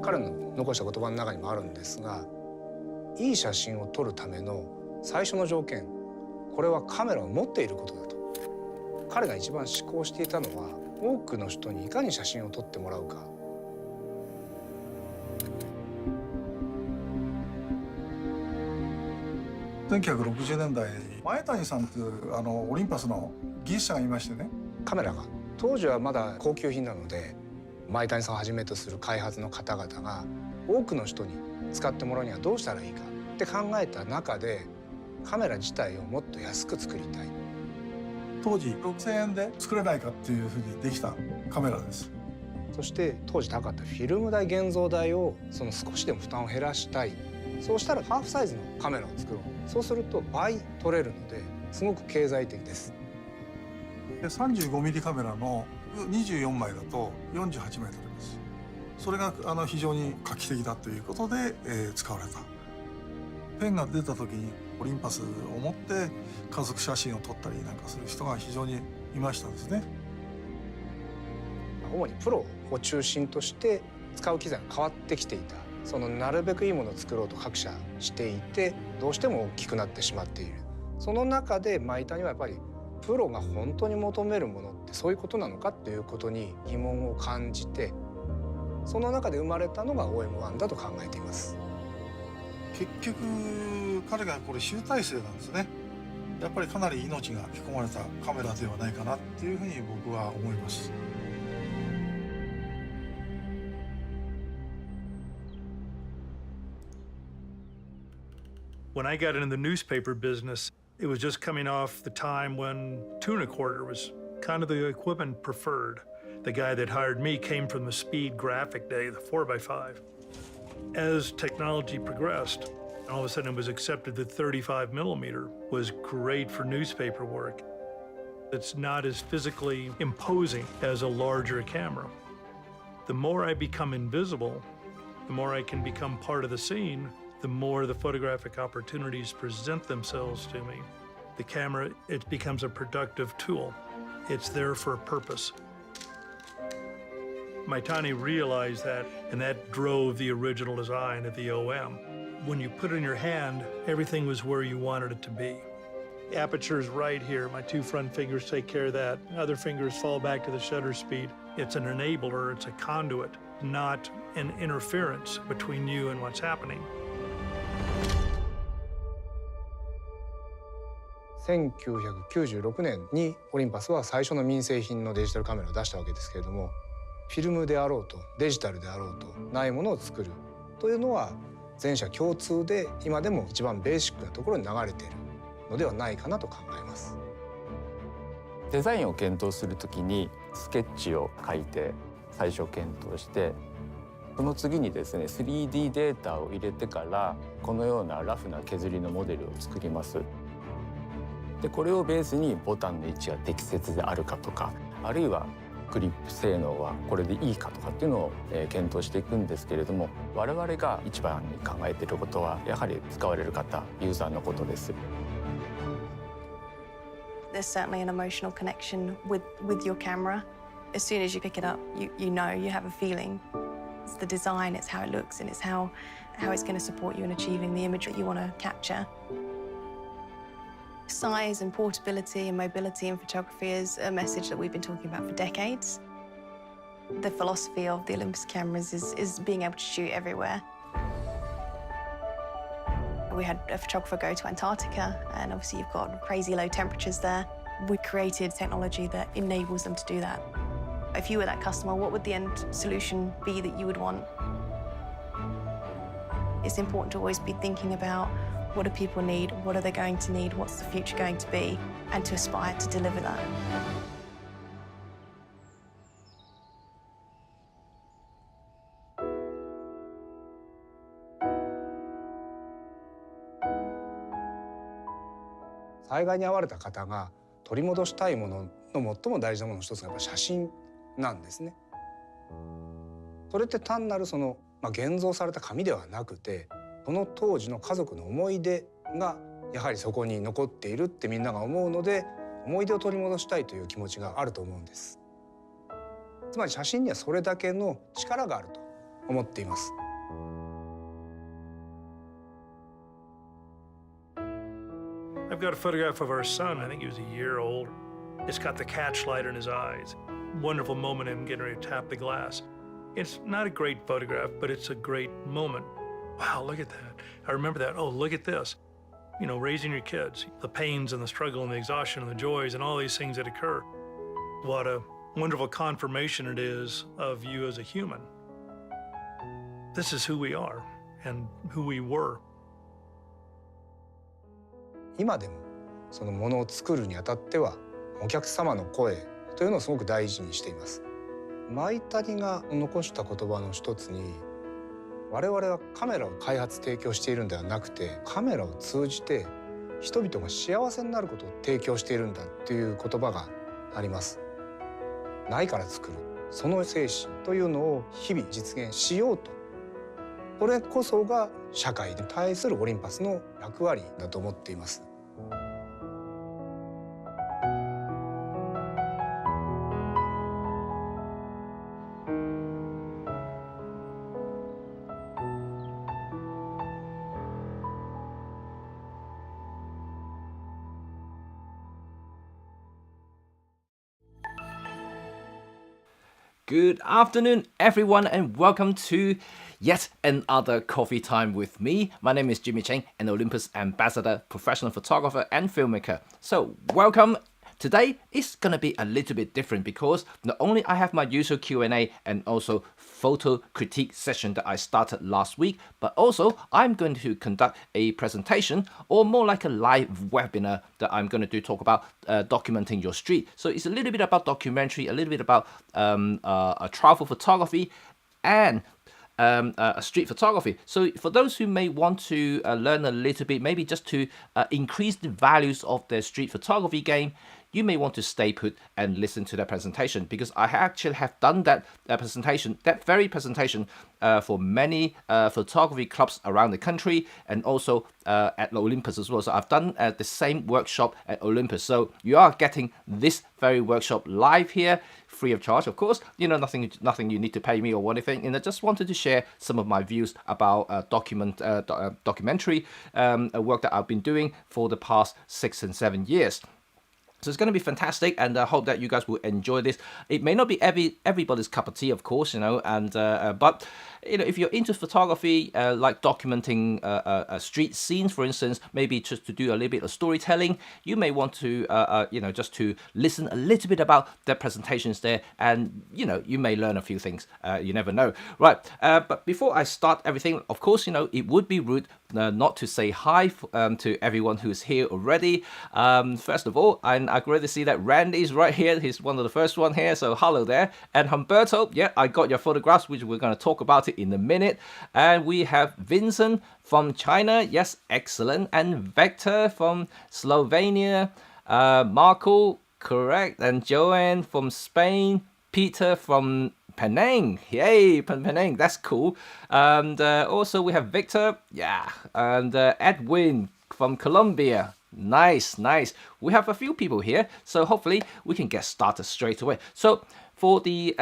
彼の残した言葉の中にもあるんですが、いい写真を撮るための最初の条件、これはカメラを持っていることだと。彼が一番思考していたのは、多くの人にいかに写真を撮ってもらうか。1960年代に前谷さんというオリンパスの技術者がいましてね。カメラが当時はまだ高級品なので、前谷さんをはじめとする開発の方々が多くの人に使ってもらうにはどうしたらいいかって考えた中で、カメラ自体をもっと安く作りたい。当時6000円で作れないかっていうふうにできたカメラです。そして当時高かったフィルム代、現像代を少しでも負担を減らしたい。そうしたらハーフサイズのカメラを作ろう。そうすると倍撮れるのですごく経済的です。で 35mm カメラの24枚だと48枚撮れます。それが非常に画期的だということで、使われた。ペンが出た時にオリンパスを持って家族写真を撮ったりなんかする人が非常にいましたですね。主にプロを中心として使う機材が変わってきていた。なるべくいいものを作ろうと各社していて、どうしても大きくなってしまっている。その中で前谷はやっぱりプロが本当に求めるものってそういうことなのかっていうことに疑問を感じて、その中で生まれたのが OM1 だと考えています。結局彼がこれ集大成なんですね。やっぱりかなり命が吹き込まれたカメラではないかなっていうふうに僕は思います。When I got into the newspaper business, it was just coming off the time when 2.25 was kind of the equipment preferred. The guy that hired me came from the speed graphic day, the 4x5. As technology progressed, all of a sudden it was accepted that 35mm was great for newspaper work. It's not as physically imposing as a larger camera. The more I become invisible, the more I can become part of the scene, the more the photographic opportunities present themselves to me. The camera, it becomes a productive tool. It's there for a purpose. Maitani realized that, and that drove the original design of the OM. When you put it in your hand, everything was where you wanted it to be. The aperture is right here. My two front fingers take care of that. Other fingers fall back to the shutter speed. It's an enabler, it's a conduit, not an interference between you and what's happening. 1996年にオリンパスは最初の民生品のデジタルカメラを出したわけですけれども、フィルムであろうとデジタルであろうとないものを作るというのは全社共通で、今でも一番ベーシックなところに流れているのではないかなと考えます。デザインを検討するときにスケッチを書いて最初検討して、その次にですね 3D データを入れてからこのようなラフな削りのモデルを作ります。でこれをベースにボタンの位置が適切であるかとか、あるいはグリップ性能はこれでいいかとかっていうのを検討していくんですけれども、我々が一番に考えていることはやはり使われる方、ユーザーのことです。There's certainly an emotional connection with your camera. As soon as you pick it up, you know, you have a feeling. It's the design, it's how it looks, and it's how it's going to support you in achieving the image that you want to capture. Size and portability and mobility in photography is a message that we've been talking about for decades. The philosophy of the Olympus cameras is being able to shoot everywhere. We had a photographer go to Antarctica, and obviously you've got crazy low temperatures there. We created technology that enables them to do that. If you were that customer, what would the end solution be that you would want? It's important to always be thinking about what do people need, what are they going to need, what's the future going to be, and to aspire to deliver that. 災害に遭われた方が取り戻したいものの最も大事なものの一つがやっぱ写真なんですね。それって単なる現像された紙ではなくて、その当時の家族の思い出がやはりそこに残っているってみんなが思うので、思い出を取り戻したいという気持ちがあると思うんです。つまり写真にはそれだけの力があると思っています。I've got a photograph of our son. I think he was a year old. It's got the catch light in his eyes. Wonderful moment in getting ready to tap the glass. It's not a great photograph, but it's a great moment. Wow, look at that. I remember that. Oh, look at this. You know, raising your kids, the pains and the struggle and the exhaustion and the joys and all these things that occur. What a wonderful confirmation it is of you as a human. This is who we are and who we were. 今でもそのものを作るにあたってはお客様の声というのをすごく大事にしています。マイタリが残した言葉の一つに、我々はカメラを開発提供しているんではなくて、カメラを通じて人々が幸せになることを提供しているんだっていう言葉があります。ないから作る、その精神というのを日々実現しようと、これこそが社会に対するオリンパスの役割だと思っています。Good afternoon, everyone, and welcome to yet another coffee time with me. My name is Jimmy Cheng, an Olympus ambassador, professional photographer, and filmmaker. So, welcome. Today is gonna be a little bit different because not only I have my usual Q&A and also photo critique session that I started last week, but also I'm going to conduct a presentation or more like a live webinar that I'm going to talk about documenting your street. So it's a little bit about documentary, a little bit about travel photography and street photography. So for those who may want to learn a little bit, maybe just to increase the values of their street photography game, you may want to stay put and listen to that presentation, because I actually have done that presentation, that very presentation, for many photography clubs around the country, and also at Olympus as well. So I've done the same workshop at Olympus. So you are getting this very workshop live here, free of charge, of course. You know, nothing you need to pay me or anything. And I just wanted to share some of my views about documentary work that I've been doing for the past 6 and 7 years. So it's going to be fantastic, and I hope that you guys will enjoy this. It may not be everybody's cup of tea, of course, you know, and but you know, if you're into photography, like documenting street scenes, for instance, maybe just to do a little bit of storytelling, you may want to, you know, just to listen a little bit about the presentations there, and you know, you may learn a few things. You never know, right? But before I start everything, of course, you know, it would be rude not to say hi to everyone who's here already. First of all, I great to see that Randy's right here. He's one of the first one here, so hello there. And Humberto, yeah, I got your photographs, which we're going to talk about it in a minute. And we have Vincent from China, yes, excellent. And Vector from Slovenia, Marco, correct, and Joanne from Spain, Peter from Penang, yay, Penang, that's cool. And also we have Victor, yeah, and Edwin from Colombia. Nice. We have a few people here, so hopefully we can get started straight away. So for the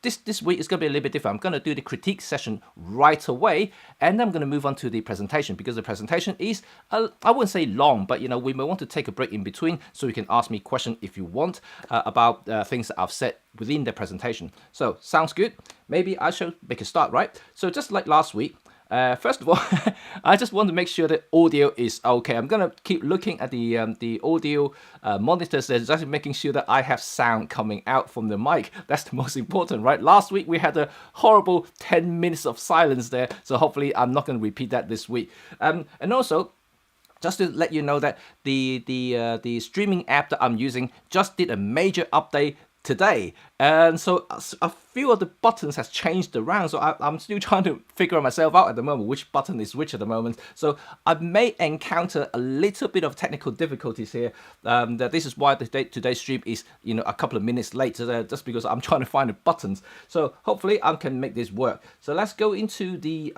this week is going to be a little bit different. I'm going to do the critique session right away, and I'm going to move on to the presentation, because the presentation is I wouldn't say long, but you know, we may want to take a break in between, so you can ask me questions if you want about things that I've said within the presentation. So sounds good. Maybe I should make a start, right? So just like last week. First of all, I just want to make sure that audio is okay. I'm gonna keep looking at the audio monitors there, just making sure that I have sound coming out from the mic. That's the most important, right? Last week we had a horrible 10 minutes of silence there, so hopefully I'm not gonna repeat that this week. And also, just to let you know that the streaming app that I'm using just did a major update today, and so a few of the buttons has changed around, so I'm still trying to figure myself out at the moment which button is which at the moment. So I may encounter a little bit of technical difficulties here. That this is why today's stream is, you know, a couple of minutes late, just because I'm trying to find the buttons. So hopefully I can make this work. So let's go into the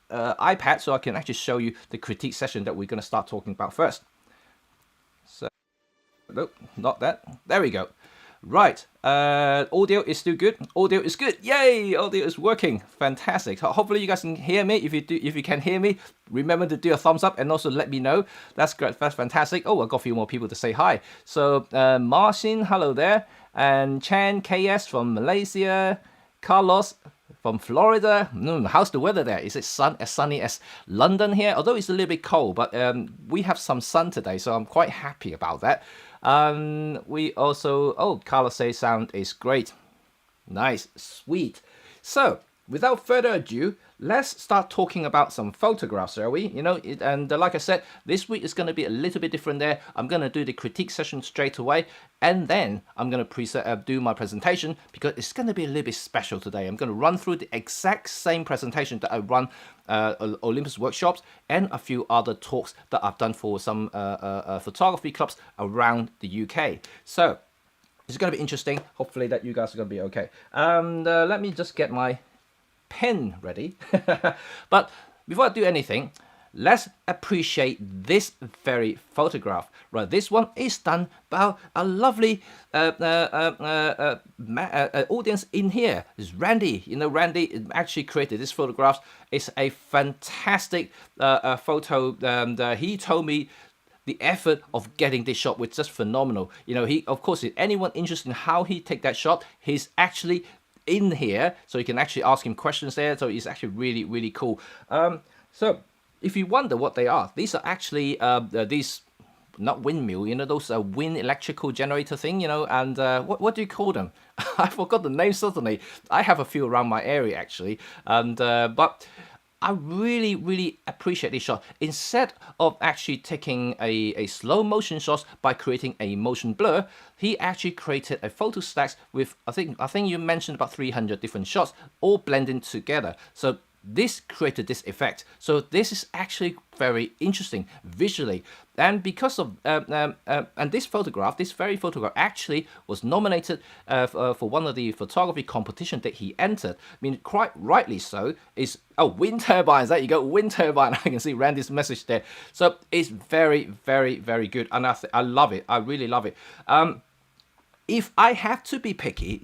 iPad, so I can actually show you the critique session that we're going to start talking about first. Nope, not that. There we go. Right, audio is still good. Audio is good. Yay! Audio is working. Fantastic. Hopefully you guys can hear me. If you can hear me, remember to do a thumbs up and also let me know. That's great. That's fantastic. Oh, I got a few more people to say hi. So Marcin, hello there, and Cheng KS from Malaysia, Carlos from Florida. How's the weather there? Is it as sunny as London here? Although it's a little bit cold, but we have some sun today, so I'm quite happy about that. We also, Carlos says sound is great. Nice, sweet. So, without further ado, let's start talking about some photographs, shall we? Like I said, this week is going to be a little bit different there. I'm going to do the critique session straight away, and then I'm going to do my presentation, because it's going to be a little bit special today. I'm going to run through the exact same presentation that I run Olympus workshops and a few other talks that I've done for some photography clubs around the UK. So, it's going to be interesting. Hopefully that you guys are going to be okay. Let me just get my pen ready. But before I do anything, let's appreciate this very photograph. Right, this one is done by a lovely audience in here. It's Randy. Randy actually created this photograph. It's a fantastic photo. He told me the effort of getting this shot was just phenomenal. He, of course, if anyone interested in how he take that shot, he's actually in here, so you can actually ask him questions there. So it's actually really, really cool. So if you wonder what they are, these are actually these, not windmill, those wind electrical generator thing, and what do you call them? I forgot the name suddenly. I have a few around my area actually, and but I really, really appreciate this shot. Instead of actually taking a slow motion shot by creating a motion blur, he actually created a photo stacks with, I think you mentioned about 300 different shots, all blending together. So this created this effect. So this is actually very interesting visually. And because of and this very photograph actually was nominated for one of the photography competition that he entered. I mean, quite rightly so. Is wind turbines. There you go, wind turbine. I can see Randy's message there. So it's very, very, very good, and I love it. I really love it. If I have to be picky,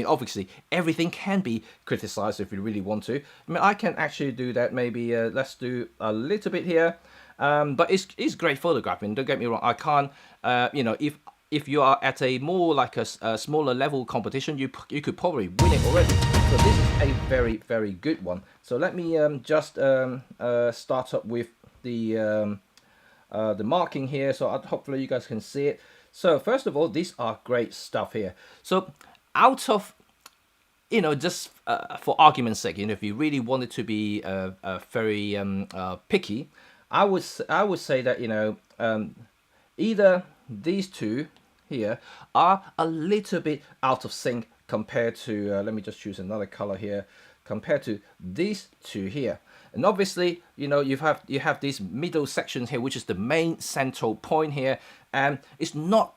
obviously everything can be criticized if you really want to. I can actually do that. Maybe let's do a little bit here. But it's great photographing. Don't get me wrong. I can't, if you are at a more like a smaller level competition, you could probably win it already. So this is a very, very good one. So let me just start up with the marking here. So hopefully you guys can see it. So first of all, these are great stuff here. So out of, just for argument's sake, if you really wanted to be very picky, I would say that either these two here are a little bit out of sync compared to let me just choose another color here, compared to these two here. And obviously, you have these middle sections here, which is the main central point here, and it's not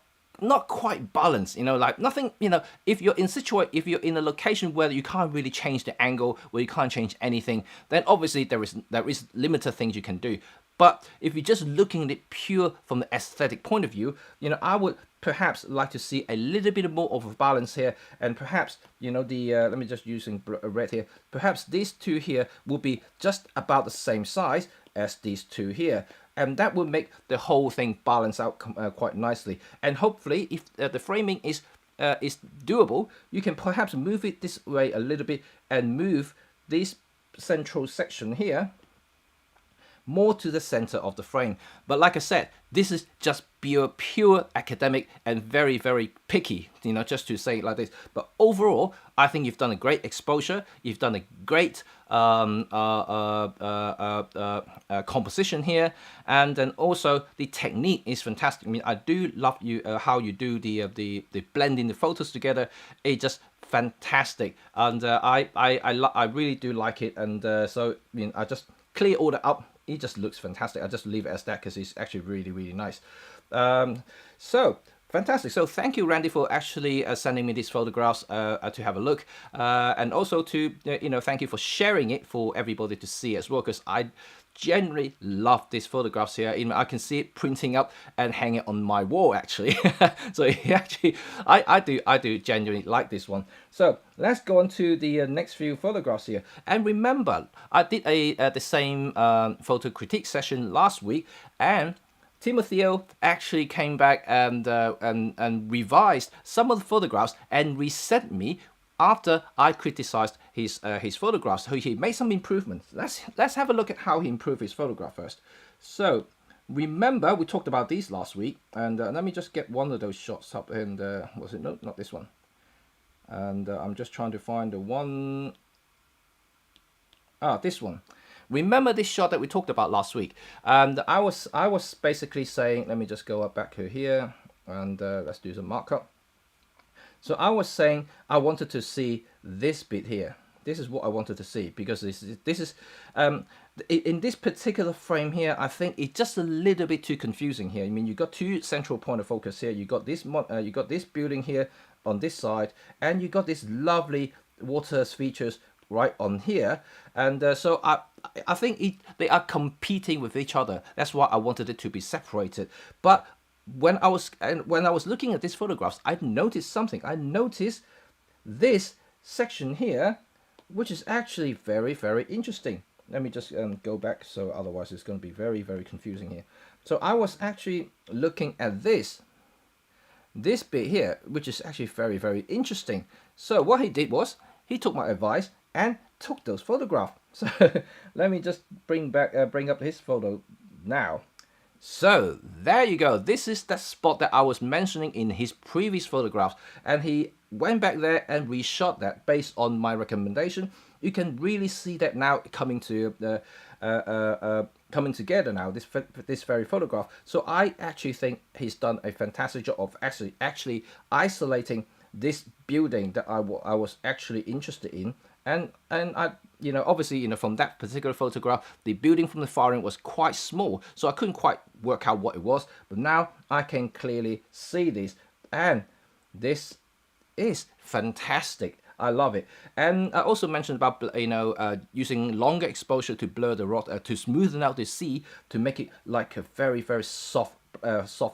quite balanced, like nothing, if you're in a location where you can't really change the angle, where you can't change anything, then obviously there is limited things you can do. But if you're just looking at it pure from the aesthetic point of view, I would perhaps like to see a little bit more of a balance here, and perhaps let me just using red here, perhaps these two here will be just about the same size as these two here, and that will make the whole thing balance out quite nicely. And hopefully, if the framing is doable, you can perhaps move it this way a little bit and move this central section here more to the center of the frame. But like I said, this is just pure academic and very, very picky, just to say it like this. But overall, I think you've done a great exposure. You've done a great composition here, and then also the technique is fantastic. I do love how you do the blending the photos together. It's just fantastic, and I really do like it. And so I just clear all that up. It just looks fantastic. I just leave it as that because it's actually really, really nice. So fantastic. So thank you, Randy, for actually sending me these photographs to have a look, and also to thank you for sharing it for everybody to see as well. Because genuinely love these photographs here. Even I can see it printing up and hanging on my wall actually. So actually, I do genuinely like this one. So let's go on to the next few photographs here. And remember, I did the same photo critique session last week, and Timotheo actually came back and revised some of the photographs and resent me after I criticized his photographs. So he made some improvements. Let's have a look at how he improved his photograph first. So remember, we talked about these last week, and let me just get one of those shots up. And was it? No, not this one. And I'm just trying to find the one. This one. Remember this shot that we talked about last week? And I was basically saying, let me just go up back to here, and let's do some markup. So I was saying I wanted to see this bit here. This is what I wanted to see, because this is in this particular frame here, I think it's just a little bit too confusing here. I mean, you got two central point of focus here. You got this building here on this side, and you got this lovely water features right on here. And so I think they are competing with each other. That's why I wanted it to be separated. But when I was looking at these photographs, I noticed something. I noticed this section here, which is actually very, very interesting. Let me just go back, so otherwise it's going to be very, very confusing here. So I was actually looking at this bit here, which is actually very, very interesting. So what he did was he took my advice and took those photographs. So let me just bring up his photo now. So there you go. This is the spot that I was mentioning in his previous photographs, and he went back there and reshot that based on my recommendation. You can really see that now coming together now, this very photograph. So I actually think he's done a fantastic job of actually isolating this building that I was actually interested in. And I, obviously, from that particular photograph, the building from the far end was quite small, so I couldn't quite work out what it was. But now I can clearly see this, and this is fantastic. I love it. And I also mentioned about using longer exposure to blur the rock, to smoothen out the sea, to make it like a very, very soft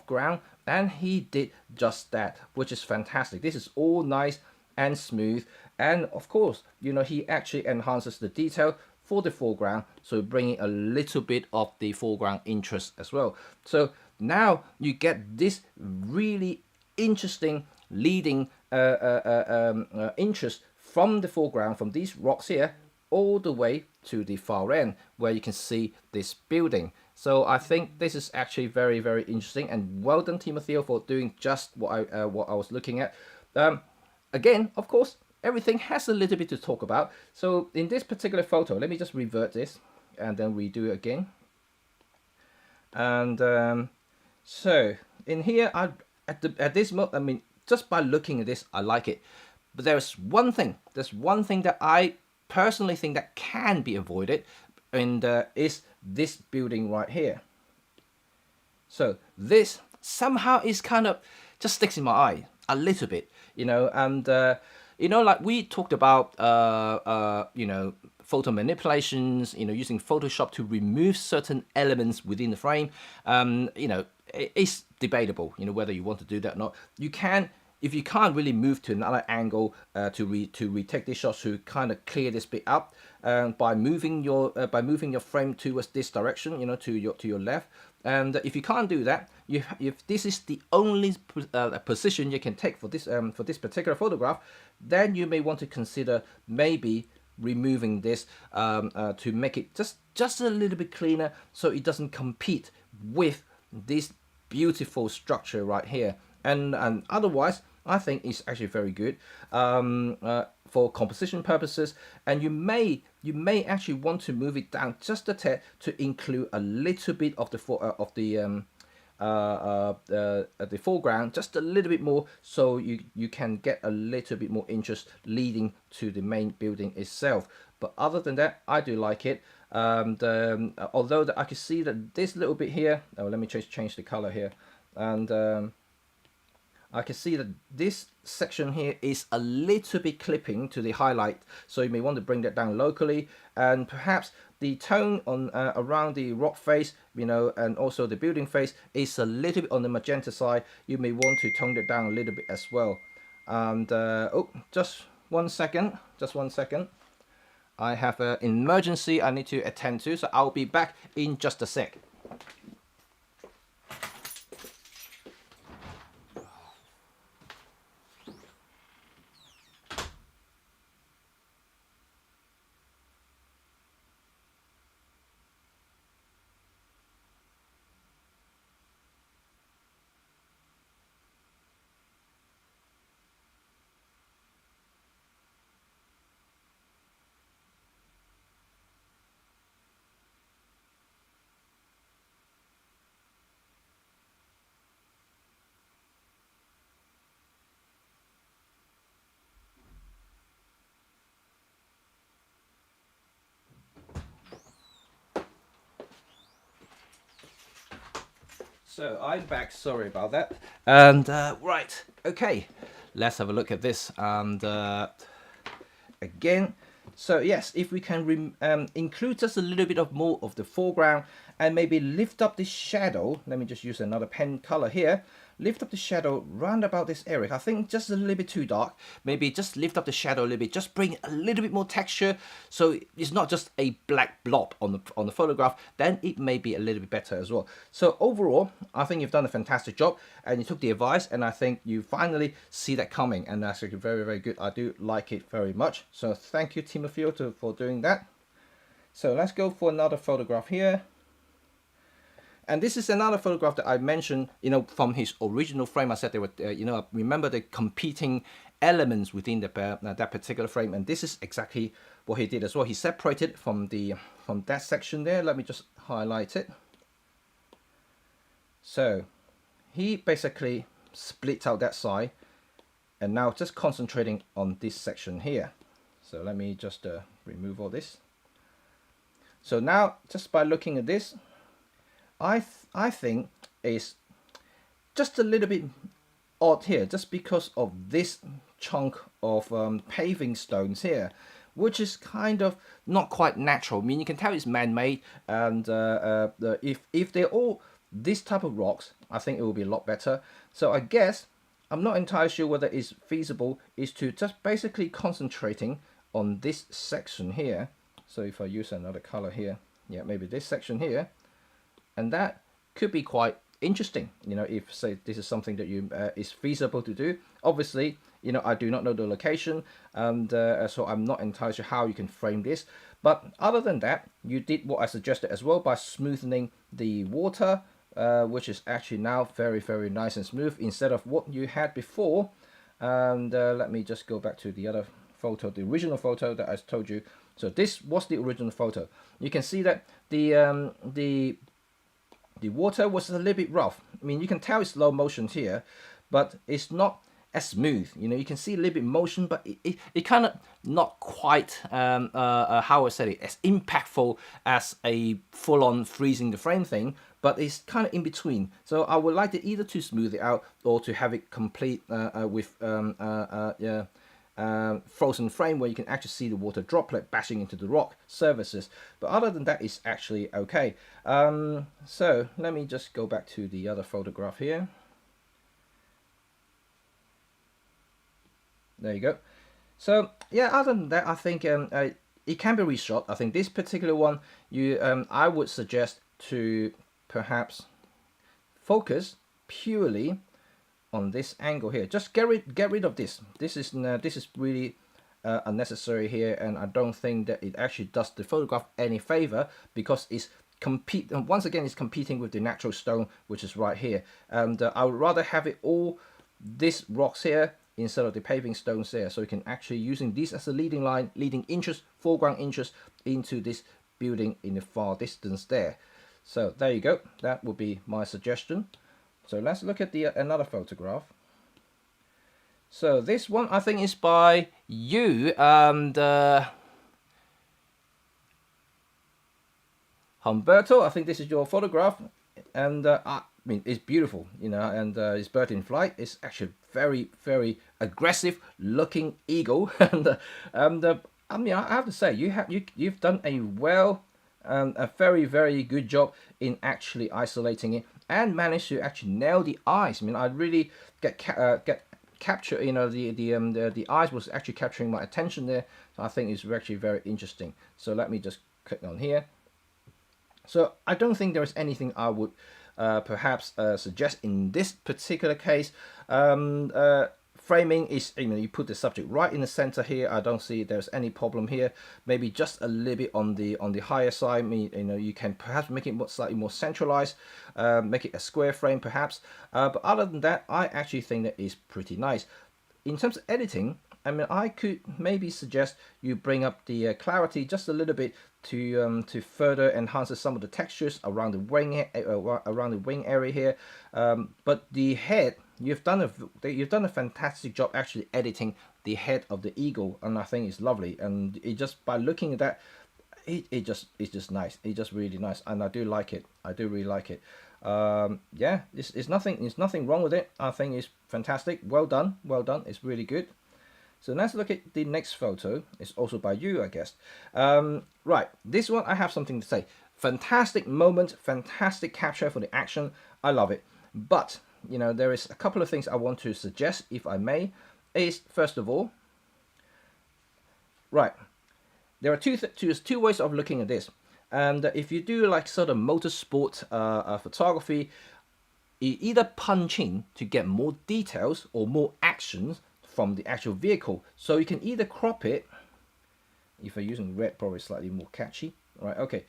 ground. And he did just that, which is fantastic. This is all nice and smooth. And of course, he actually enhances the detail for the foreground, so bringing a little bit of the foreground interest as well. So now you get this really interesting leading interest from the foreground, from these rocks here, all the way to the far end, where you can see this building. So I think this is actually very, very interesting, and well done, Timotheo, for doing just what I was looking at. Again, of course, everything has a little bit to talk about. So in this particular photo, let me just revert this and then redo it again. And so in here, at this moment, I mean, just by looking at this, I like it. But there's one thing that I personally think that can be avoided, and is this building right here. So this somehow is kind of just sticks in my eye a little bit, and like we talked about, photo manipulations, using Photoshop to remove certain elements within the frame. It's debatable, whether you want to do that or not. You can, if you can't really move to another angle to retake this shot, to kind of clear this bit up, by moving your frame towards this direction, to your left. And if you can't do that, if this is the only position you can take for this particular photograph, then you may want to consider maybe removing this to make it just a little bit cleaner, so it doesn't compete with this beautiful structure right here. And otherwise, I think it's actually very good for composition purposes. And you may actually want to move it down just a tad to include a little bit of the foreground, just a little bit more, so you can get a little bit more interest leading to the main building itself. But other than that, I do like it. Although I can see that this little bit here, let me change the color here, and I can see that this section here is a little bit clipping to the highlight, so you may want to bring that down locally, and perhaps the tone on around the rock face, you know, and also the building face is a little bit on the magenta side. You may want to tone it down a little bit as well. And oh, just 1 second, just 1 second. I have an emergency I need to attend to, so I'll be back in just a sec. So I'm back, sorry about that. And right, okay, let's have a look at this. And again, so yes, if we can include just a little bit of more of the foreground and maybe lift up the shadow. Let me just use another pen color here. Lift up the shadow round about this area. I think just a little bit too dark. Maybe just lift up the shadow a little bit. Just bring a little bit more texture, so it's not just a black blob on the photograph. Then it may be a little bit better as well. So overall, I think you've done a fantastic job, and you took the advice, and I think you finally see that coming, and that's actually very, very good. I do like it very much. So thank you, Timothy, for doing that. So let's go for another photograph here. And this is another photograph that I mentioned, you know, from his original frame. I said they were, you know, remember the competing elements within the, that particular frame. And this is exactly what he did as well. He separated from that section there. Let me just highlight it. So he basically split out that side, and now just concentrating on this section here. So let me just remove all this. So now, just by looking at this, I think is just a little bit odd here, just because of this chunk of paving stones here, which is kind of not quite natural. I mean, you can tell it's man-made, and if they're all this type of rocks, I think it will be a lot better. So I guess I'm not entirely sure whether it's feasible is to just basically concentrating on this section here. So if I use another color here, yeah, maybe this section here. And that could be quite interesting, you know, if say this is something that you is feasible to do. Obviously, you know, I do not know the location, and so I'm not entirely sure how you can frame this. But other than that, you did what I suggested as well by smoothing the water, which is actually now very, very nice and smooth instead of what you had before. And let me just go back to the other photo, the original photo that I told you. So this was the original photo. You can see that the water was a little bit rough. I mean, you can tell it's slow motion here, but it's not as smooth. You know, you can see a little bit motion, but it kind of not quite, how I said it, as impactful as a full-on freezing the frame thing, but it's kind of in between. So I would like to either to smooth it out or to have it complete with frozen frame where you can actually see the water droplet bashing into the rock surfaces. But other than that, it's actually okay. So let me just go back to the other photograph here. There you go. So yeah, other than that, I think it can be reshot. I think this particular one, I would suggest to perhaps focus purely on this angle here. Just get rid of this. This is really unnecessary here, and I don't think that it actually does the photograph any favor, because it's once again it's competing with the natural stone, which is right here. And I would rather have it all these rocks here instead of the paving stones there, so you can actually using these as a leading line, leading interest, foreground interest into this building in the far distance there. So there you go. That would be my suggestion. So let's look at the another photograph. So this one I think is by you and Humberto. I think this is your photograph, and mean, it's beautiful, you know, and his bird in flight is actually very, very aggressive looking eagle. And I mean, I have to say, you've done a very, very good job in actually isolating it and managed to actually nail the eyes. I mean, I really get capture, you know, the eyes was actually capturing my attention there. So I think it's actually very interesting. So let me just click on here. So I don't think there is anything I would perhaps suggest in this particular case. Framing is, you know, you put the subject right in the center here. I don't see there's any problem here. Maybe just a little bit on the higher side. I mean, you know, you can perhaps make it slightly more centralized, make it a square frame perhaps. But other than that, I actually think that is pretty nice. In terms of editing, I mean, I could maybe suggest you bring up the clarity just a little bit to further enhance some of the textures around the wing area here. But the head, you've done a fantastic job actually editing the head of the eagle, and I think it's lovely. And it just, by looking at that, it's just nice. It's just really nice, and I do like it. I do really like it. Yeah, there's nothing wrong with it. I think it's fantastic. Well done. It's really good. So let's look at the next photo. It's also by you, I guess. Right, this one I have something to say. Fantastic moment, fantastic capture for the action. I love it. But, you know, there is a couple of things I want to suggest, if I may. Is, first of all, right, there are two ways of looking at this. And if you do like sort of motorsport photography, you either punch in to get more details or more actions from the actual vehicle. So you can either crop it, if you're using red, probably slightly more catchy, right? Okay,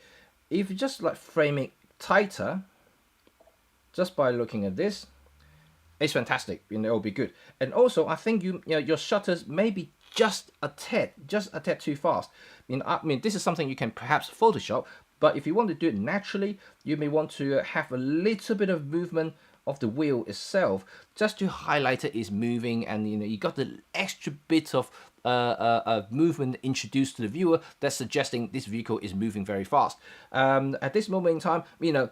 if you just like frame it tighter, just by looking at this, it's fantastic, you know, it'll be good. And also, I think you know, your shutters may be just a tad too fast. I mean, this is something you can perhaps Photoshop, but if you want to do it naturally, you may want to have a little bit of movement of the wheel itself, just to highlight it is moving, and you know, you got the extra bit of movement introduced to the viewer that's suggesting this vehicle is moving very fast. At this moment in time, you know,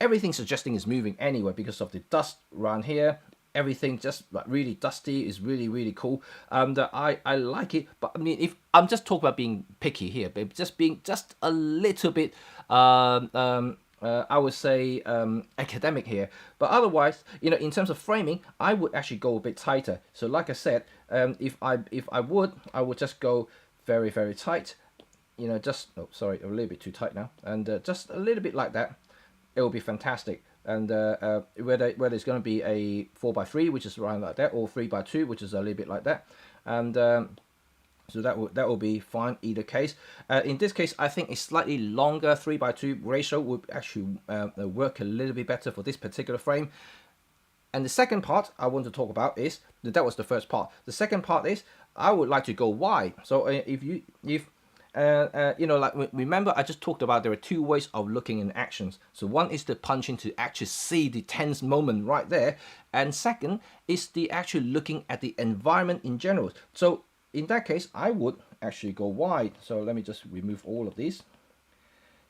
everything suggesting is moving anyway because of the dust around here. Everything just like really dusty is really cool. I like it, but I mean, if I'm just talking about being picky here, but just being just a little bit I would say academic here, but otherwise, you know, in terms of framing, I would actually go a bit tighter. So like I said, if I would just go very tight, you know, just, oh sorry, a little bit too tight now, and just a little bit like that, it will be fantastic. And whether it's going to be a 4x3, which is around like that, or 3x2, which is a little bit like that, and so that will be fine either case. In this case, I think a slightly longer 3x2 ratio would actually work a little bit better for this particular frame. And the second part I want to talk about is, that was the first part. The second part is, I would like to go wide. So if you know, like, remember I just talked about there are two ways of looking in actions. So one is the punching to actually see the tense moment right there, and second is the actual looking at the environment in general. So in that case, I would actually go wide. So let me just remove all of these.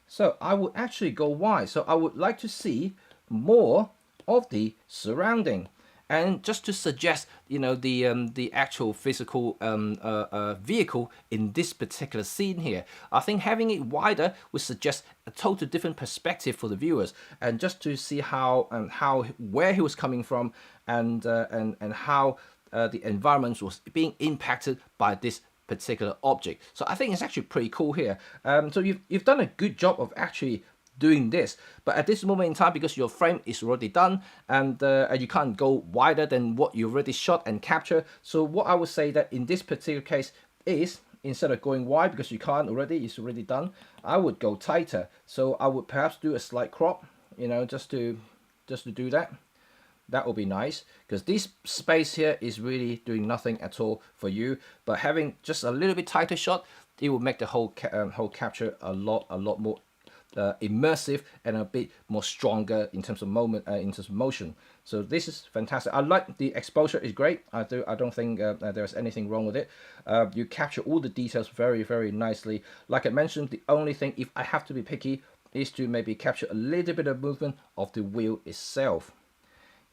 So I would actually go wide. So I would like to see more of the surrounding. And just to suggest, you know, the actual physical vehicle in this particular scene here, I think having it wider would suggest a total different perspective for the viewers, and just to see where he was coming from, and how the environment was being impacted by this particular object. So I think it's actually pretty cool here. So you've done a good job of actually doing this, but at this moment in time, because your frame is already done, and you can't go wider than what you already shot and capture. So what I would say that in this particular case is, instead of going wide because you can't already, it's already done, I would go tighter. So I would perhaps do a slight crop, you know, just to do that. That will be nice, because this space here is really doing nothing at all for you, but having just a little bit tighter shot, it will make the whole capture a lot more immersive and a bit more stronger in terms of moment, in terms of motion. So this is fantastic. I like the exposure, is great. I don't think there's anything wrong with it. You capture all the details very nicely. Like I mentioned, the only thing, if I have to be picky, is to maybe capture a little bit of movement of the wheel itself.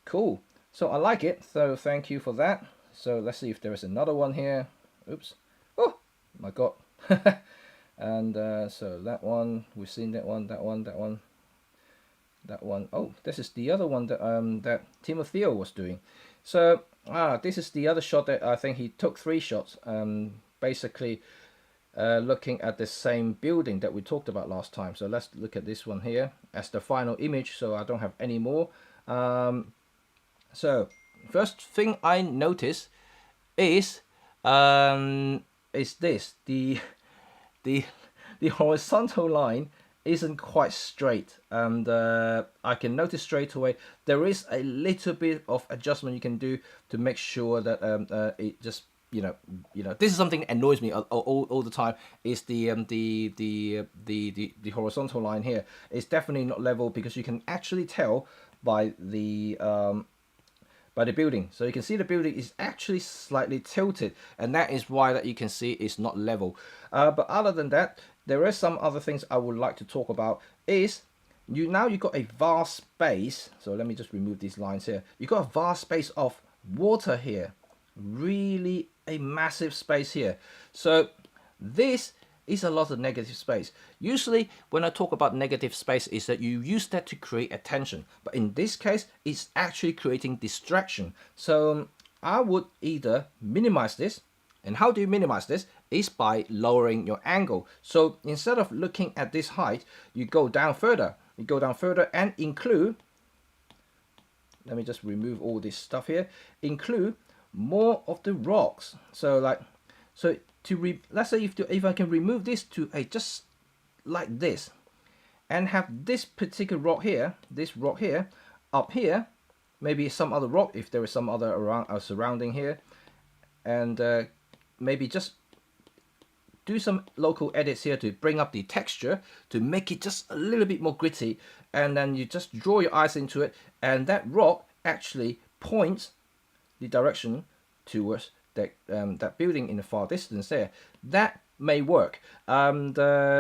Cool. So I like it, so thank you for that. So let's see if there is another one here. Oops. Oh my god. And so that one, we've seen that one, that one, that one, that one. Oh, this is the other one that that Timotheo was doing. So this is the other shot that I think he took 3 shots, basically looking at the same building that we talked about last time. So let's look at this one here as the final image, so I don't have any more. So first thing I notice is this, the horizontal line isn't quite straight, and I can notice straight away there is a little bit of adjustment you can do to make sure that it just, you know, this is something that annoys me all the time, is the horizontal line here is definitely not level, because you can actually tell by the building. So you can see the building is actually slightly tilted, and that is why that you can see it's not level. But other than that, there are some other things I would like to talk about. Is you've got a vast space. So let me just remove these lines here. You've got a vast space of water here, really a massive space here. So this is a lot of negative space. Usually when I talk about negative space is that you use that to create attention, but in this case it's actually creating distraction. So I would either minimize this, and how do you minimize this is by lowering your angle. So instead of looking at this height, you go down further, and include, let me just remove all this stuff here, include more of the rocks. So let's say if I can remove this to a just like this, and have this particular rock here, up here, maybe some other rock if there is some other around surrounding here, and maybe just do some local edits here to bring up the texture to make it just a little bit more gritty, and then you just draw your eyes into it, and that rock actually points the direction towards that building in the far distance there. That may work. And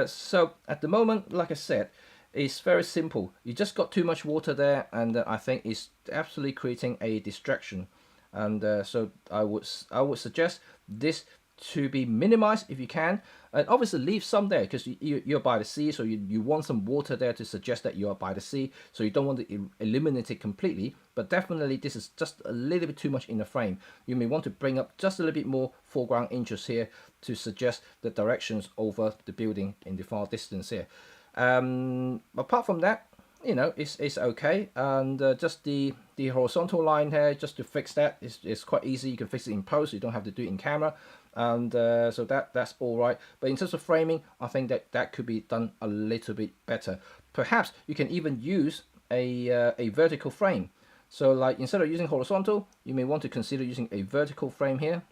so at the moment, like I said, it's very simple. You just got too much water there, and I think it's absolutely creating a distraction. And so I would suggest this to be minimized if you can, and obviously leave some there because you're by the sea, so you want some water there to suggest that you are by the sea, so you don't want to eliminate it completely, but definitely this is just a little bit too much in the frame. You may want to bring up just a little bit more foreground interest here to suggest the directions over the building in the far distance here. Apart from that, you know, it's okay. And just the horizontal line here, just to fix that, is quite easy. You can fix it in post, you don't have to do it in camera. And so that's all right. But in terms of framing, I think that could be done a little bit better. Perhaps you can even use a vertical frame. So like instead of using horizontal, you may want to consider using a vertical frame here,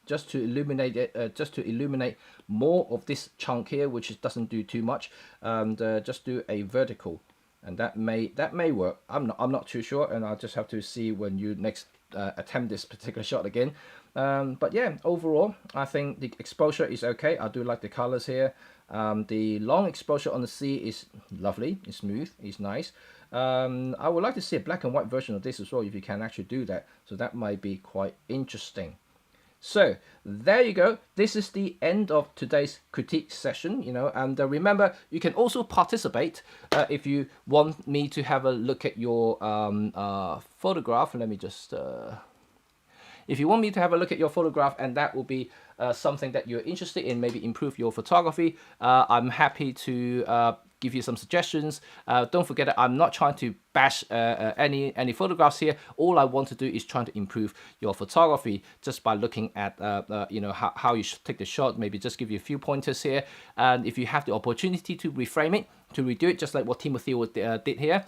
just to illuminate it, just to illuminate more of this chunk here, which doesn't do too much, and just do a vertical, and that may work. I'm not too sure, and I'll just have to see when you next attempt this particular shot again. But yeah, overall I think the exposure is okay. I do like the colors here. The long exposure on the sea is lovely, it's smooth, it's nice. I would like to see a black and white version of this as well, if you can actually do that, so that might be quite interesting. So there you go. This is the end of today's critique session, you know, and remember, you can also participate if you want me to have a look at your photograph. Let me just if you want me to have a look at your photograph, and that will be something that you're interested in, maybe improve your photography, I'm happy to give you some suggestions. Don't forget that I'm not trying to bash any photographs here. All I want to do is trying to improve your photography just by looking at you know, how you should take the shot. Maybe just give you a few pointers here, and if you have the opportunity to reframe it, to redo it, just like what Timothy did here,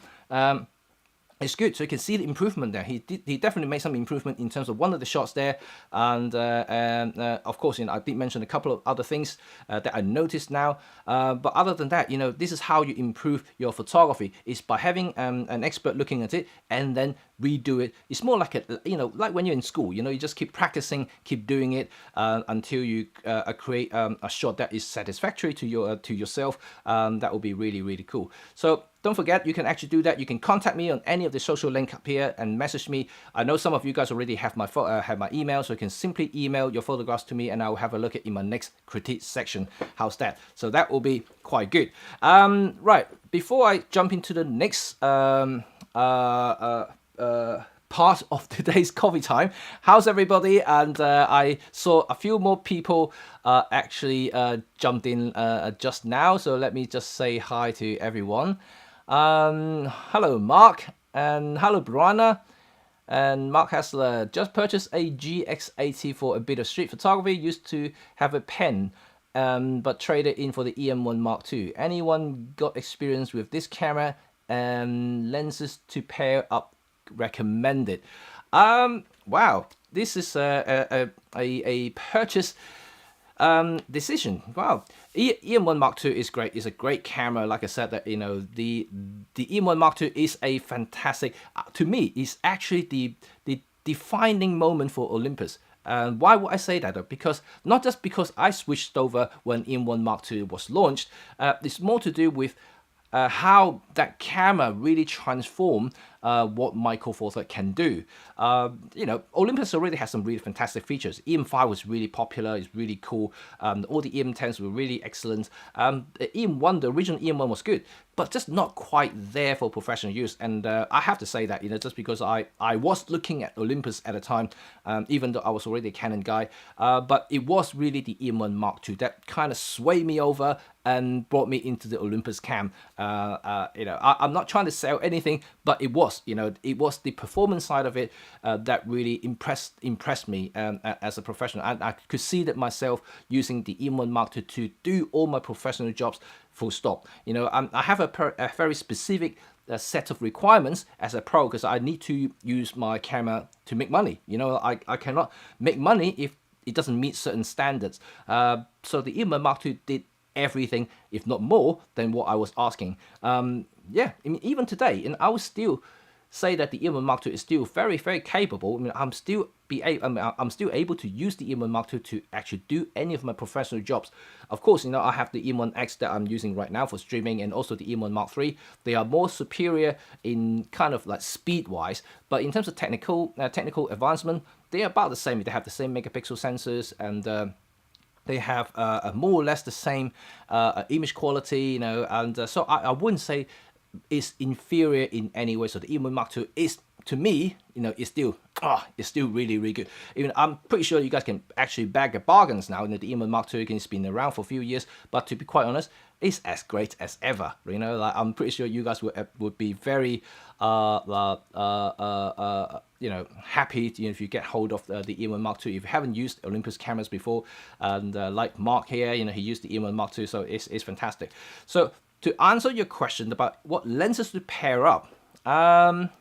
it's good. So you can see the improvement there. He definitely made some improvement in terms of one of the shots there, and of course, I did mention a couple of other things that I noticed now. But other than that, this is how you improve your photography, is by having an expert looking at it and then redo it. It's more like like when you're in school. You just keep practicing, keep doing it until you create a shot that is satisfactory to yourself. That will be really, really cool. So don't forget, you can actually do that. You can contact me on any of the social link up here and message me. I know some of you guys already have my email, so you can simply email your photographs to me and I'll have a look at in my next critique section. How's that? So that will be quite good. Right, before I jump into the next part of today's coffee time, how's everybody? And I saw a few more people actually jumped in just now, so let me just say hi to everyone. Hello Mark, and hello Brianna. And Mark Hassler just purchased a GX80 for a bit of street photography. Used to have a pen, but traded in for the EM1 Mark II. Anyone got experience with this camera and lenses to pair up? Recommended. Wow, this is a purchase decision. Wow, EM1 Mark II is great. It's a great camera. Like I said, that the EM1 Mark II is a fantastic. To me, it's actually the defining moment for Olympus. Why would I say that? Because not just because I switched over when EM1 Mark II was launched. It's more to do with how that camera really transformed what Micro Four Thirds can do. Olympus already has some really fantastic features. EM5 was really popular, it's really cool. All the EM10s were really excellent. The EM1, the original EM1 was good, but just not quite there for professional use. And I have to say that, just because I was looking at Olympus at the time, even though I was already a Canon guy, but it was really the EM1 Mark II that kind of swayed me over and brought me into the Olympus cam. I'm not trying to sell anything, but it was the performance side of it that really impressed me as a professional. And I could see that myself using the EM1 Mark II to do all my professional jobs, full stop. I have a very specific set of requirements as a pro, because I need to use my camera to make money. I cannot make money if it doesn't meet certain standards. So the EM1 Mark II did everything, if not more, than what I was asking. Even today, and I would still say that the EM1 Mark II is still very, very capable. I'm still able to use the EM1 Mark II to actually do any of my professional jobs. Of course, I have the EM1X that I'm using right now for streaming, and also the EM1 Mark III. They are more superior in kind of like speed-wise, but in terms of technical advancement, they are about the same. They have the same megapixel sensors, and they have more or less the same image quality, and so I wouldn't say it's inferior in any way. So the EM1 Mark II is, to me, it's still really, really good. Even I'm pretty sure you guys can actually bag the bargains now. The EM1 Mark II has been around for a few years, but to be quite honest, it's as great as ever. I'm pretty sure you guys would be very happy if you get hold of the EM1 Mark II. If you haven't used Olympus cameras before, and like Mark here, he used the EM1 Mark II, so it's fantastic. So to answer your question about what lenses to pair up, that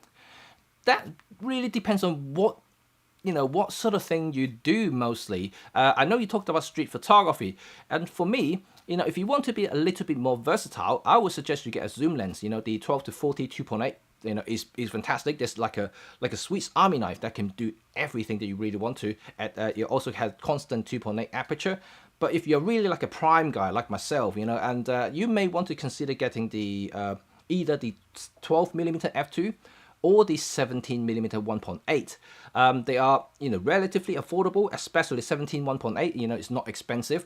really depends on what sort of thing you do mostly. I know you talked about street photography, and for me, if you want to be a little bit more versatile, I would suggest you get a zoom lens. The 12 to 40 2.8 is fantastic. There's like a Swiss Army knife that can do everything that you really want to. It also has constant 2.8 aperture. But if you're really like a prime guy like myself, and you may want to consider getting the either the 12mm f2 or the 17mm 1.8. They are relatively affordable, especially 17 1.8. It's not expensive.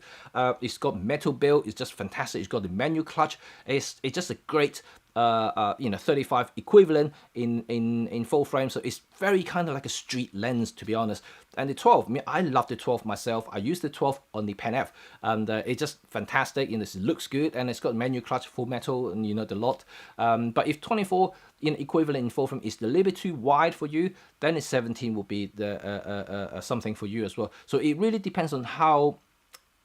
It's got metal build. It's just fantastic. It's got the manual clutch. It's just a great 35 equivalent in full frame, so it's very kind of like a street lens, to be honest. And the 12, I love the 12 myself. I use the 12 on the Pen F, and it's just fantastic. It looks good, and it's got manual clutch, full metal, and the lot. But if 24 equivalent in full frame is a little bit too wide for you, then the 17 will be the something for you as well. So it really depends on how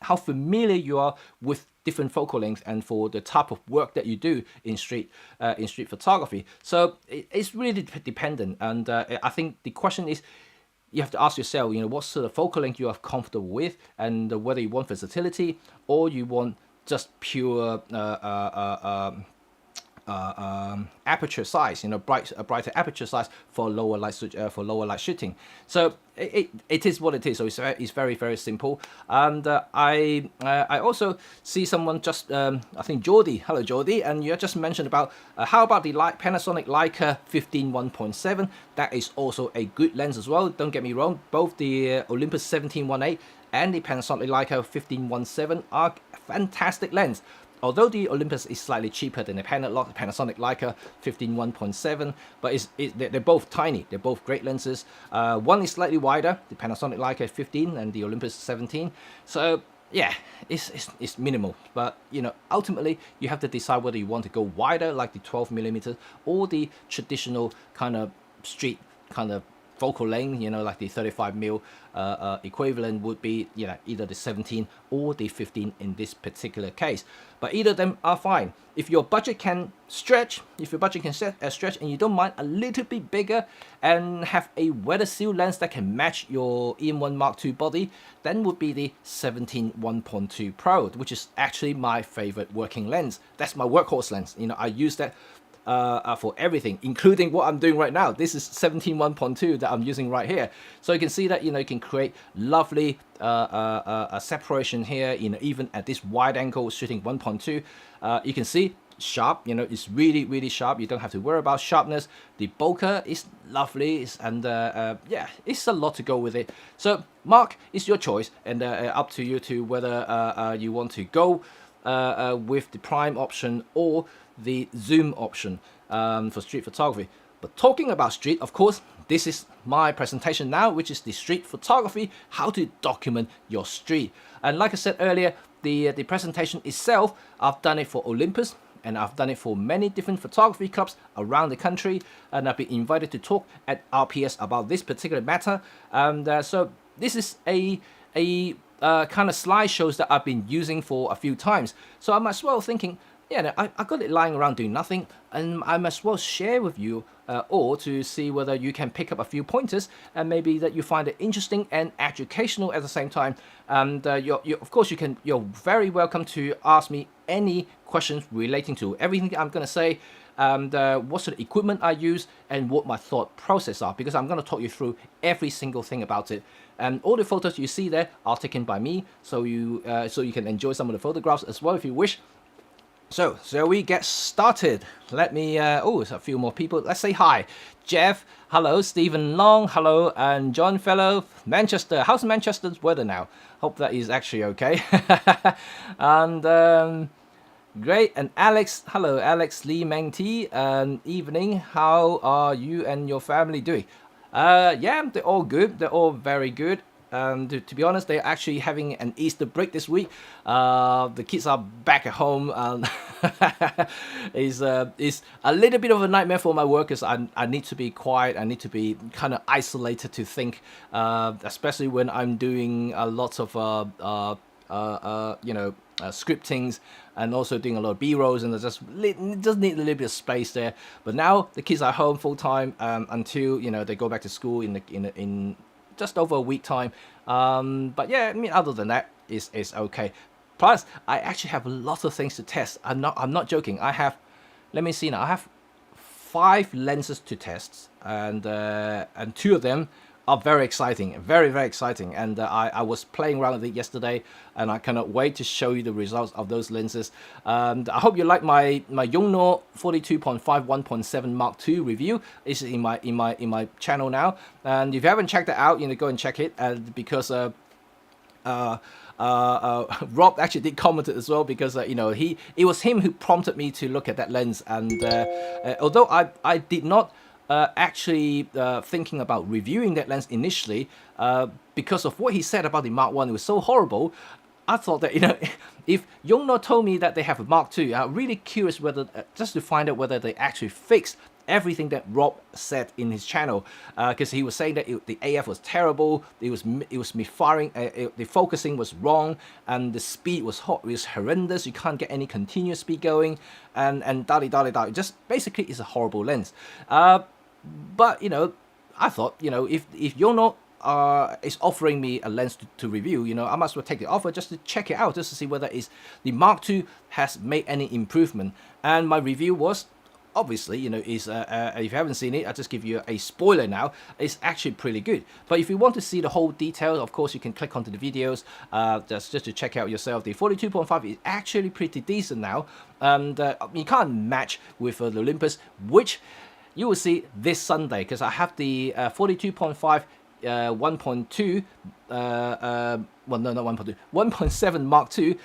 how familiar you are with different focal lengths and for the type of work that you do in street photography. So it's really dependent, and I think the question is, you have to ask yourself, what sort of focal length you are comfortable with, and whether you want versatility or you want just pure aperture size, brighter aperture size for lower light shooting. So it is what it is. So it's very, very simple. And I also see someone just I think Jordy. Hello Jordy, and you just mentioned about how about the Panasonic Leica 15-1.7? That is also a good lens as well. Don't get me wrong. Both the Olympus 17-1.8 and the Panasonic Leica 15-1.7 are fantastic lens. Although the Olympus is slightly cheaper than the Panasonic Leica 15-1.7, but they're both tiny. They're both great lenses. One is slightly wider, the Panasonic Leica 15 and the Olympus 17. So yeah, it's minimal. But ultimately you have to decide whether you want to go wider, like the 12mm, or the traditional kind of street kind of focal length, like the 35mm equivalent would be, either the 17 or the 15 in this particular case. But either of them are fine. If your budget can stretch, and you don't mind a little bit bigger and have a weather seal lens that can match your EM1 Mark II body, then would be the 17-1.2 Pro, which is actually my favorite working lens. That's my workhorse lens. I use that for everything, including what I'm doing right now. This is 17-1.2 that I'm using right here. So you can see that, you can create lovely separation here, even at this wide angle shooting 1.2. You can see sharp, it's really, really sharp. You don't have to worry about sharpness. The bokeh is lovely, and yeah, it's a lot to go with it. So Mark, it's your choice, and up to you to whether you want to go with the prime option or the zoom option for street photography. But talking about street, of course, this is my presentation now, which is the street photography, how to document your street. And like I said earlier, the presentation itself, I've done it for Olympus, and I've done it for many different photography clubs around the country, and I've been invited to talk at RPS about this particular matter. And so this is a kind of slideshows that I've been using for a few times. So I'm as well thinking, yeah, I got it lying around doing nothing, and I might as well share with you or to see whether you can pick up a few pointers, and maybe that you find it interesting and educational at the same time. And of course, you're very welcome to ask me any questions relating to everything I'm going to say, and what sort of equipment I use, and what my thought process are, because I'm going to talk you through every single thing about it. And all the photos you see there are taken by me, so you can enjoy some of the photographs as well if you wish. So, shall we get started? Let me, there's a few more people. Let's say hi. Jeff, hello. Stephen Long, hello. And John Fellow, Manchester. How's Manchester's weather now? Hope that is actually okay. And, great. And Alex, hello. Alex Lee Meng T. Evening. How are you and your family doing? Yeah, they're all good. They're all very good. To be honest, they're actually having an Easter break this week. The kids are back at home. It's a little bit of a nightmare for my workers. I need to be quiet. I need to be kind of isolated to think, especially when I'm doing a lot of scriptings, and also doing a lot of B-rolls, and just need a little bit of space there. But now the kids are home full time until they go back to school in just over a week time. But yeah, I mean, other than that, it's okay. Plus, I actually have lots of things to test. I'm not joking. I have, let me see now. I have 5 lenses to test, and 2 of them are very exciting, very, very exciting. And I was playing around with it yesterday, and I cannot wait to show you the results of those lenses. I hope you like my Yongnuo 42.5 1.7 Mark II review. It's in my channel now, and if you haven't checked it out, go and check it. Because Rob actually did comment it as well, because it was him who prompted me to look at that lens. And although I did not actually thinking about reviewing that lens initially, because of what he said about the Mark I, it was so horrible. I thought that if Yongnuo told me that they have a Mark II, I'm really curious whether just to find out whether they actually fixed everything that Rob said in his channel, because he was saying that the AF was terrible, it was misfiring, the focusing was wrong, and the speed was horrendous. You can't get any continuous speed going, and da. Just basically, it's a horrible lens. But you know, I thought, you know, if you're not is offering me a lens to review, you know, I might as well take the offer just to check it out, just to see whether the Mark II has made any improvement. And my review was, obviously, you know, is if you haven't seen it, I'll just give you a spoiler now. It's actually pretty good. But if you want to see the whole detail, of course, you can click onto the videos just to check out yourself. The 42.5 is actually pretty decent now, and you can't match with the Olympus, which you will see this Sunday, because I have the 42.5 1.2 well, no, not 1.2, 1.7 Mark II,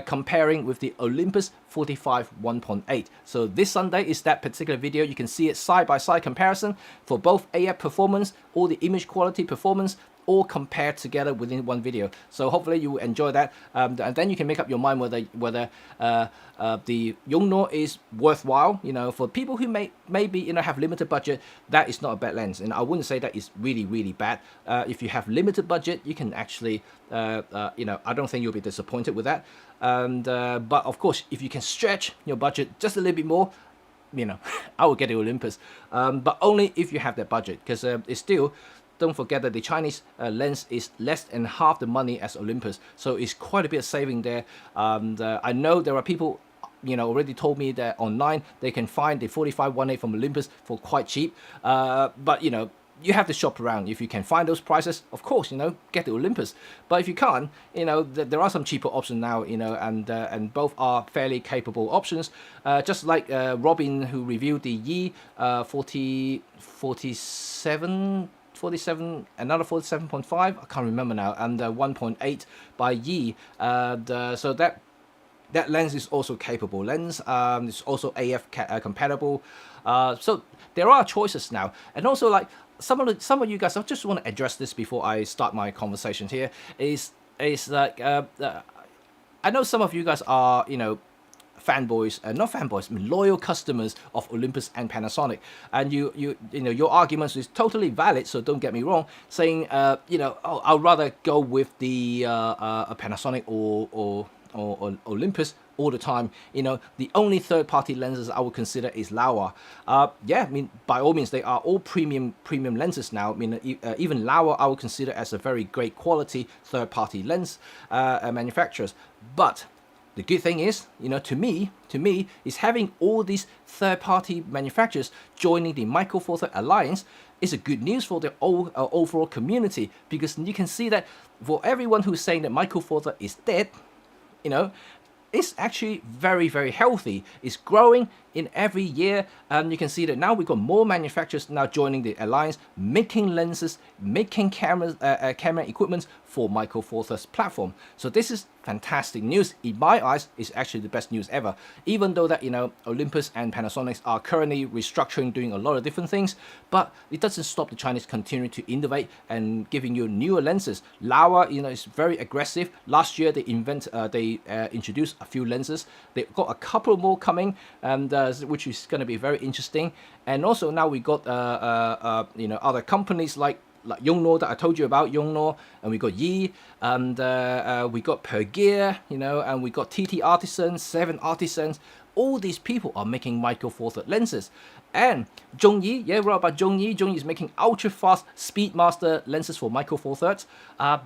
comparing with the Olympus 45 1.8. So this Sunday is that particular video. You can see it side by side comparison for both AF performance, all the image quality performance, all compared together within one video. So hopefully you will enjoy that, and then you can make up your mind whether the Yongnuo is worthwhile. You know, for people who maybe you know have limited budget, that is not a bad lens, and I wouldn't say that is really bad. If you have limited budget, you can actually you know, I don't think you'll be disappointed with that. And but of course, if you can stretch your budget just a little bit more, you know, I will get the Olympus, but only if you have that budget, because it's still. Don't forget that the Chinese lens is less than half the money as Olympus, so it's quite a bit of saving there. And I know there are people, you know, already told me that online they can find the 45-1.8 from Olympus for quite cheap. But you know, you have to shop around. If you can find those prices, of course, you know, get the Olympus. But if you can't, you know, there are some cheaper options now, you know, and both are fairly capable options. Just like Robin, who reviewed the Yi 47, another 47.5, I can't remember now, and 1.8 by Yi. So that lens is also capable lens. It's also AF compatible. So there are choices now, and also like some of you guys. I just want to address this before I start my conversation here. Is like I know some of you guys are, you know, fanboys, not fanboys, I mean loyal customers of Olympus and Panasonic, and you know your arguments is totally valid. So don't get me wrong, saying you know, oh, I'd rather go with the Panasonic or Olympus all the time. You know, the only third-party lenses I would consider is Laowa. Yeah, I mean, by all means, they are all premium lenses now. I mean, even Laowa I would consider as a very great quality third-party lens manufacturers. But the good thing is, you know, to me, is having all these third-party manufacturers joining the Micro Four Thirds Alliance is a good news for the overall community, because you can see that for everyone who's saying that Micro Four Thirds is dead, you know, it's actually very healthy. It's growing in every year, and you can see that now we've got more manufacturers now joining the alliance, making lenses, making cameras, camera equipment for Micro Four Thirds platform. So this is fantastic news. In my eyes, it's actually the best news ever. Even though that, you know, Olympus and Panasonic are currently restructuring, doing a lot of different things, but it doesn't stop the Chinese continuing to innovate and giving you newer lenses. Laowa, you know, is very aggressive. Last year they introduced a few lenses. They got a couple more coming, and which is going to be very interesting. And also now we got you know, other companies like Yongnuo that I told you about, Yongnuo, and we got Yi, and we got Per Gear, you know, and we got TT Artisans, 7 Artisans. All these people are making Micro Four Thirds lenses. And Zhongyi, yeah, right about Zhongyi. Zhongyi is making ultra fast Speedmaster lenses for Micro Four Thirds.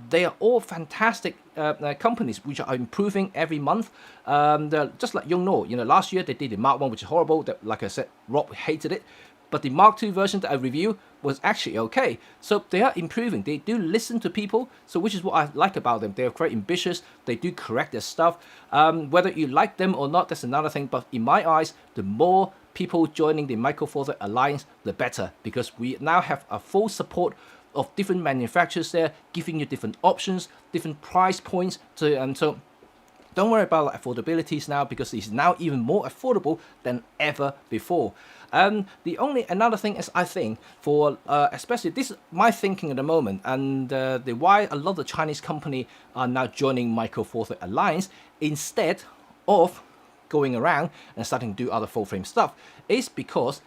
They are all fantastic companies which are improving every month. Just like Yongnuo, you know, last year they did the Mark 1, which is horrible. That, like I said, Rob hated it. But the Mark II version that I review was actually okay. So they are improving. They do listen to people, so which is what I like about them. They are very ambitious. They do correct their stuff. Whether you like them or not, that's another thing. But in my eyes, the more people joining the Micro Four Thirds Alliance, the better, because we now have a full support of different manufacturers there, giving you different options, different price points. So don't worry about like, affordabilities now, because it's now even more affordable than ever before. Another thing is, I think, for especially this is my thinking at the moment, and the why a lot of the Chinese company are now joining Micro Four Thirds Alliance instead of going around and starting to do other full frame stuff, is because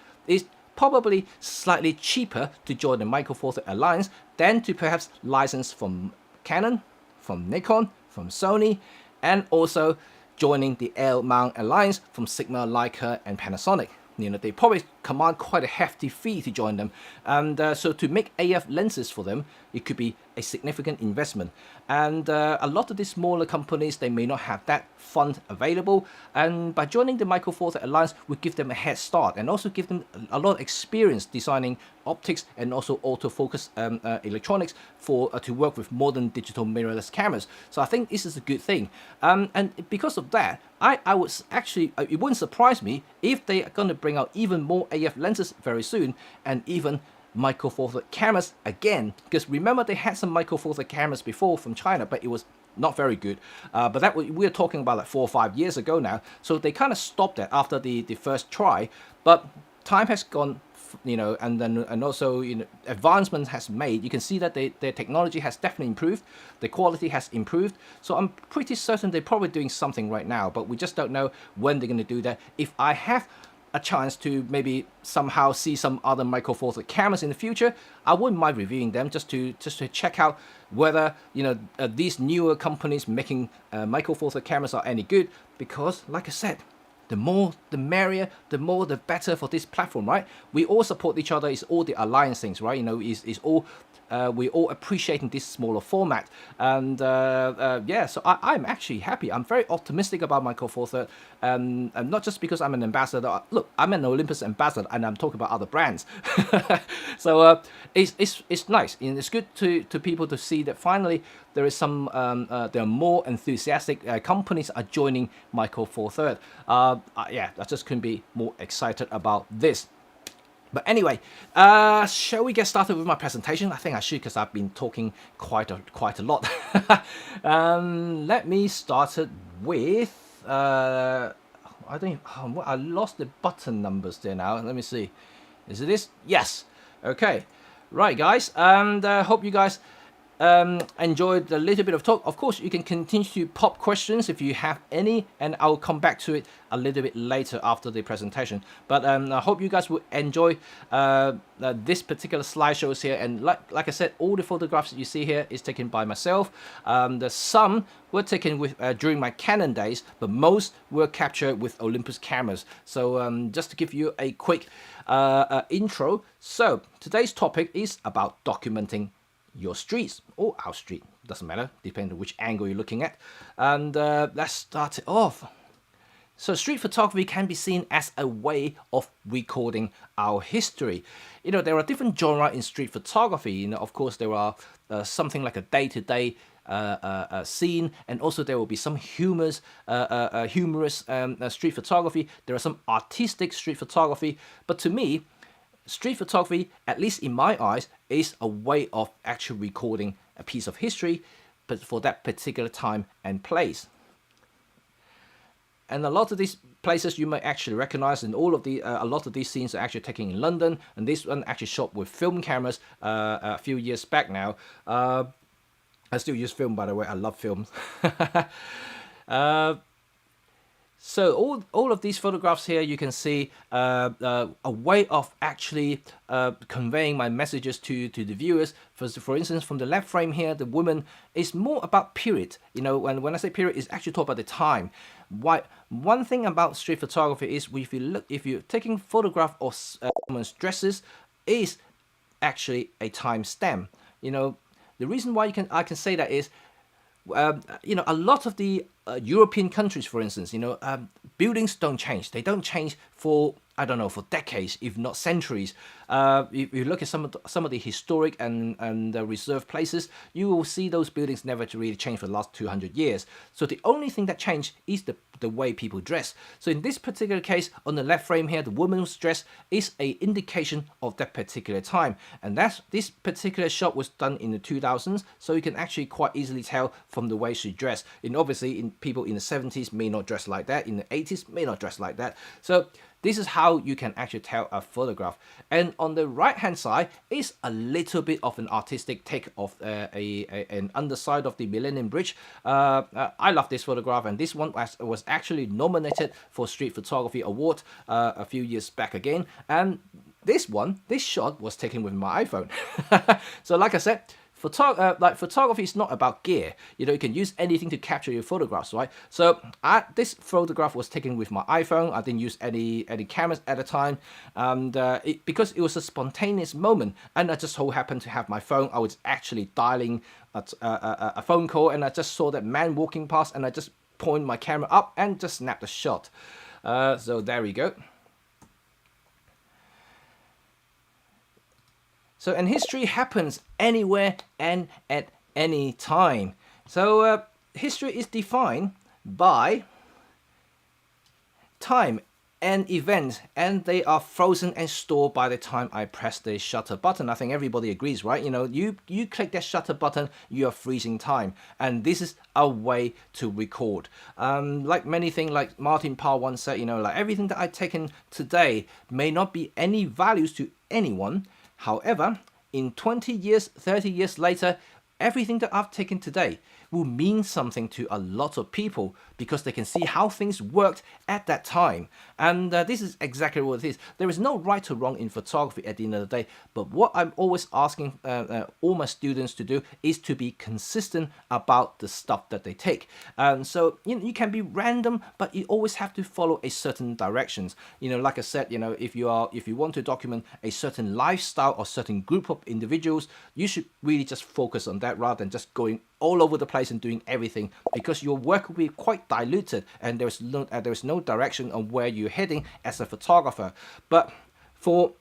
probably slightly cheaper to join the Micro Four Thirds Alliance than to perhaps license from Canon, from Nikon, from Sony, and also joining the L mount alliance from Sigma, Leica, and Panasonic. They probably command quite a hefty fee to join them, and so to make AF lenses for them, it could be a significant investment. And a lot of these smaller companies, they may not have that fund available, and by joining the Micro Four Thirds Alliance would give them a head start and also give them a lot of experience designing optics and also autofocus electronics for to work with modern digital mirrorless cameras. So I think this is a good thing, and because of that, I would actually, it wouldn't surprise me if they are going to bring out even more AF lenses very soon, and even Micro Four Thirds cameras again, because remember they had some Micro Four Thirds cameras before from China, but it was not very good. But that we're talking about like 4 or 5 years ago now, so they kind of stopped that after the first try. But time has gone, and also advancement has made. You can see that their technology has definitely improved, the quality has improved. So I'm pretty certain they're probably doing something right now, but we just don't know when they're going to do that. If I have a chance to maybe somehow see some other Micro Four Thirds cameras in the future, I wouldn't mind reviewing them just to check out whether these newer companies making Micro Four Thirds cameras are any good. Because like I said, the more the merrier, the more the better for this platform, right? We all support each other. It's all the alliance things, right? It's all we all appreciating this smaller format, and yeah, so I'm actually happy. I'm very optimistic about Micro Four Thirds, and not just because I'm an ambassador. Look, I'm an Olympus ambassador, and I'm talking about other brands. So it's nice, and it's good to people to see that finally there is some there are more enthusiastic companies are joining Micro Four Thirds. Yeah, I just couldn't be more excited about this. But anyway, shall we get started with my presentation? I think I should, because I've been talking quite a lot. Let me start it with I think I lost the button numbers there now. Let me see. Is it this? Yes. Okay. Right, guys. And hope you guys enjoyed a little bit of talk. Of course, you can continue to pop questions if you have any, and I'll come back to it a little bit later after the presentation. But I hope you guys will enjoy this particular slideshows here. And like I said, all the photographs that you see here is taken by myself. Some were taken with during my Canon days, but most were captured with Olympus cameras. So just to give you a quick intro. So today's topic is about documenting your streets or our street, doesn't matter, depending on which angle you're looking at. And let's start it off. So street photography can be seen as a way of recording our history. There are different genres in street photography. Of course, there are something like a day-to-day scene, and also there will be some humorous street photography. There are some artistic street photography, but to me, street photography, at least in my eyes, is a way of actually recording a piece of history, but for that particular time and place. And a lot of these places you may actually recognize, and all of the a lot of these scenes are actually taken in London, and this one actually shot with film cameras a few years back now. I still use film, by the way. I love films. So all of these photographs here, you can see a way of actually conveying my messages to the viewers. For instance, from the left frame here, the woman is more about period. When I say period, it's actually talk about the time. One thing about street photography is if you're taking photograph of women's dresses, is actually a time stamp. The reason why I can say that is, a lot of the European countries, for instance, buildings don't change. They don't change for, I don't know, for decades, if not centuries. If you look at some of the historic and reserved places, you will see those buildings never really change for the last 200 years. So the only thing that changed is the way people dress. So in this particular case, on the left frame here, the woman's dress is a indication of that particular time. And this particular shot was done in the 2000s, so you can actually quite easily tell from the way she dressed. And obviously, people in the 70s may not dress like that, in the 80s may not dress like that. So this is how you can actually tell a photograph. And on the right hand side is a little bit of an artistic take of an underside of the Millennium Bridge. I love this photograph, and this one was actually nominated for Street Photography Award a few years back again. And this shot was taken with my iPhone. So like I said, photography is not about gear. You know, you can use anything to capture your photographs, right? So this photograph was taken with my iPhone. I didn't use any cameras at the time, and because it was a spontaneous moment, and I just so happened to have my phone. I was actually dialing a phone call, and I just saw that man walking past, and I just pointed my camera up and just snapped a shot. So there we go. So, and history happens anywhere and at any time. So, history is defined by time and events, and they are frozen and stored by the time I press the shutter button. I think everybody agrees, right? You know, you click that shutter button, you are freezing time, and this is a way to record. Like many things, like Martin Parr once said, you know, like everything that I've taken today may not be any values to anyone. However, in 20 years, 30 years later, everything that I've taken today will mean something to a lot of people because they can see how things worked at that time. And this is exactly what it is. There is no right or wrong in photography at the end of the day, but what I'm always asking all my students to do is to be consistent about the stuff that they take. So you can be random, but you always have to follow a certain directions. You know, like I said, you know, if you want to document a certain lifestyle or certain group of individuals, you should really just focus on that rather than just going all over the place and doing everything, because your work will be quite diluted and there's no direction on where you're heading as a photographer. But for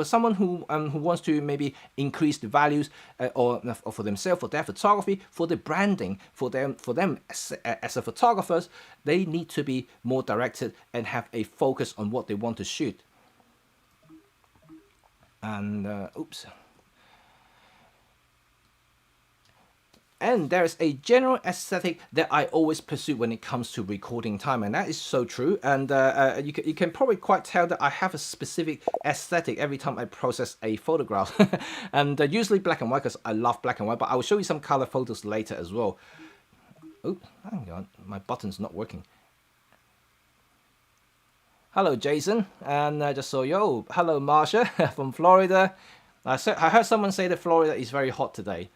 someone who wants to maybe increase the values or for themselves, for their photography, for the branding, for them as a photographers, they need to be more directed and have a focus on what they want to shoot. And oops. And there's a general aesthetic that I always pursue when it comes to recording time, and that is so true. And you can probably quite tell that I have a specific aesthetic every time I process a photograph. And usually black and white, because I love black and white, but I will show you some color photos later as well. Oh, hang on, my button's not working. Hello, Jason, and I just saw you. Oh, hello, Marsha from Florida. I heard someone say that Florida is very hot today.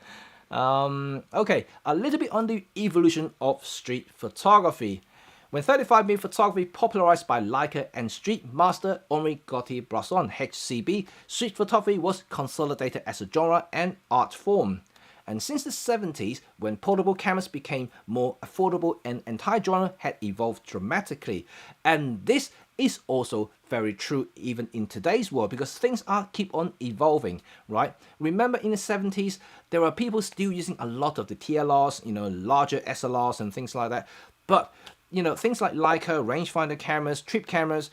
Okay, a little bit on the evolution of street photography. When 35mm photography popularized by Leica and Street Master Henri Gaultier-Bresson (HCB), street photography was consolidated as a genre and art form. And since the 70s, when portable cameras became more affordable, an entire genre had evolved dramatically. And this is also very true even in today's world, because things keep on evolving, right? Remember in the 70s, there were people still using a lot of the TLRs, you know, larger SLRs and things like that. But you know, things like Leica, rangefinder cameras, trip cameras,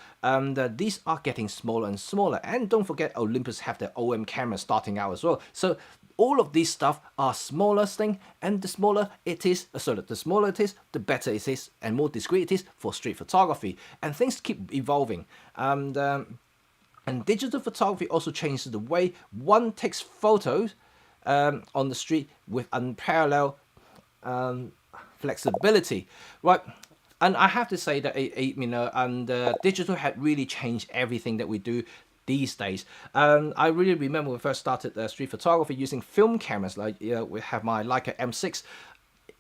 these are getting smaller and smaller. And don't forget, Olympus have their OM cameras starting out as well. So all of these stuff are smaller thing, and the smaller it is, the better it is, and more discreet it is for street photography. And things keep evolving. And digital photography also changes the way one takes photos on the street with unparalleled flexibility, right? And I have to say that digital had really changed everything that we do these days. I really remember when I first started street photography using film cameras. Like, we have my Leica M6.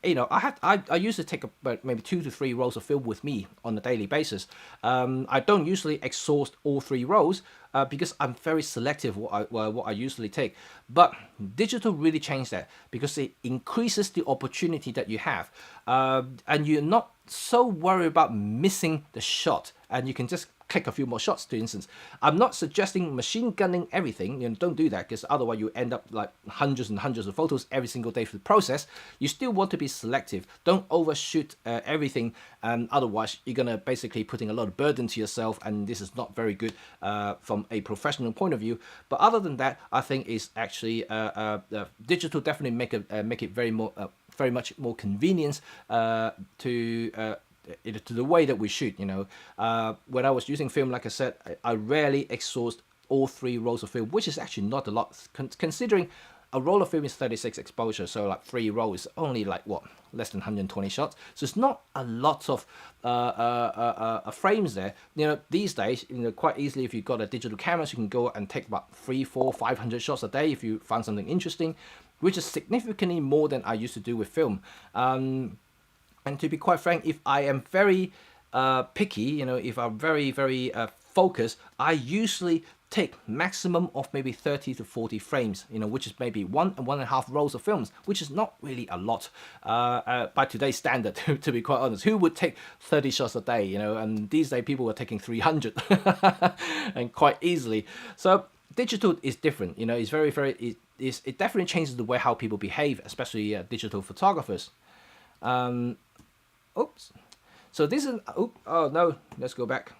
You know, I used to take about maybe 2 to 3 rolls of film with me on a daily basis. I don't usually exhaust all 3 rolls because I'm very selective what I usually take. But digital really changed that, because it increases the opportunity that you have, and you're not so worried about missing the shot, and you can just click a few more shots, for instance. I'm not suggesting machine gunning everything. You know, don't do that, because otherwise you end up like hundreds and hundreds of photos every single day for the process. You still want to be selective. Don't overshoot everything, and otherwise you're gonna basically putting a lot of burden to yourself, and this is not very good from a professional point of view. But other than that, I think it's actually digital definitely make it very much more convenience to the way that we shoot. You know, when I was using film, like I said, I rarely exhaust all 3 rolls of film, which is actually not a lot, considering a roll of film is 36 exposure, so like 3 rolls, only like what, less than 120 shots. So it's not a lot of frames there. You know, these days, you know, quite easily if you've got a digital camera, you can go and take about 3, 4, 500 shots a day if you find something interesting, which is significantly more than I used to do with film. And to be quite frank, if I am very picky, you know, if I'm very, very focused, I usually take maximum of maybe 30 to 40 frames, you know, which is maybe 1 and 1.5 rolls of films, which is not really a lot by today's standard, to be quite honest. Who would take 30 shots a day, you know, and these days people are taking 300 and quite easily. So digital is different, you know, it's very, very, it definitely changes the way how people behave, especially digital photographers. Oops. So this is, oh no, let's go back.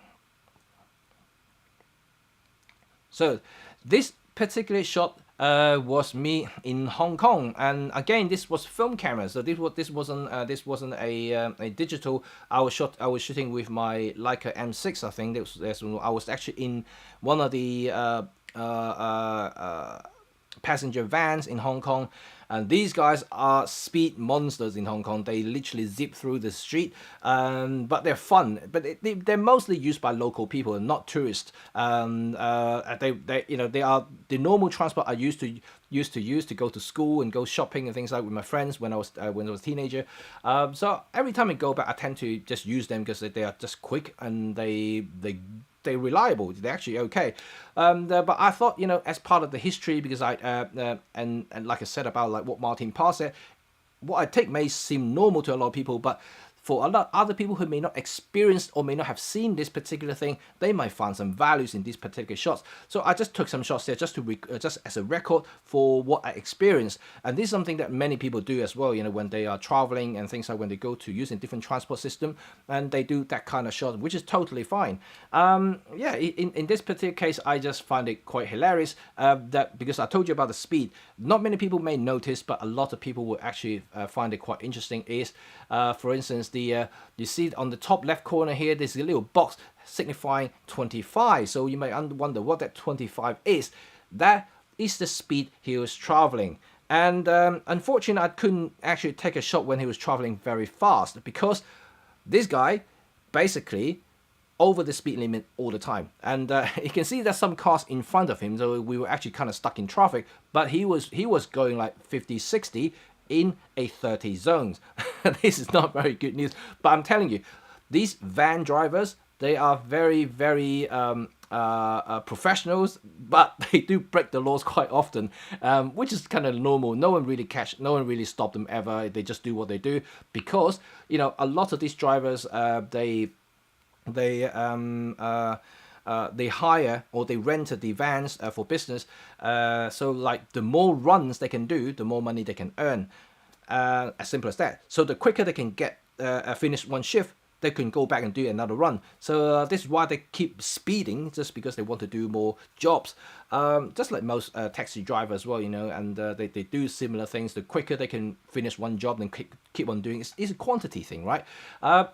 So this particular shot was me in Hong Kong, and again this was film camera. So this wasn't a digital. I was shooting with my Leica M6. I think I was actually in one of the passenger vans in Hong Kong, and these guys are speed monsters in Hong Kong. They literally zip through the street, but they're fun. But they're mostly used by local people and not tourists. They you know, they are the normal transport I used to use to go to school and go shopping and things like with my friends when I was a teenager. So every time I go back, I tend to just use them because they are just quick and they're reliable. They're actually okay. But I thought, you know, as part of the history, because and like I said about like what Martin Parr said, what I take may seem normal to a lot of people, but for a lot of other people who may not experience or may not have seen this particular thing, they might find some values in these particular shots. So I just took some shots there just to just as a record for what I experienced. And this is something that many people do as well, you know, when they are traveling and things like when they go to using different transport system, and they do that kind of shot, which is totally fine. Yeah, in this particular case, I just find it quite hilarious that because I told you about the speed, not many people may notice, but a lot of people will actually find it quite interesting. Is for instance, you see on the top left corner here, there's a little box signifying 25. So you may wonder what that 25 is. That is the speed he was traveling. And unfortunately, I couldn't actually take a shot when he was traveling very fast, because this guy basically over the speed limit all the time. And you can see there's some cars in front of him, so we were actually kind of stuck in traffic, but he was going like 50, 60 in a 30 zones. This is not very good news, but I'm telling you, these van drivers, they are very, very professionals, but they do break the laws quite often, which is kind of normal. No one really stopped them ever. They just do what they do, because, you know, a lot of these drivers, they hire or they rent the vans for business. So like the more runs they can do, the more money they can earn. As simple as that. So the quicker they can get finish one shift, they can go back and do another run. So this is why they keep speeding, just because they want to do more jobs. Just like most taxi drivers as well, you know, and they do similar things. The quicker they can finish one job and keep on doing, it's a quantity thing, right?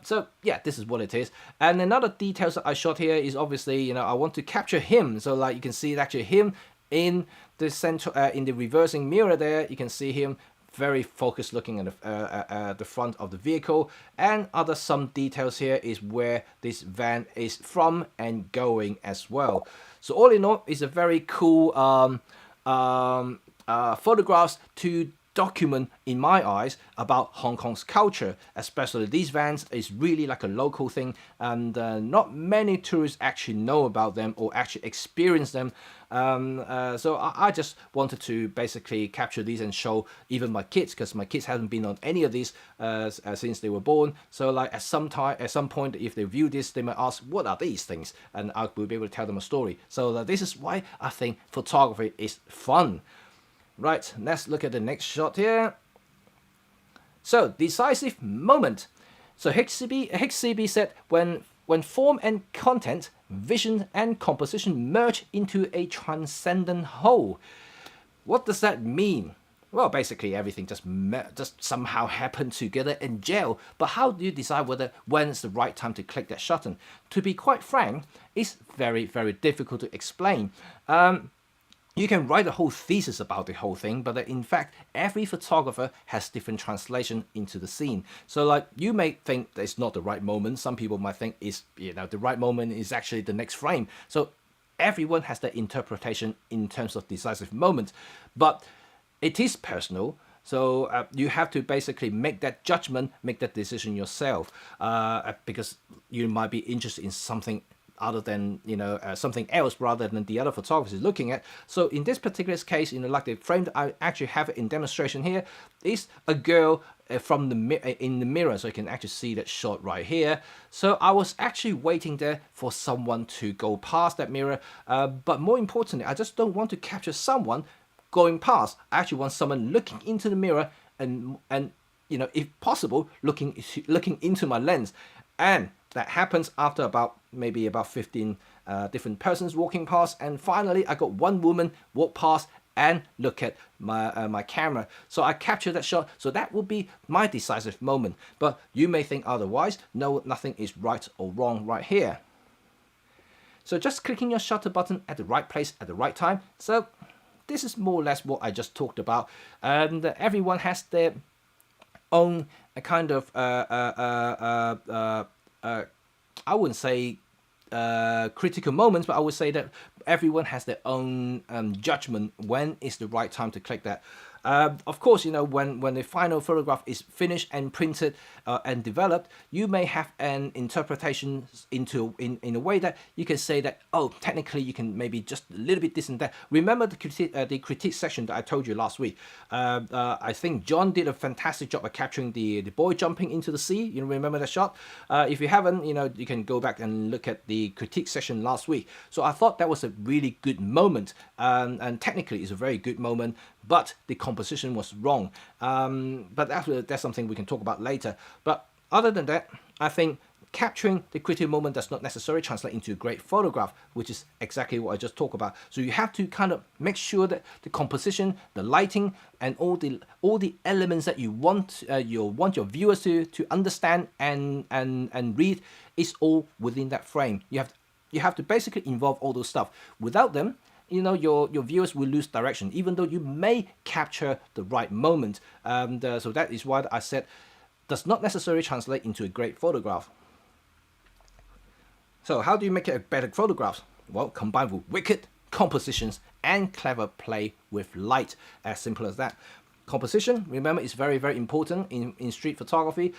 So yeah, this is what it is. And another details that I shot here is obviously, you know, I want to capture him. So like you can see actually him in the center, in the reversing mirror there, you can see him very focused looking at the front of the vehicle. And some details here is where this van is from and going as well. So all in all, it's a very cool photographs to document, in my eyes, about Hong Kong's culture. Especially these vans is really like a local thing, and not many tourists actually know about them or actually experience them. So I just wanted to basically capture these and show even my kids, because my kids haven't been on any of these since they were born. So like at some point, if they view this, they might ask, what are these things? And I will be able to tell them a story. So this is why I think photography is fun. Right, let's look at the next shot here. So, decisive moment. So HCB said, when form and content, vision and composition merge into a transcendent whole. What does that mean? Well, basically everything just somehow happened together in gel. But how do you decide when it's the right time to click that shutter? To be quite frank, it's very, very difficult to explain. you can write a whole thesis about the whole thing, but in fact, every photographer has different translation into the scene. So like, you may think that it's not the right moment. Some people might think it's, the right moment is actually the next frame. So everyone has their interpretation in terms of decisive moment, but it is personal. So you have to basically make that judgment, make that decision yourself, because you might be interested in something other than something else rather than the other photographers is looking at. So in this particular case, like the frame that I actually have in demonstration here is a girl from in the mirror, so you can actually see that shot right here. So I was actually waiting there for someone to go past that mirror, but more importantly, I just don't want to capture someone going past. I actually want someone looking into the mirror and if possible, looking into my lens. And that happens after maybe about 15 different persons walking past, and finally I got one woman walk past and look at my camera. So I captured that shot. So that will be my decisive moment. But you may think otherwise. No, nothing is right or wrong right here. So just clicking your shutter button at the right place at the right time. So this is more or less what I just talked about. And everyone has their own kind of I wouldn't say critical moments, but I would say that everyone has their own judgment when is the right time to click that. Of course, when the final photograph is finished and printed and developed, you may have an interpretation in a way that you can say that, oh, technically you can maybe just a little bit this and that. Remember the critique section that I told you last week. I think John did a fantastic job of capturing the boy jumping into the sea. You remember that shot? If you haven't, you can go back and look at the critique section last week. So I thought that was a really good moment, and technically it's a very good moment, but the composition was wrong. But that's something we can talk about later. But other than that, I think capturing the critical moment does not necessarily translate into a great photograph, which is exactly what I just talked about. So you have to kind of make sure that the composition, the lighting, and all the elements that you want your viewers to understand and read is all within that frame. You have to basically involve all those stuff. Without them, your viewers will lose direction, even though you may capture the right moment. So that is why I said does not necessarily translate into a great photograph. So how do you make it a better photograph? Well, combined with wicked compositions and clever play with light. As simple as that. Composition, remember, is very, very important in street photography.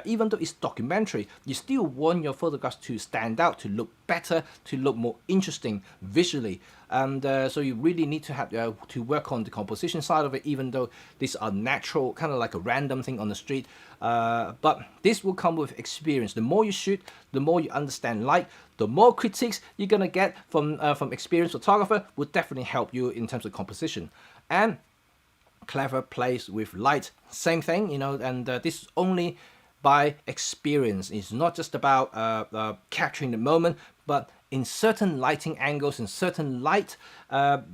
Even though it's documentary, you still want your photographs to stand out, to look better, to look more interesting visually. And so you really need to have to work on the composition side of it, even though these are natural, kind of like a random thing on the street. But this will come with experience. The more you shoot, the more you understand light, the more critiques you're gonna get from experienced photographer will definitely help you in terms of composition. And clever plays with light, same thing, and this is only by experience. It's not just about capturing the moment, but in certain lighting angles, in certain light,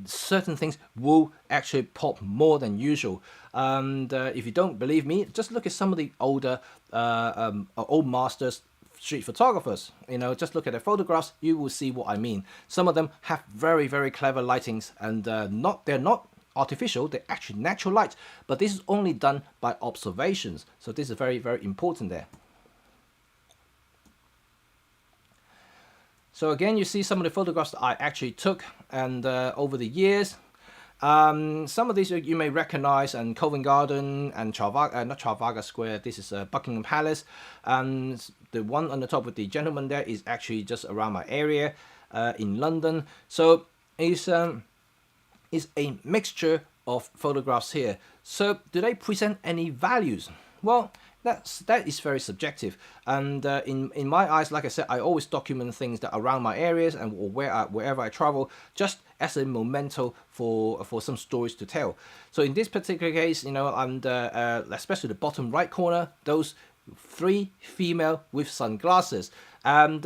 certain things will actually pop more than usual. And if you don't believe me, just look at some of the older old masters street photographers. Just look at their photographs, you will see what I mean. Some of them have very, very clever lightings, and they're not artificial, they're actually natural light, but this is only done by observations. So this is very, very important there. So again, you see some of the photographs that I actually took, and over the years, some of these you may recognize, and Covent Garden and not Trafalgar Square, this is Buckingham Palace, and the one on the top with the gentleman there is actually just around my area in London. So it's a mixture of photographs here. So do they present any values? Well, that is very subjective, and in my eyes, like I said, I always document things that are around my areas and wherever I travel, just as a memento for some stories to tell. So in this particular case, and especially the bottom right corner, those 3 female with sunglasses. And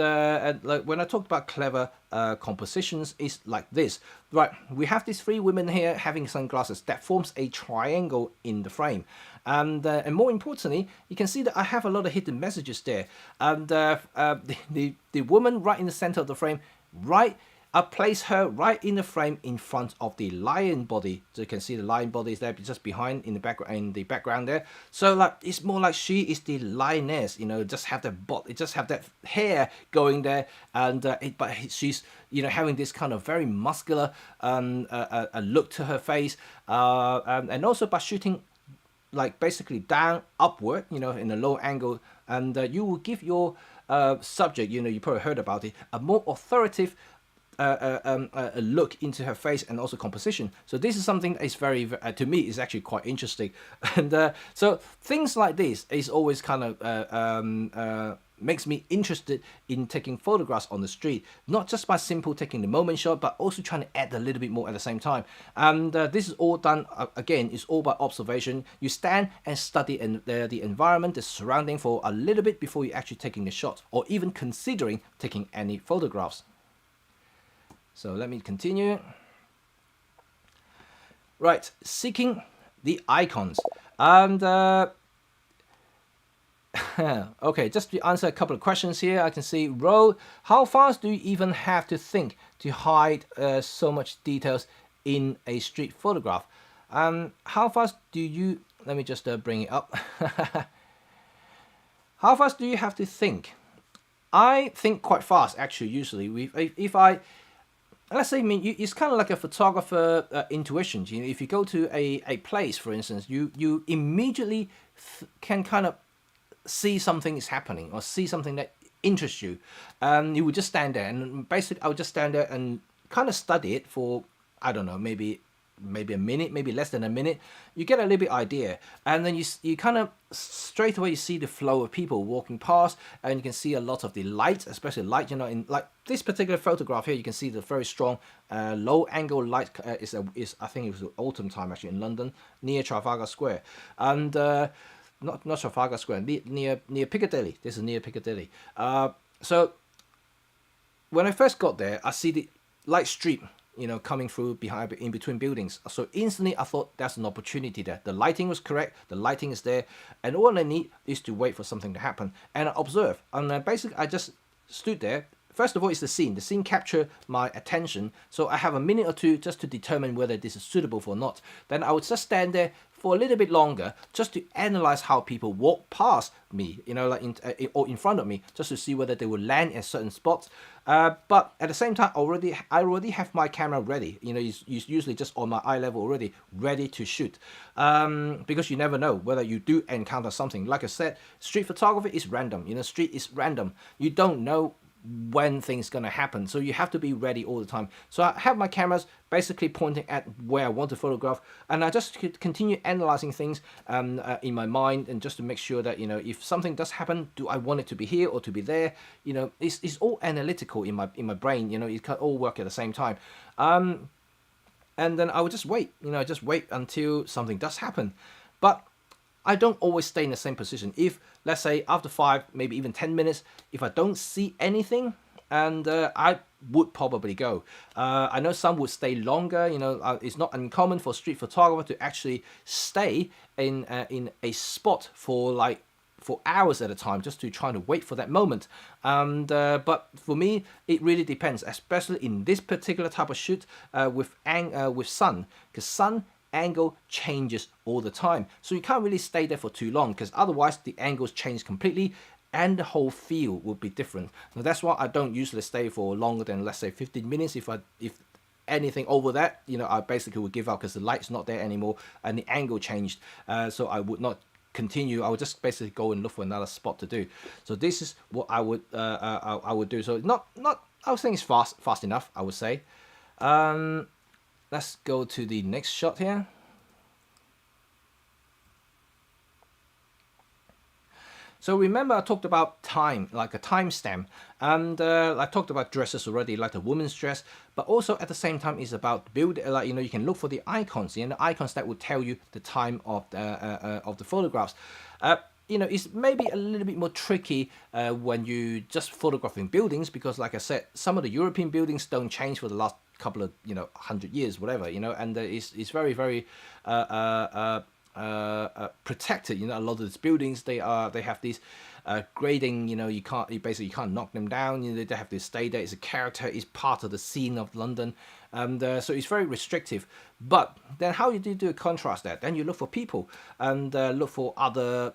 like when I talked about clever compositions, it's like this, right? We have these 3 women here having sunglasses that forms a triangle in the frame, and more importantly, you can see that I have a lot of hidden messages there. And the woman right in the center of the frame, right I place her right in the frame in front of the lion body. So you can see the lion body is there just behind in the background there. So like it's more like she is the lioness, you know, just have that hair going there, and but she's, you know, having this kind of very muscular a look to her face, and also by shooting like basically down upward, you know, in a low angle, and you will give your subject, you know, you probably heard about it, a more authoritative a look into her face and also composition. So this is something that is very to me is actually quite interesting. And so things like this is always kind of makes me interested in taking photographs on the street, not just by simple taking the moment shot, but also trying to add a little bit more at the same time. And this is all done again, it's all by observation. You stand and study the environment, the surrounding for a little bit before you actually taking the shot or even considering taking any photographs. So let me continue. Right, seeking the icons. And okay, just to answer a couple of questions here, I can see Ro, how fast do you even have to think to hide so much details in a street photograph? How fast do you, let me just bring it up. How fast do you have to think? I think quite fast, actually, usually. If I, let's say, I mean, it's kind of like a photographer intuition. You know, if you go to a place, for instance, you immediately can kind of see something is happening or see something that interests you. You would just stand there, and basically I would just stand there and kind of study it for, I don't know, maybe a minute, maybe less than a minute. You get a little bit idea, and then you kind of straight away you see the flow of people walking past, and you can see a lot of the light, especially light, you know, in like this particular photograph here, you can see the very strong low angle light is I think it was autumn time actually in London near Trafalgar Square, and not Trafalgar Square, near Piccadilly. This is near Piccadilly. So when I first got there, I see the light stream, you know, coming through in between buildings. So instantly I thought that's an opportunity there. The lighting was correct, the lighting is there, and all I need is to wait for something to happen. And I observe, and basically I just stood there. First of all, it's the scene. The scene captured my attention, so I have a minute or two just to determine whether this is suitable or not. Then I would just stand there for a little bit longer just to analyze how people walk past me, you know, like or in front of me, just to see whether they will land in certain spots. But at the same time, I already have my camera ready. You know, it's usually just on my eye level already, ready to shoot. Because you never know whether you do encounter something. Like I said, street photography is random. You know, street is random. You don't know when things gonna happen, so you have to be ready all the time. So I have my cameras basically pointing at where I want to photograph, and I just continue analyzing things in my mind, and just to make sure that, you know, if something does happen, do I want it to be here or to be there? You know, it's all analytical in my brain. You know, it can all work at the same time. And then I would just wait. You know, just wait until something does happen. But I don't always stay in the same position. If, let's say, after 5, maybe even 10 minutes, if I don't see anything, and I would probably go. I know some would stay longer. You know, it's not uncommon for street photographer to actually stay in a spot for hours at a time, just to try to wait for that moment. And but for me, it really depends, especially in this particular type of shoot with sun, because sun angle changes all the time, so you can't really stay there for too long, because otherwise the angles change completely and the whole feel would be different. Now that's why I don't usually stay for longer than, let's say, 15 minutes. If anything over that, you know, I basically would give up, because the light's not there anymore and the angle changed. So I would not continue. I would just basically go and look for another spot to do. So this is what I would do. So not I would think it's fast enough, I would say. Let's go to the next shot here. So remember I talked about time, like a timestamp, and I talked about dresses already, like the woman's dress, but also at the same time it's about build, like, you know, you can look for the icons, and the icons that will tell you the time of the photographs. You know, it's maybe a little bit more tricky when you just photographing buildings, because like I said, some of the European buildings don't change for the last couple of, you know, 100 years, whatever, you know, and it's very protected. A lot of these buildings they have these grading. You can't knock them down. They have to stay there. It's a character. It's part of the scene of London, and so it's very restrictive. But then how do you do contrast that? Then you look for people and look for other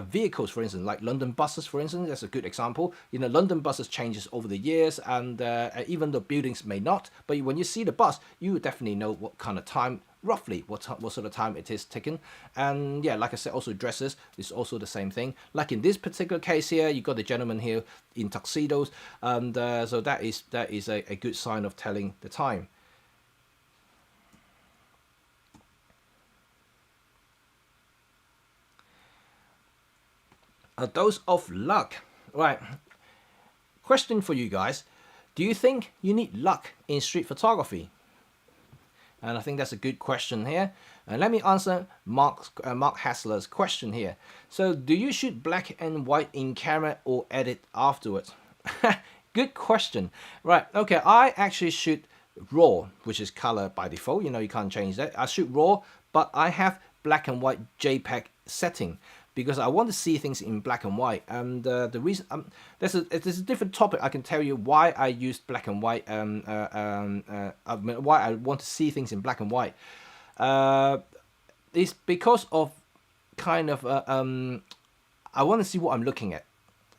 vehicles, for instance, like London buses, for instance. That's a good example. London buses changes over the years, and even though buildings may not, but when you see the bus, you would definitely know what kind of time, roughly what sort of time it is taken. And yeah, like I said, also dresses is also the same thing. Like in this particular case here, you got the gentleman here in tuxedos, and so that is a good sign of telling the time. A dose of luck. Right. Question for you guys. Do you think you need luck in street photography? And I think that's a good question here. And let me answer Mark Hassler's question here. So, do you shoot black and white in camera or edit afterwards? Good question. Right. Okay. I actually shoot raw, which is color by default. You can't change that. I shoot raw, but I have black and white JPEG setting, because I want to see things in black and white. And the reason there's a different topic. I can tell you why I use black and white. Why I want to see things in black and white. It's because of kind of I want to see what I'm looking at.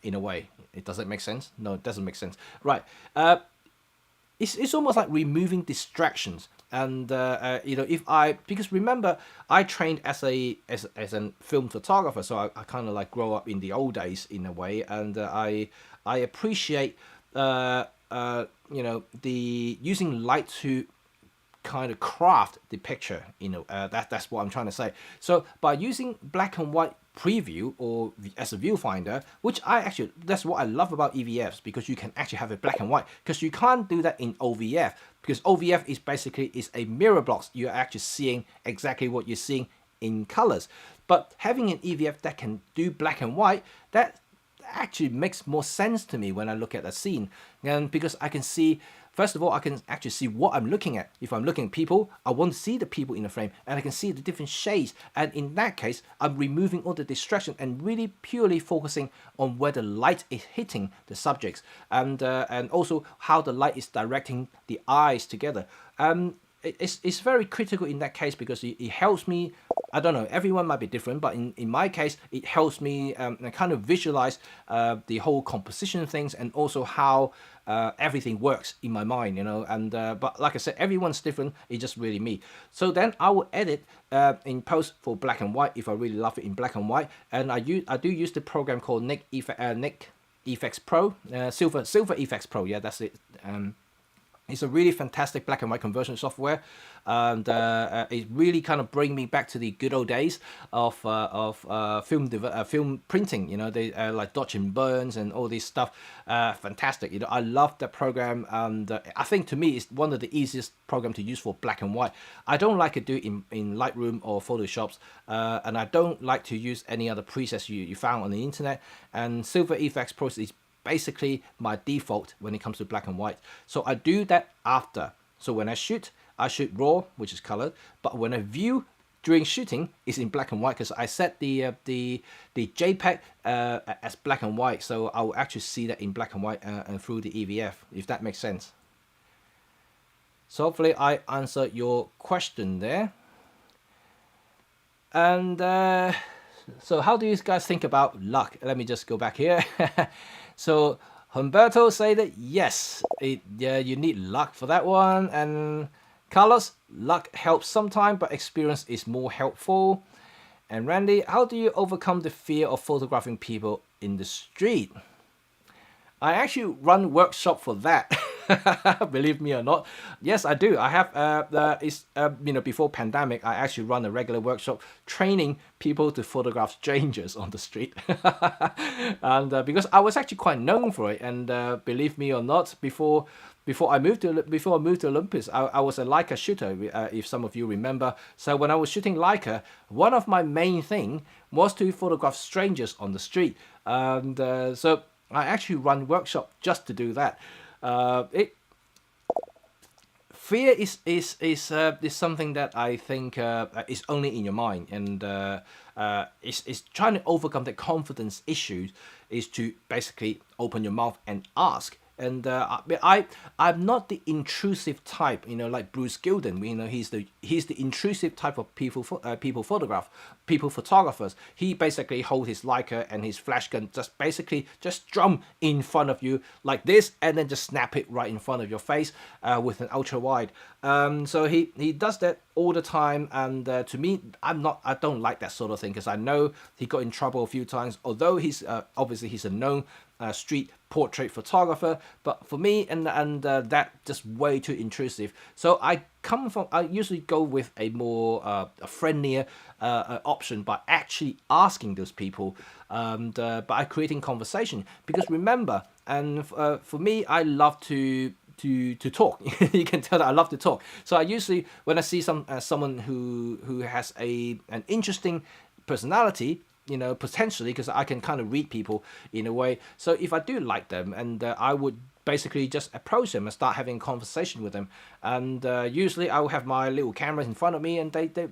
In a way, does that make sense? No, it doesn't make sense. Right. It's almost like removing distractions. And because remember, I trained as a film photographer, so I kind of like grow up in the old days in a way, and I appreciate the using light to kind of craft the picture. That's what I'm trying to say. So by using black and white preview or as a viewfinder, which that's what I love about EVFs, because you can actually have it black and white, because you can't do that in OVF, because OVF is a mirror blocks. You're actually seeing exactly what you're seeing in colors. But having an EVF that can do black and white, that actually makes more sense to me when I look at a scene. And because I can see, first of all, I can actually see what I'm looking at. If I'm looking at people, I want to see the people in the frame, and I can see the different shades. And in that case, I'm removing all the distraction and really purely focusing on where the light is hitting the subjects, and also how the light is directing the eyes together. It's very critical in that case, because it helps me. I don't know, everyone might be different, but in my case, it helps me kind of visualize the whole composition things, and also how everything works in my mind, and but like I said, everyone's different. It's just really me. So then I will edit in post for black and white if I really love it in black and white, and I do use the program called Nik Effects Pro, Silver Effects Pro. Yeah, that's it. It's a really fantastic black and white conversion software, and it really kind of bring me back to the good old days of film printing. They like Dodge and Burns and all this stuff. Fantastic. I love that program, and I think to me it's one of the easiest program to use for black and white. I don't like to do it in Lightroom or Photoshops, and I don't like to use any other presets you found on the internet. And Silver Effects Pro is basically my default when it comes to black and white. So I do that after. So when I shoot raw, which is colored, but when I view during shooting, it's in black and white, because I set the JPEG as black and white. So I will actually see that in black and white and through the EVF, if that makes sense. So hopefully I answered your question there. And so how do you guys think about luck? Let me just go back here. So Humberto say that yes, you need luck for that one. And Carlos, luck helps sometimes, but experience is more helpful. And Randy, how do you overcome the fear of photographing people in the street? I actually run workshop for that. Believe me or not. Yes, I do. I have before pandemic, I actually run a regular workshop training people to photograph strangers on the street. And because I was actually quite known for it, and believe me or not, before I moved to Olympus, I was a Leica shooter, if some of you remember. So when I was shooting Leica, one of my main thing was to photograph strangers on the street. And so I actually run workshop just to do that. fear is something that I think is only in your mind, and is trying to overcome the confidence issues is to basically open your mouth and ask. And I'm not the intrusive type, like Bruce Gilden. He's the intrusive type of people photographers. He basically holds his Leica and his flash gun, just drum in front of you like this, and then just snap it right in front of your face with an ultra wide. So he does that all the time, and to me, I don't like that sort of thing, because I know he got in trouble a few times. Although he's obviously he's a known street portrait photographer, but for me and that just way too intrusive. So I usually go with a more a friendlier option by actually asking those people, by creating conversation. Because remember, and for me, I love to talk. You can tell that I love to talk. So I usually, when I see someone who has an interesting personality, potentially, because I can kind of read people in a way. So if I do like them, and I would basically just approach them and start having a conversation with them. And usually I will have my little cameras in front of me, and they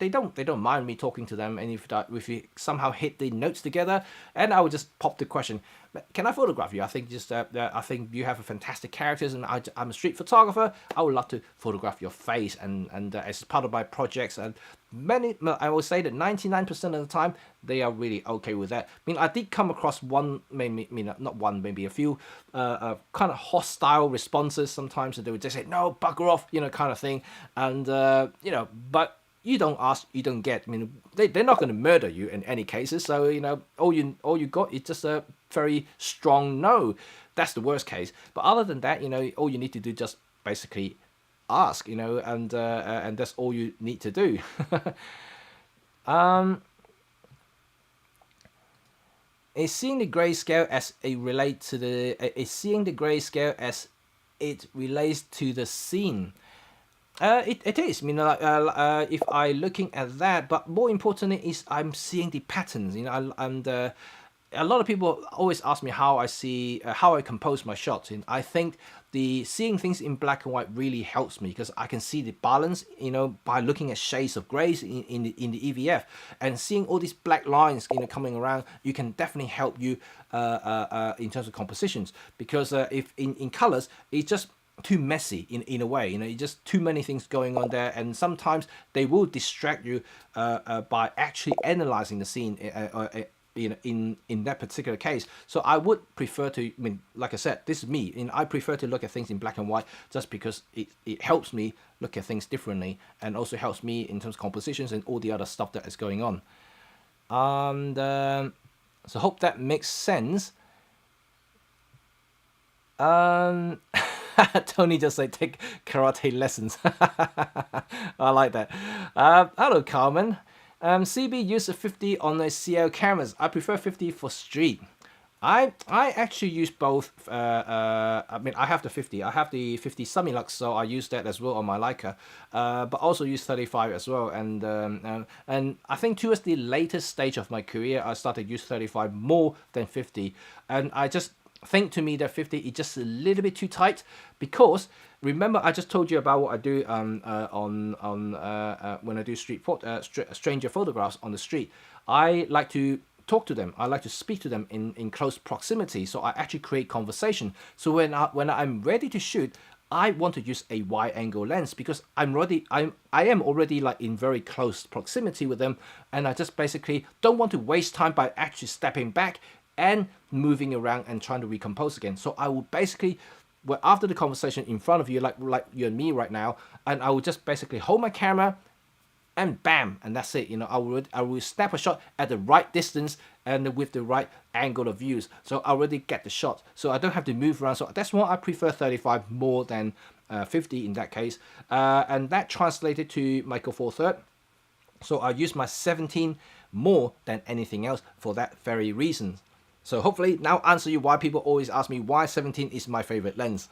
don't mind me talking to them. And if we somehow hit the notes together, and I would just pop the question, can I photograph you? I think I think you have a fantastic characters, and I'm a street photographer. I would love to photograph your face, and as part of my projects. And I will say that 99% of the time they are really okay with that. I did come across one, maybe not one, maybe a few kind of hostile responses sometimes, and they would just say, no, bugger off, kind of thing. And but you don't ask, you don't get. They're not going to murder you in any cases. So all you got is just a very strong no. That's the worst case. But other than that, all you need to do just basically ask, and that's all you need to do. Is seeing the grayscale as it relates to the scene. It is. If I looking at that, but more importantly is I'm seeing the patterns. And a lot of people always ask me how I compose my shots, and I think the seeing things in black and white really helps me, because I can see the balance, by looking at shades of grays in the EVF, and seeing all these black lines, coming around. You can definitely help you in terms of compositions, because if in colors, it's just too messy in a way. Just too many things going on there, and sometimes they will distract you by actually analyzing the scene. In that particular case. So I would prefer to, like I said, this is me, and I prefer to look at things in black and white, just because it helps me look at things differently, and also helps me in terms of compositions and all the other stuff that is going on. And so hope that makes sense. Tony just said take karate lessons. I like that. Hello, Carmen. CB used a 50 on the CL cameras. I prefer 50 for street. I actually use both. I have the 50. I have the 50 Summilux, so I use that as well on my Leica. But also use 35 as well. And I think towards the latest stage of my career, I started to use 35 more than 50. And I just think to me that 50 is just a little bit too tight, because remember I just told you about what I do when I do stranger photographs on the street. I like to talk to them. I like to speak to them in close proximity. So I actually create conversation. So when I'm ready to shoot, I want to use a wide angle lens, because I am already like in very close proximity with them, and I just basically don't want to waste time by actually stepping back and moving around and trying to recompose again. So I will basically, after the conversation in front of you, like you and me right now, and I will just basically hold my camera and bam, and that's it. I will snap a shot at the right distance and with the right angle of views. So I already get the shot. So I don't have to move around. So that's why I prefer 35 more than 50 in that case. And that translated to Michael 4/3. So I use my 17 more than anything else for that very reason. So hopefully now answer you why people always ask me why 17 is my favorite lens.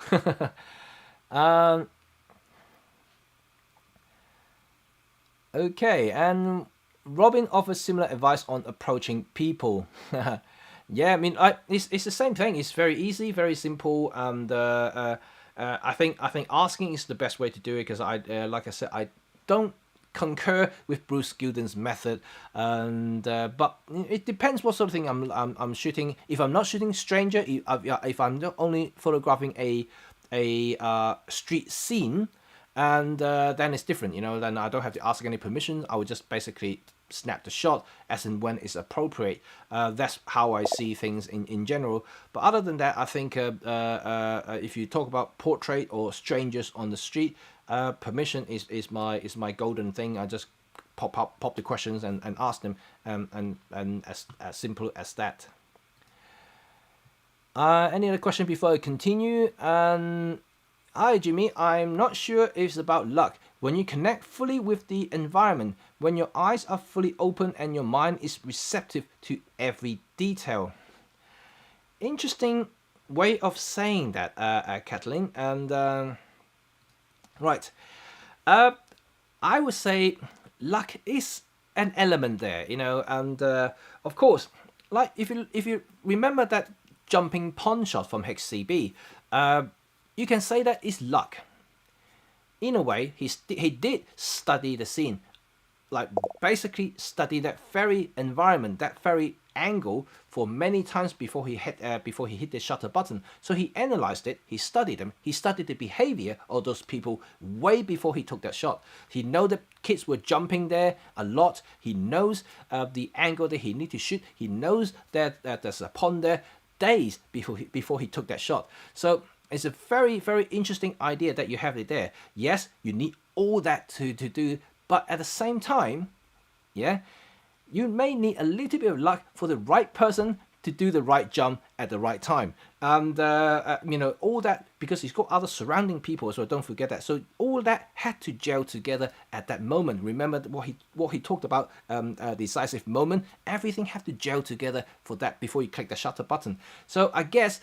Okay, and Robin offers similar advice on approaching people. Yeah, it's the same thing. It's very easy, very simple, and I think asking is the best way to do it, because like I said, I don't concur with Bruce Gilden's method, and but it depends what sort of thing I'm shooting. If I'm not shooting stranger, if I'm not only photographing a street scene, and then it's different, then I don't have to ask any permission. I would just basically snap the shot as and when it's appropriate. That's how I see things in general. But other than that, I think if you talk about portrait or strangers on the street, permission is my golden thing. I just pop the questions and ask them, and as simple as that. Any other question before I continue? Hi Jimmy, I'm not sure if it's about luck. When you connect fully with the environment, when your eyes are fully open and your mind is receptive to every detail. Interesting way of saying that, Kathleen. And right, I would say luck is an element there, and of course, like if you remember that jumping pond shot from HCB, you can say that it's luck. In a way, he did study the scene, like basically study that very environment, that very angle for many times before he hit the shutter button. So he analyzed it, he studied them, he studied the behavior of those people way before he took that shot. He knows that kids were jumping there a lot. He knows the angle that he need to shoot. He knows that there's a pond there days before he took that shot. So it's a very, very interesting idea that you have it there. Yes, you need all that to do, but at the same time, yeah, you may need a little bit of luck for the right person to do the right jump at the right time. And, all that, because he's got other surrounding people, so don't forget that. So all that had to gel together at that moment. Remember what he talked about, decisive moment. Everything had to gel together for that before you click the shutter button. So I guess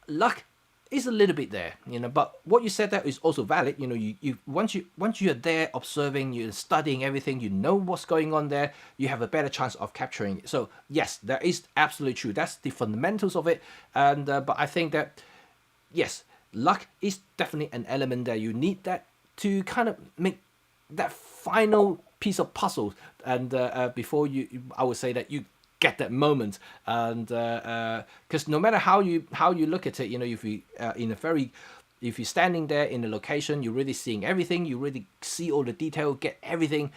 luck is a little bit there, but what you said that is also valid. You once you're there observing, you're studying everything, you know what's going on there, you have a better chance of capturing it. So yes, that is absolutely true. That's the fundamentals of it. And but I think that yes, luck is definitely an element there. You need that to kind of make that final piece of puzzle, and before I would say that you get that moment. And because no matter how you look at it, if you're standing there in the location, you're really seeing everything, you really see all the detail, get everything,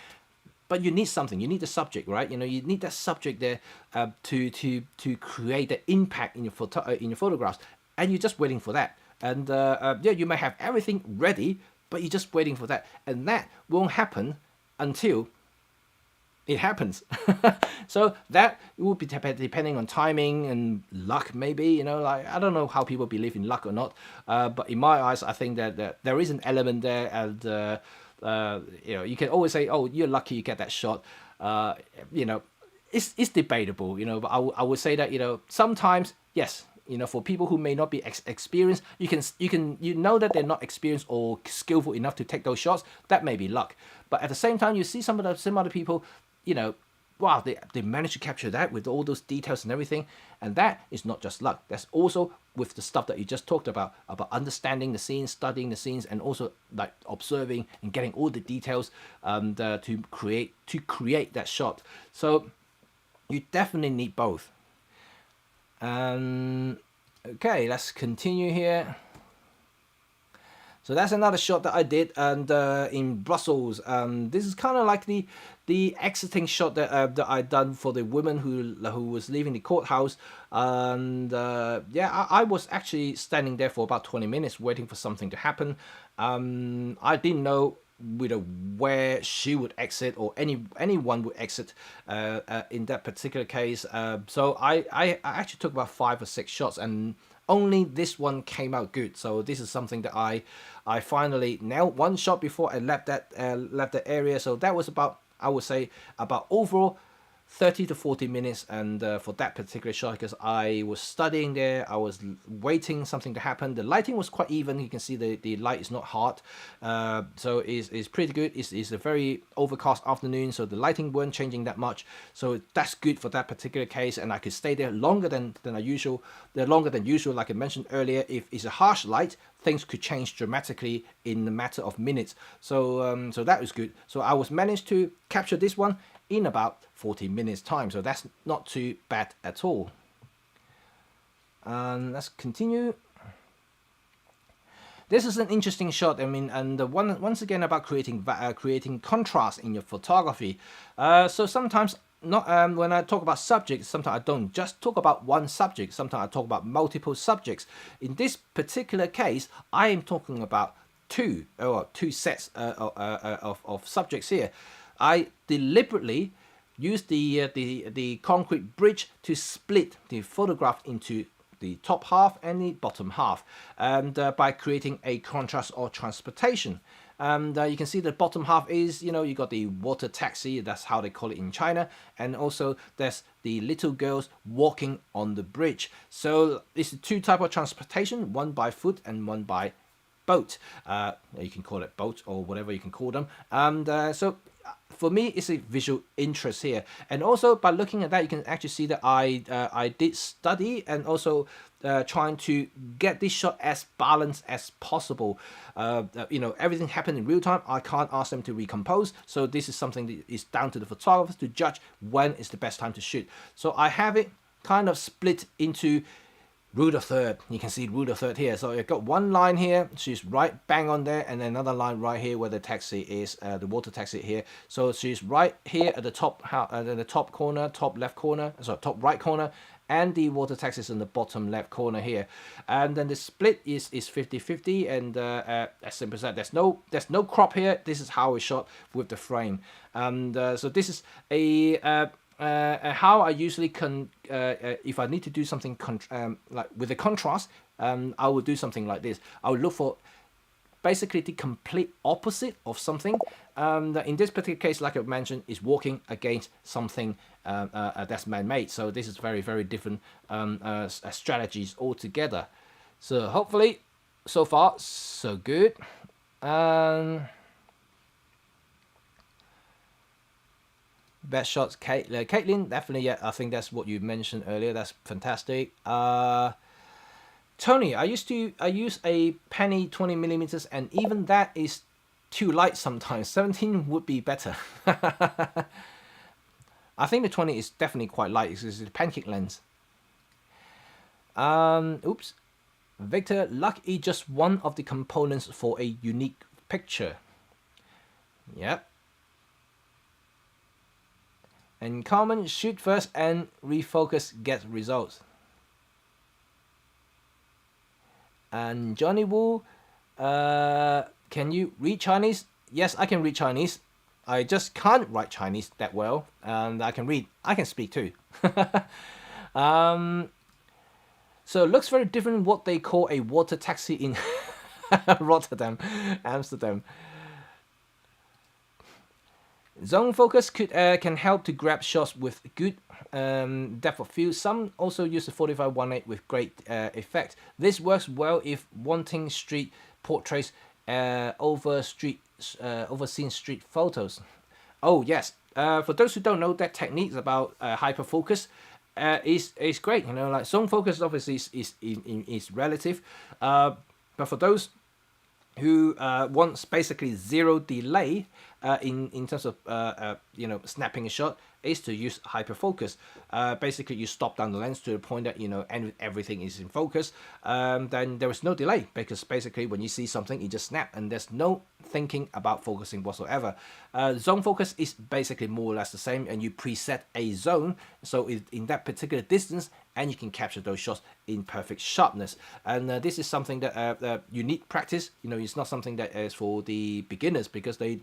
but you need something, you need the subject, right? You need that subject there to create the impact in your photographs, and you're just waiting for that. And you may have everything ready, but you're just waiting for that, and that won't happen until it happens. So that will be depending on timing and luck, maybe. I don't know how people believe in luck or not, but in my eyes, I think that there is an element there, and you can always say, oh, you're lucky you get that shot. It's debatable, but I would say that sometimes yes, for people who may not be experienced, you know that they're not experienced or skillful enough to take those shots. That may be luck, but at the same time, you see some other people, wow, they managed to capture that with all those details and everything, and that is not just luck. That's also with the stuff that you just talked about understanding the scenes, studying the scenes, and also like observing and getting all the details to create that shot. So you definitely need both. Okay, let's continue here. So that's another shot that I did, and in Brussels. This is kind of like the exiting shot that I done for the woman who was leaving the courthouse. And I was actually standing there for about 20 minutes waiting for something to happen. I didn't know where she would exit or anyone would exit in that particular case. So I actually took about 5 or 6 shots, and only this one came out good. So this is something that I finally nailed one shot before I left that area. So that was about, I would say, about overall 30 to 40 minutes, and for that particular shot, because I was studying there, I was waiting something to happen. The lighting was quite even. You can see the light is not hard, so it's pretty good. It's a very overcast afternoon, so the lighting weren't changing that much, so that's good for that particular case. And I could stay there longer than usual, like I mentioned earlier. If it's a harsh light, things could change dramatically in a matter of minutes. So so that was good. So I was managed to capture this one in about 40 minutes time, so that's not too bad at all. And let's continue. This is an interesting shot. I mean, and once again about creating contrast in your photography. So sometimes not when I talk about subjects, sometimes I don't just talk about one subject. Sometimes I talk about multiple subjects. In this particular case, I am talking about two sets of subjects here. I deliberately use the concrete bridge to split the photograph into the top half and the bottom half, and by creating a contrast or transportation. And you can see the bottom half is, you got the water taxi, that's how they call it in China, and also there's the little girls walking on the bridge. So it's two types of transportation, one by foot and one by boat. You can call it boat or whatever you can call them. And so for me, it's a visual interest here. And also by looking at that, you can actually see that I did study and also trying to get this shot as balanced as possible. Everything happened in real time. I can't ask them to recompose. So this is something that is down to the photographers to judge when is the best time to shoot. So I have it kind of split into rule of third. You can see rule of third here. So I've got one line here, she's right bang on there, and then another line right here where the taxi is, the water taxi here. So she's right here at the top, top corner, top left corner, so top right corner, and the water taxi is in the bottom left corner here. And then the split is 50-50, and as simple as that. There's no crop here. This is how it's shot with the frame. And so this is a how I usually if I need to do something like with a contrast, I will do something like this. I will look for basically the complete opposite of something. In this particular case, like I mentioned, is walking against something that's man-made. So this is very, very different strategies altogether. So hopefully, so far, so good. Best shots, Caitlin, definitely. Yeah, I think that's what you mentioned earlier. That's fantastic. Tony, I use a penny 20mm, and even that is too light sometimes. 17 would be better. I think the 20 is definitely quite light. It's a pancake lens. Oops. Victor, luck is just one of the components for a unique picture. Yep. And Carmen, shoot first and refocus, get results. And Johnny Wu, can you read Chinese? Yes, I can read Chinese. I just can't write Chinese that well. And I can read. I can speak too. So it looks very different what they call a water taxi in Rotterdam, Amsterdam. Zone focus can help to grab shots with good depth of field. Some also use the 45-1.8 with great effect. This works well if wanting street portraits overseen street photos. Oh yes, for those who don't know, that technique about hyperfocus is great. Like zone focus obviously is relative, but for those who wants basically zero delay in terms of snapping a shot, is to use hyperfocus. Basically, you stop down the lens to the point that everything is in focus. Then there is no delay, because basically when you see something, you just snap, and there's no thinking about focusing whatsoever. Zone focus is basically more or less the same, and you preset a zone, so in that particular distance, and you can capture those shots in perfect sharpness. And this is something that you need practice. It's not something that is for the beginners, because they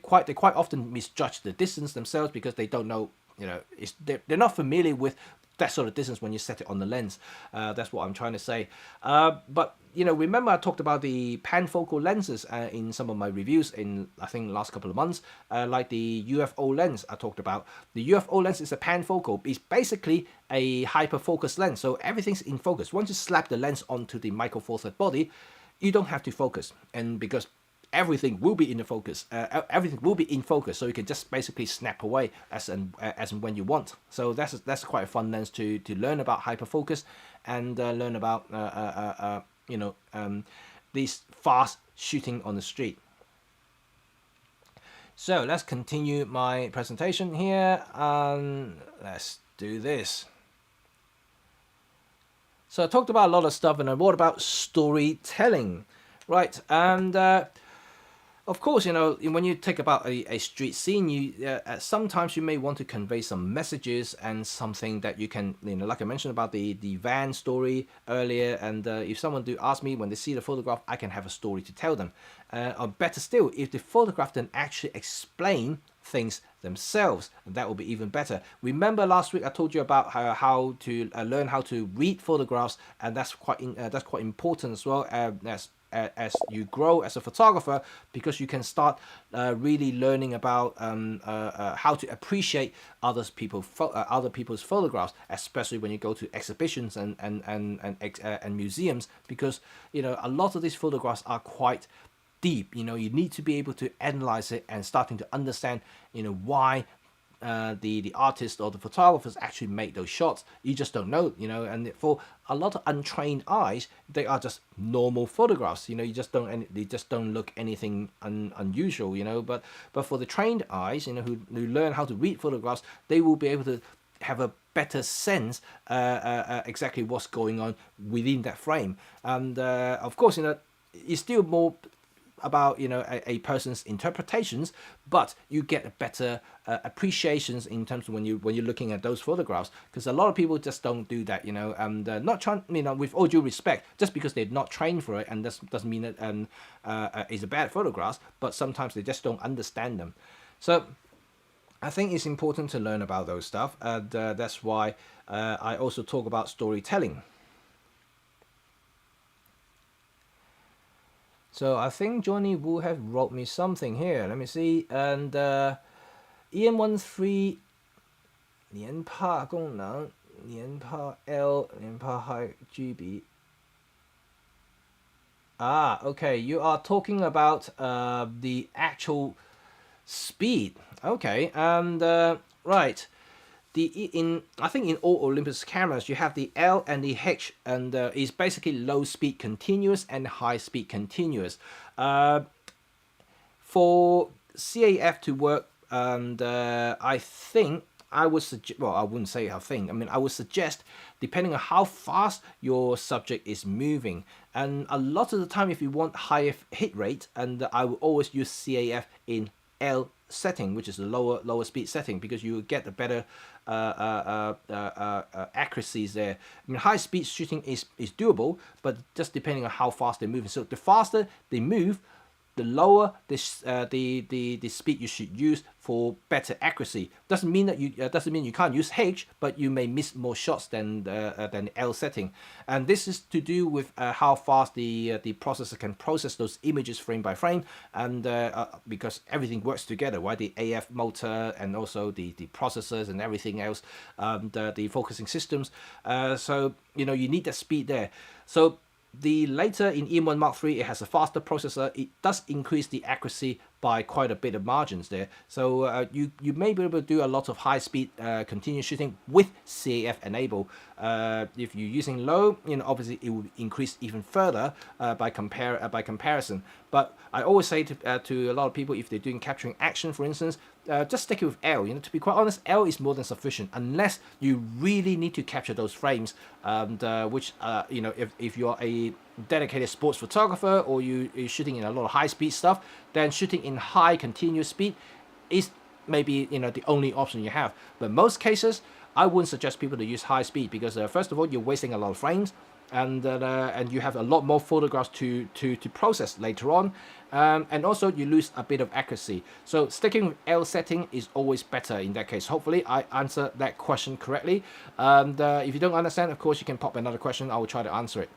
quite often misjudge the distance themselves, because they don't know, they're not familiar with that sort of distance when you set it on the lens. That's what I'm trying to say. But remember I talked about the panfocal lenses in some of my reviews in, I think, last couple of months, like the UFO lens I talked about. The UFO lens is a panfocal. It's basically a hyperfocus lens, so everything's in focus. Once you slap the lens onto the Micro Four Thirds body, you don't have to focus, and because everything will be in the focus, everything will be in focus, so you can just basically snap away as and when you want. So that's quite a fun lens to learn about hyperfocus and learn about these fast shooting on the street. So let's continue my presentation here. Let's do this. So I talked about a lot of stuff, and what about storytelling, right? And of course, when you take about a street scene, you sometimes you may want to convey some messages and something that you can, like I mentioned about the van story earlier. And if someone do ask me when they see the photograph, I can have a story to tell them. Or better still, if the photograph then actually explain things themselves, that will be even better. Remember last week I told you about how to learn how to read photographs, and that's quite important as well as you grow as a photographer, because you can start really learning about how to appreciate other people's photographs, especially when you go to exhibitions and museums, because a lot of these photographs are quite deep. You need to be able to analyze it and starting to understand why the artist or the photographers actually made those shots. You just don't know, and for a lot of untrained eyes, they are just normal photographs. They just don't look anything unusual. But for the trained eyes, who learn how to read photographs, they will be able to have a better sense exactly what's going on within that frame. And of course, it's still more about a person's interpretations, but you get better appreciations in terms of when you're looking at those photographs, because a lot of people just don't do that, and not trying, with all due respect, just because they're not trained for it, and that doesn't mean that it's a bad photograph, but sometimes they just don't understand them. So I think it's important to learn about those stuff, and that's why I also talk about storytelling. So I think Johnny Wu have wrote me something here. Let me see. And EM13 连帕功能连帕 L 连帕 high GB. Okay. You are talking about the actual speed. Okay. And right. I think in all Olympus cameras you have the L and the H, and it's basically low speed continuous and high speed continuous. For CAF to work, and I think I would suggest, well, I wouldn't say I think, I would suggest, depending on how fast your subject is moving, and a lot of the time if you want higher hit rate, and I will always use CAF in L setting, which is the lower speed setting, because you get the better accuracies there. High speed shooting is doable, but just depending on how fast they're moving. So the faster they move, the lower the speed you should use for better accuracy. Doesn't mean that you can't use H, but you may miss more shots than the L setting. And this is to do with how fast the processor can process those images frame by frame, and because everything works together, right? The AF motor and also the processors and everything else, the focusing systems. So you need that speed there. So the later in EM1 Mark III, it has a faster processor. It does increase the accuracy by quite a bit of margins there. So you may be able to do a lot of high speed continuous shooting with CAF enabled. If you're using low, obviously it will increase even further by comparison. But I always say to a lot of people, if they're doing capturing action, for instance, just stick it with L. To be quite honest, L is more than sufficient, unless you really need to capture those frames, which if you're a dedicated sports photographer, or you're shooting in a lot of high speed stuff, then shooting in high continuous speed is maybe the only option you have. But most cases, I wouldn't suggest people to use high speed, because first of all, you're wasting a lot of frames, and you have a lot more photographs to process later on, and also you lose a bit of accuracy. So sticking with L setting is always better in that case. Hopefully I answered that question correctly. And if you don't understand, of course you can pop another question. I will try to answer it.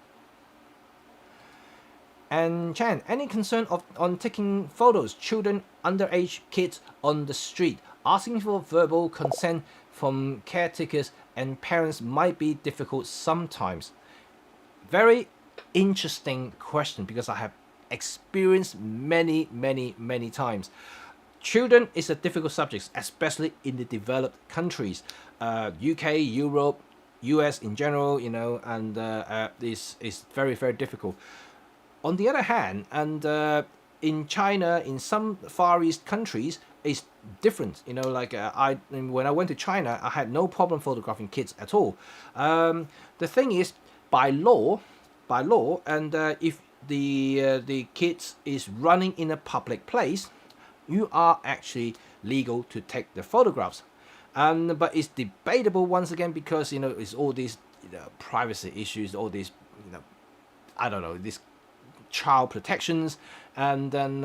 And Cheng, any concern on taking photos, children, underage kids on the street? Asking for verbal consent from caretakers and parents might be difficult sometimes. Very interesting question, because I have experienced many times. Children is a difficult subject, especially in the developed countries, UK, Europe, US in general, you know, and this is very difficult. On the other hand, and in China, in some Far East countries, it's different. You know, like when I went to China, I had no problem photographing kids at all. The thing is, by law, and if the kids is running in a public place, you are actually legal to take the photographs. But it's debatable once again, because you know it's all these privacy issues, all these I don't know, these child protections, and then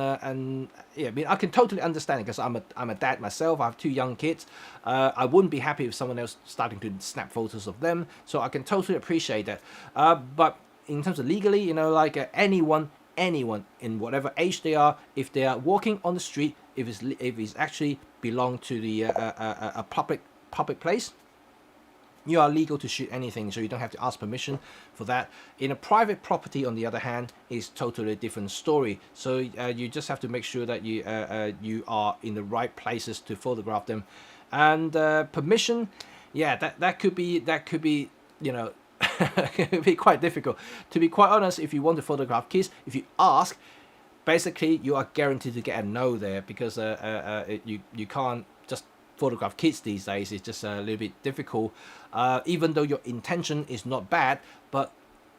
yeah, I mean, I can totally understand it, because I'm a dad myself. I have 2 young kids. I wouldn't be happy if someone else starting to snap photos of them, so I can totally appreciate that. But in terms of legally, you know, like anyone in whatever age they are, if they are walking on the street, if it's actually belong to the a public place, you are legal to shoot anything, so you don't have to ask permission for that. In a private property, on the other hand, is totally different story. So you just have to make sure that you are in the right places to photograph them. And permission, yeah, that could be you know it could be quite difficult. To be quite honest, if you want to photograph kids, if you ask, basically you are guaranteed to get a no there, because you can't just photograph kids these days. It's just a little bit difficult, even though your intention is not bad. But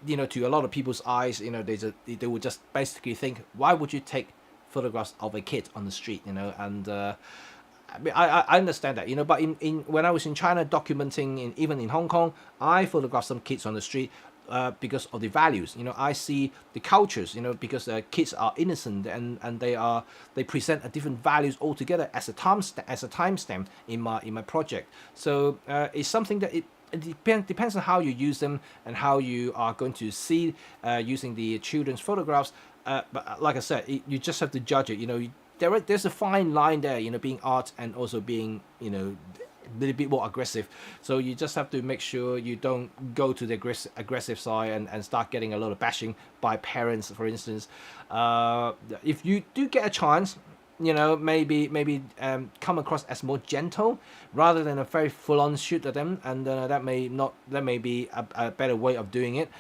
you know, to a lot of people's eyes, you know, they would just basically think, why would you take photographs of a kid on the street, you know? And I mean, I understand that, you know, but in when I was in China documenting, even in Hong Kong, I photographed some kids on the street because of the values. You know, I see the cultures, you know, because kids are innocent, and they present a different values altogether as a timestamp in my project. So it's something that it depends on how you use them and how you are going to see using the children's photographs. But like I said, you just have to judge it. You know, there's a fine line there, you know, being art and also being, you know, a little bit more aggressive. So you just have to make sure you don't go to the aggressive side and start getting a lot of bashing by parents, for instance. If you do get a chance, you know, maybe come across as more gentle rather than a very full-on shoot at them, and that may be a better way of doing it.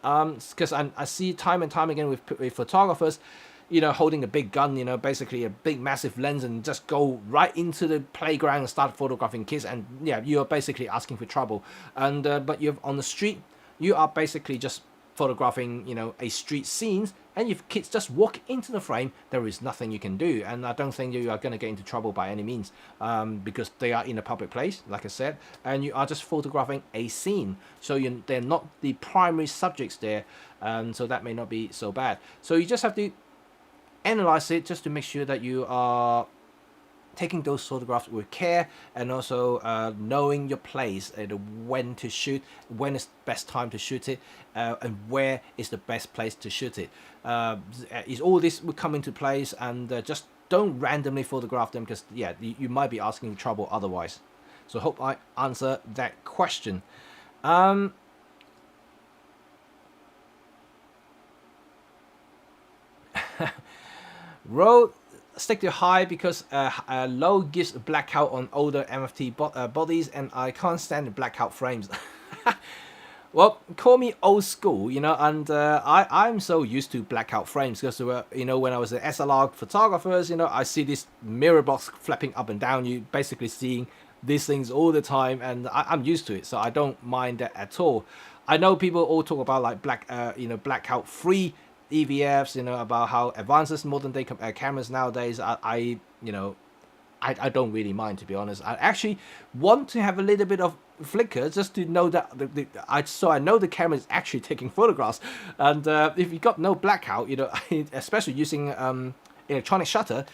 Because I see time and time again with photographers, you know, holding a big gun, you know, basically a big massive lens, and just go right into the playground and start photographing kids, and yeah, you're basically asking for trouble. And but you're on the street, you are basically just photographing, you know, a street scene, and if kids just walk into the frame, there is nothing you can do. And I don't think you are going to get into trouble by any means, because they are in a public place, like I said, and you are just photographing a scene, so they're not the primary subjects there, so that may not be so bad. So you just have to analyze it just to make sure that you are taking those photographs with care, and also knowing your place and when to shoot, when is the best time to shoot it, and where is the best place to shoot it. Is all this will come into place, and just don't randomly photograph them, because yeah, you might be asking trouble otherwise. So hope I answer that question. Road stick to high because low gives blackout on older MFT bodies, and I can't stand the blackout frames. Well, call me old school, you know, and I'm so used to blackout frames, because you know, when I was an SLR photographers, you know, I see this mirror box flapping up and down. You basically seeing these things all the time, and I'm used to it, so I don't mind that at all. I know people all talk about like blackout free EVFs, you know, about how advanced modern day cameras nowadays. I don't really mind, to be honest. I actually want to have a little bit of flicker just to know that I know the camera is actually taking photographs. And if you got no blackout, you know, especially using electronic shutter,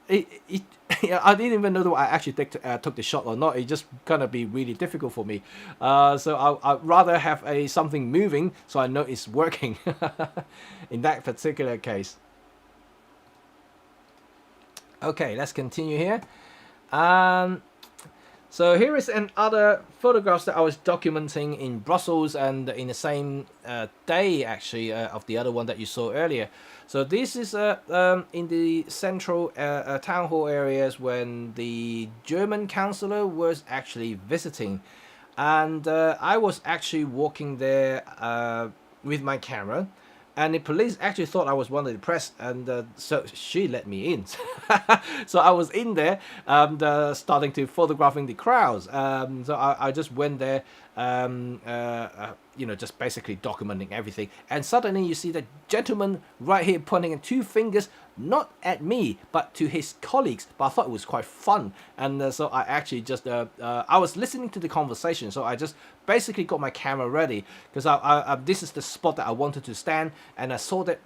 I didn't even know that I actually took the shot or not. It's just gonna be really difficult for me. So I'd rather have something moving so I know it's working in that particular case. Okay, let's continue here. So here is another photographs that I was documenting in Brussels and in the same day actually of the other one that you saw earlier. So this is in the central town hall areas when the German chancellor was actually visiting, and I was actually walking there with my camera. And the police actually thought I was one of the press, and so she let me in. So I was in there, starting to photographing the crowds. So I just went there, you know, just basically documenting everything. And suddenly you see the gentleman right here pointing two fingers, not at me, but to his colleagues. But I thought it was quite fun. And so I actually just, I was listening to the conversation. So I just basically got my camera ready because this is the spot that I wanted to stand. And I saw that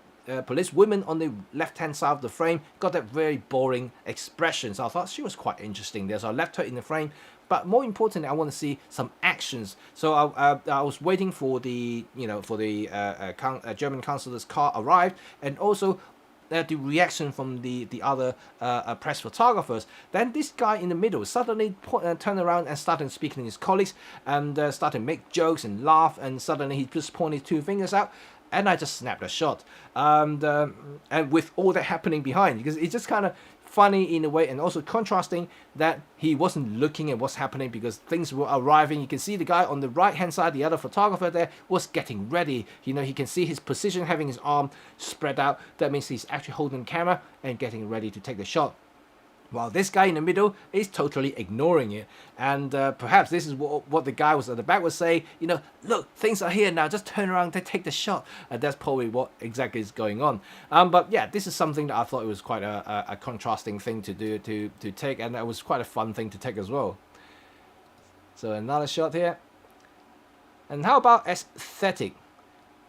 police woman on the left-hand side of the frame got that very boring expression. So I thought she was quite interesting there. So I left her in the frame. But more importantly, I want to see some actions. So I was waiting for the, you know, for the German chancellor's car arrived, and also the reaction from the other press photographers. Then this guy in the middle suddenly turned around and started speaking to his colleagues and started to make jokes and laugh. And suddenly he just pointed two fingers out. And I just snapped a shot, and with all that happening behind, because it's just kind of funny in a way, and also contrasting that he wasn't looking at what's happening because things were arriving. You can see the guy on the right hand side, the other photographer there, was getting ready. You know, he can see his position, having his arm spread out. That means he's actually holding the camera and getting ready to take the shot. While this guy in the middle is totally ignoring it. And perhaps this is what the guy was at the back was saying, you know, look, things are here now, just turn around and take the shot. That's probably what exactly is going on. But yeah, this is something that I thought it was quite a contrasting thing to do, to take, and that was quite a fun thing to take as well. So another shot here. And how about aesthetic?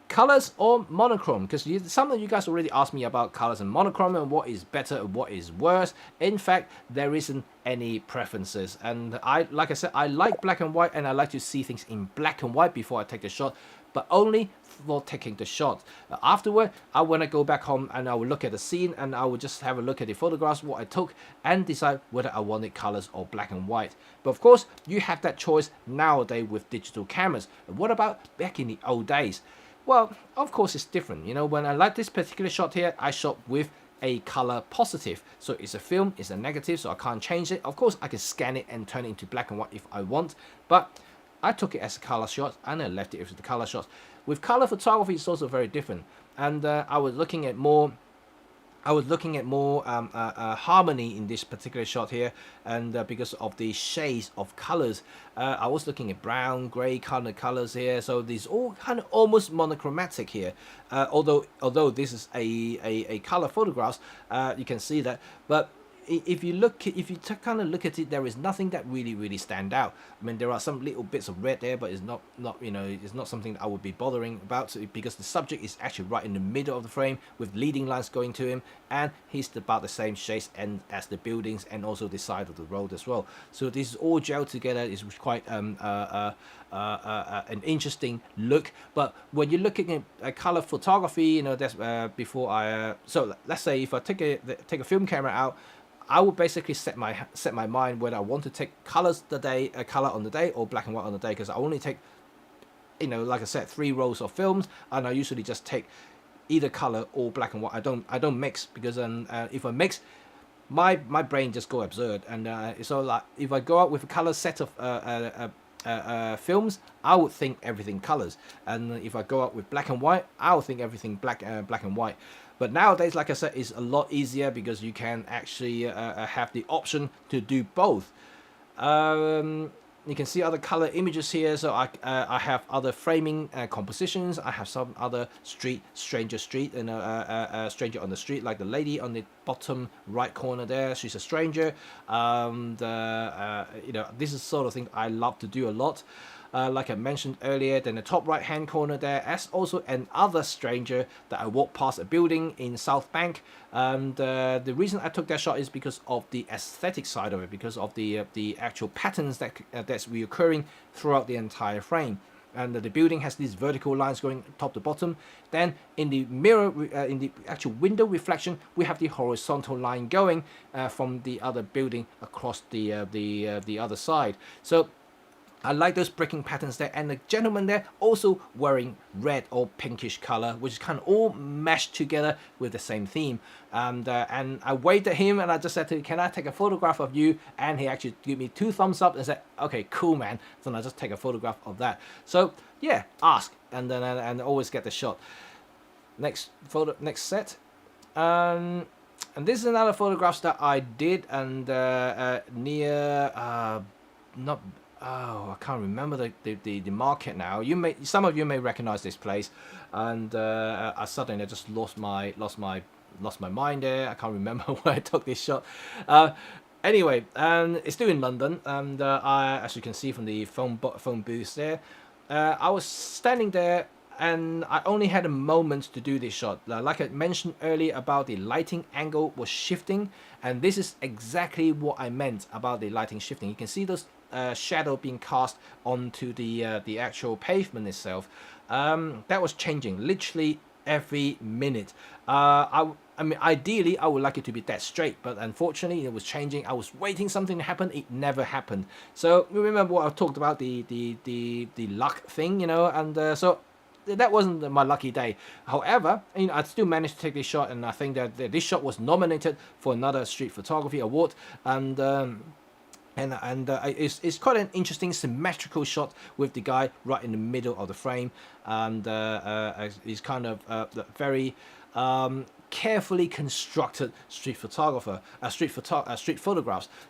Colors or monochrome? Because some of you guys already asked me about colors and monochrome and what is better and what is worse. In fact, there isn't any preferences. And like I said, I like black and white, and I like to see things in black and white before I take the shot, but only for taking the shot. Afterward, I want to go back home and I will look at the scene, and I will just have a look at the photographs, what I took, and decide whether I wanted colors or black and white. But of course, you have that choice nowadays with digital cameras. And what about back in the old days? Well, of course it's different. You know, when I like this particular shot here, I shot with a color positive. So it's a film, it's a negative, so I can't change it. Of course, I can scan it and turn it into black and white if I want, but I took it as a color shot and I left it as the color shots. With color photography, it's also very different. And I was looking at more harmony in this particular shot here, and because of the shades of colors, I was looking at brown, gray kind of colors here. So these all kind of almost monochromatic here. Although this is a color photograph, you can see that, but if you kind of look at it, there is nothing that really stand out. I mean, there are some little bits of red there, but it's not you know, it's not something that I would be bothering about, because the subject is actually right in the middle of the frame with leading lines going to him, and he's about the same shades and as the buildings and also the side of the road as well. So this is all gelled together. It's quite an interesting look. But when you're looking at color photography, you know, that's before I so let's say if I take a film camera out, I would basically set my mind whether I want to take color on the day or black and white on the day, because I only take, you know, like I said, 3 rolls of films, and I usually just take either color or black and white. I don't mix, because if I mix, my brain just go absurd. And so like if I go out with a color set of films, I would think everything colors, and if I go out with black and white, I would think everything black and white. But nowadays, like I said, it's a lot easier because you can actually have the option to do both. you can see other color images here. So I have other framing compositions. I have some other stranger on the street, like the lady on the bottom right corner there. She's a stranger. This is sort of thing I love to do a lot. Like I mentioned earlier, then the top right hand corner there, as also another stranger that I walked past a building in South Bank. And the reason I took that shot is because of the aesthetic side of it, because of the actual patterns that's reoccurring throughout the entire frame. And the building has these vertical lines going top to bottom. Then in the mirror, in the actual window reflection, we have the horizontal line going from the other building across the other side. So I like those breaking patterns there, and the gentleman there also wearing red or pinkish color, which is kind of all meshed together with the same theme. And I waved at him, and I just said to him, "Can I take a photograph of you?" And he actually gave me 2 thumbs up and said, "Okay, cool, man." So I just take a photograph of that. So yeah, ask, and then and always get the shot. Next photo, next set. And this is another photographs that I did, and near not. Oh, I can't remember the market now. Some of you may recognize this place, and I suddenly just lost my mind there. I can't remember where I took this shot. Anyway, it's still in London, and as you can see from the phone booth there, I was standing there, and I only had a moment to do this shot. Like I mentioned earlier about the lighting angle was shifting, and this is exactly what I meant about the lighting shifting. You can see those shadow being cast onto the actual pavement itself. That was changing literally every minute. I mean, ideally, I would like it to be dead straight, but unfortunately, it was changing. I was waiting something to happen. It never happened. So remember what I talked about, the luck thing, and so that wasn't my lucky day. However, I still managed to take this shot, and I think that this shot was nominated for another street photography award, and it's quite an interesting symmetrical shot with the guy right in the middle of the frame, and he's kind of very carefully constructed street photographs.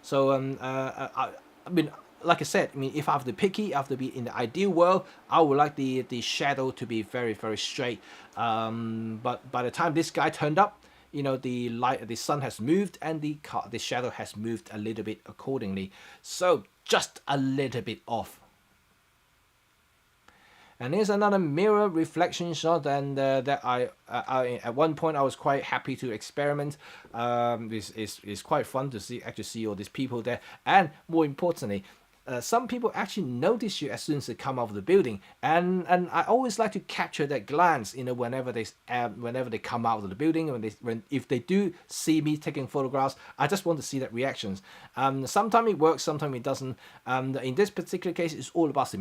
So I mean, like I said, if I have to picky, I have to be in the ideal world, I would like the shadow to be very, very straight. But by the time this guy turned up, the sun has moved, and the shadow has moved a little bit accordingly. So just a little bit off. And here's another mirror reflection shot, and that I at one point I was quite happy to experiment. It's quite fun to see all these people there, and more importantly, some people actually notice you as soon as they come out of the building, and I always like to capture that glance, whenever they come out of the building, if they do see me taking photographs, I just want to see that reactions. Sometimes it works, sometimes it doesn't. In this particular case, it's all about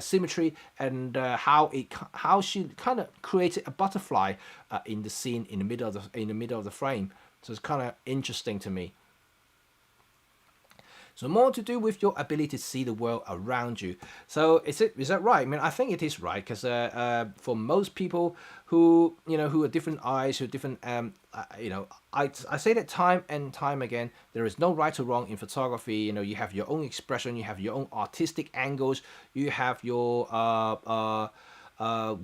symmetry, and how she kind of created a butterfly in the scene in the middle of the frame. So it's kind of interesting to me. So more to do with your ability to see the world around you. So is that right? I mean, I think it is right, because for most people who are different eyes, who are different, I say that time and time again, there is no right or wrong in photography. You have your own expression, you have your own artistic angles, you have your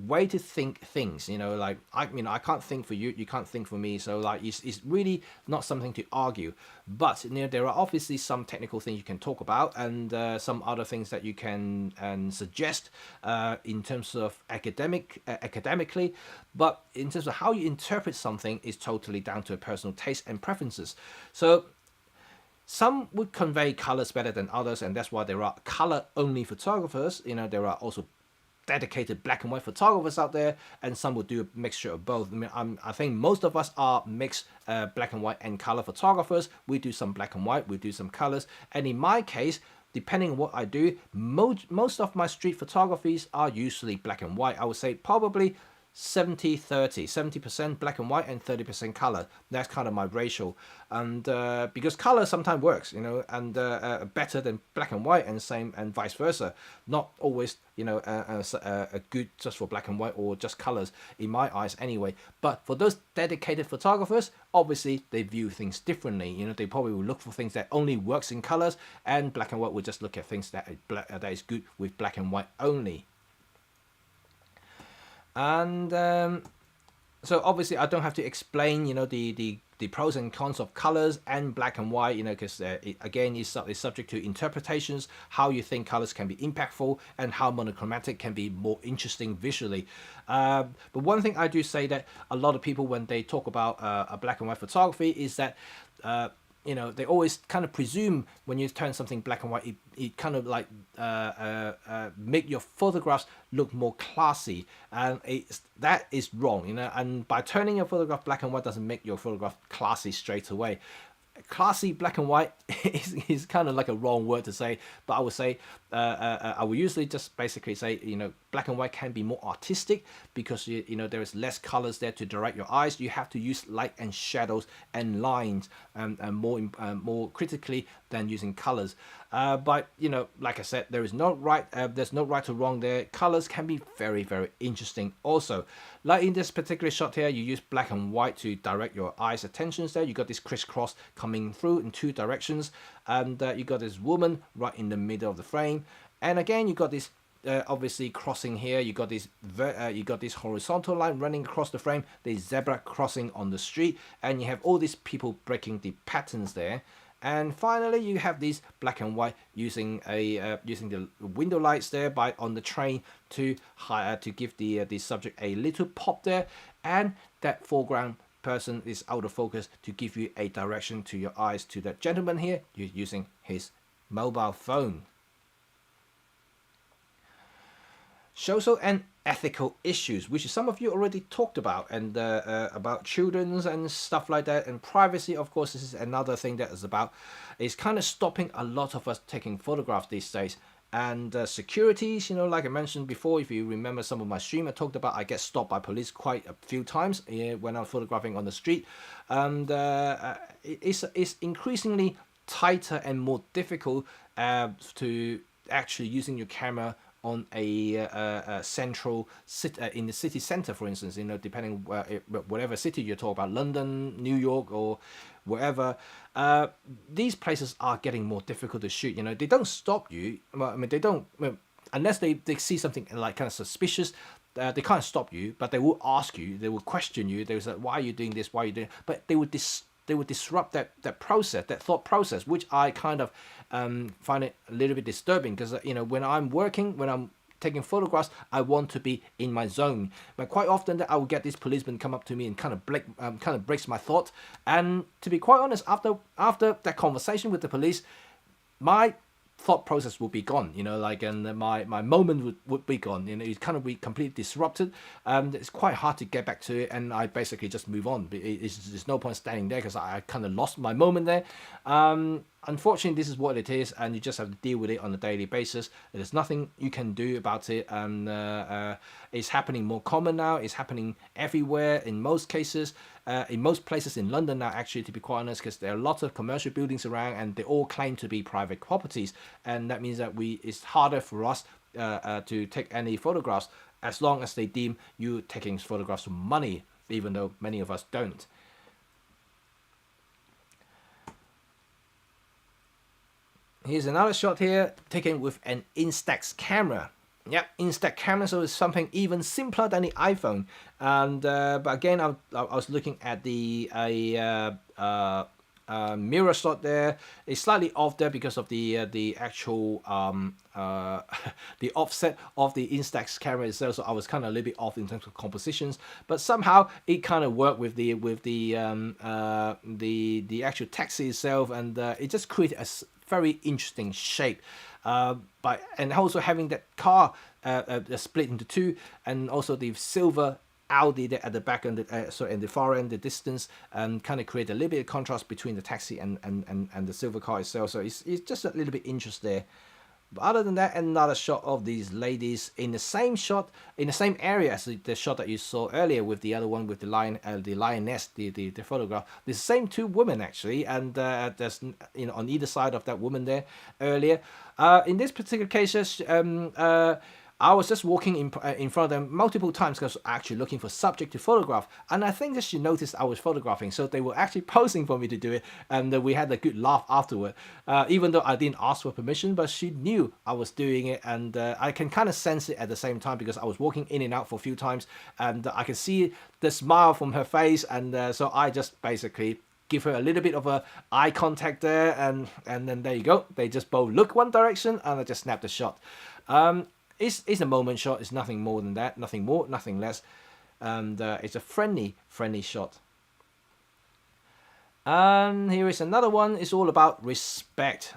way to think things. Like I can't think for you, you can't think for me, so like it's really not something to argue. But there are obviously some technical things you can talk about, and some other things that you can suggest in terms of academically, but in terms of how you interpret something is totally down to personal taste and preferences. So some would convey colors better than others, and that's why there are color only photographers. There are also dedicated black and white photographers out there, and some will do a mixture of both. I think most of us are mixed black and white and color photographers. We do some black and white, we do some colors, and in my case, depending on what I do, most of my street photographies are usually black and white. I would say probably 70-30, 70% black and white and 30% color. That's kind of my ratio. And because color sometimes works, you know, and better than black and white, and same and vice versa. Not always, you know, a good just for black and white or just colors in my eyes anyway. But for those dedicated photographers, obviously they view things differently. You know, they probably will look for things that only works in colors, and black and white will just look at things that that is good with black and white only. And so obviously I don't have to explain, you know, the pros and cons of colors and black and white, you know, because again, it's subject to interpretations, how you think colors can be impactful and how monochromatic can be more interesting visually. But one thing I do say that a lot of people, when they talk about a black and white photography, is that you know, they always kind of presume when you turn something black and white, it kind of like make your photographs look more classy, and that is wrong, you know. And by turning your photograph black and white doesn't make your photograph classy straight away. Classy black and white is kind of like a wrong word to say, but I would say I would usually just basically say, you know, black and white can be more artistic because you know, there is less colors there to direct your eyes. You have to use light and shadows and lines and more critically than using colors. But you know, like I said, there's no right or wrong there. Colors can be very, very interesting also. Like in this particular shot here, you use black and white to direct your eyes' attentions there. You got this crisscross coming through in two directions, and you got this woman right in the middle of the frame. And again, you got this obviously crossing here. You got this horizontal line running across the frame. There's zebra crossing on the street, and you have all these people breaking the patterns there. And finally, you have these black and white using the window lights there on the train to give the subject a little pop there, and that foreground person is out of focus to give you a direction to your eyes to that gentleman here. You're using his mobile phone. Social and ethical issues, which some of you already talked about, and about children's and stuff like that, and privacy. Of course, this is another thing that is kind of stopping a lot of us taking photographs these days. And securities, you know, like I mentioned before, if you remember some of my stream, I talked about I get stopped by police quite a few times when I'm photographing on the street, and it's increasingly tighter and more difficult to actually using your camera on a central in the city center, for instance, you know, depending whatever city you're talking about, London, New York, or wherever. These places are getting more difficult to shoot. You know, they don't stop you. Well, I mean, they don't, unless they see something like kind of suspicious. They can't stop you, but they will ask you. They will question you. They will say, "Why are you doing this? Why are you doing?" But they would disrupt that process, that thought process, which I kind of find it a little bit disturbing, because you know, when I'm working, when I'm taking photographs, I want to be in my zone. But quite often that I will get these policemen come up to me and kind of breaks my thought. And to be quite honest, after that conversation with the police, my thought process would be gone, you know, like, and my moment would be gone, you know. It's kind of be completely disrupted. It's quite hard to get back to it, and I basically just move on. There's no point standing there because I kind of lost my moment there. Unfortunately, this is what it is, and you just have to deal with it on a daily basis. There's nothing you can do about it, and it's happening more common now. It's happening everywhere in most cases, in most places in London now, actually, to be quite honest, because there are lots of commercial buildings around, and they all claim to be private properties, and that means that it's harder for us to take any photographs, as long as they deem you taking photographs for money, even though many of us don't. Here's another shot here taken with an Instax camera. Yep, Instax camera, so it's something even simpler than the iPhone. And but again, I was looking at the mirror shot there. It's slightly off there because of the actual the offset of the Instax camera itself. So I was kind of a little bit off in terms of compositions, but somehow it kind of worked with the actual taxi itself, and it just created a very interesting shape. And also having that car split into two, and also the silver Audi there at the back and in the far end, the distance, kind of create a little bit of contrast between the taxi and the silver car itself. So it's just a little bit interesting there. But other than that, another shot of these ladies in the same shot, in the same area as the shot that you saw earlier with the other one with the lioness, the photograph. The same two women actually, and there's on either side of that woman there earlier. In this particular case, I was just walking in front of them multiple times because actually looking for subject to photograph, and I think that she noticed I was photographing, so they were actually posing for me to do it, and we had a good laugh afterward. Even though I didn't ask for permission, but she knew I was doing it, and I can kind of sense it at the same time because I was walking in and out for a few times, and I can see the smile from her face, and so I just basically give her a little bit of a eye contact there, and then there you go. They just both look one direction, and I just snapped the shot. It's a moment shot. It's nothing more than that. Nothing more, nothing less. And it's a friendly shot. And here is another one. It's all about respect.